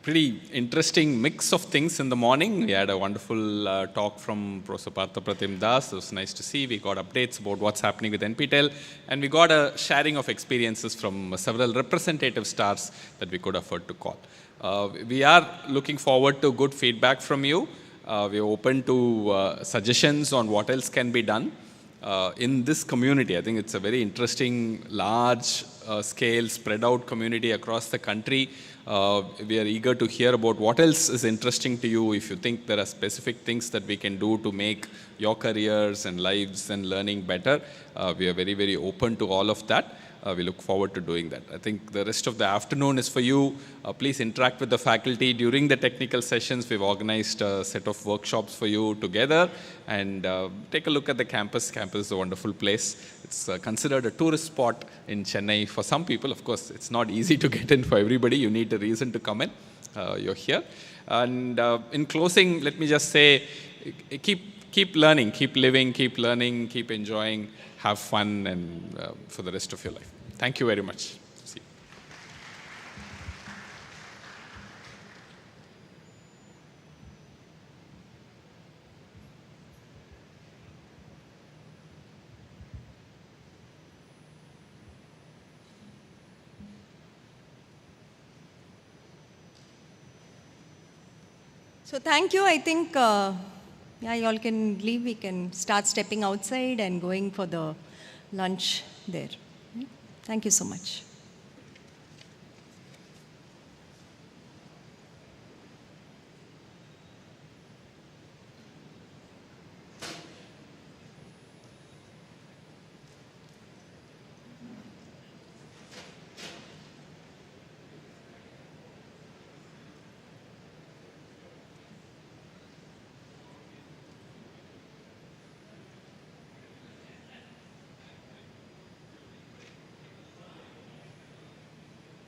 pretty interesting mix of things in the morning. We had a wonderful talk from Professor Partha Pratim Das. It was nice to see. We got updates about what's happening with NPTEL, and we got a sharing of experiences from several representative stars that we could afford to call. We are looking forward to good feedback from you. We are open to suggestions on what else can be done. In this community, I think it's a very interesting, large scale, spread out community across the country. We are eager to hear about what else is interesting to you. If you think there are specific things that we can do to make your careers and lives and learning better, we are very, very open to all of that. We look forward to doing that. I think the rest of the afternoon is for you. Please interact with the faculty during the technical sessions. We've organized a set of workshops for you together, and take a look at the campus. Campus is a wonderful place. It's considered a tourist spot in Chennai for some people. Of course, it's not easy to get in for everybody. You need a reason to come in. You're here. And in closing, let me just say, keep learning, keep living, keep learning, keep enjoying, have fun, and for the rest of your life. Thank you very much. See you. So thank you. I think, yeah, you all can leave. We can start stepping outside and going for the lunch there. Thank you so much.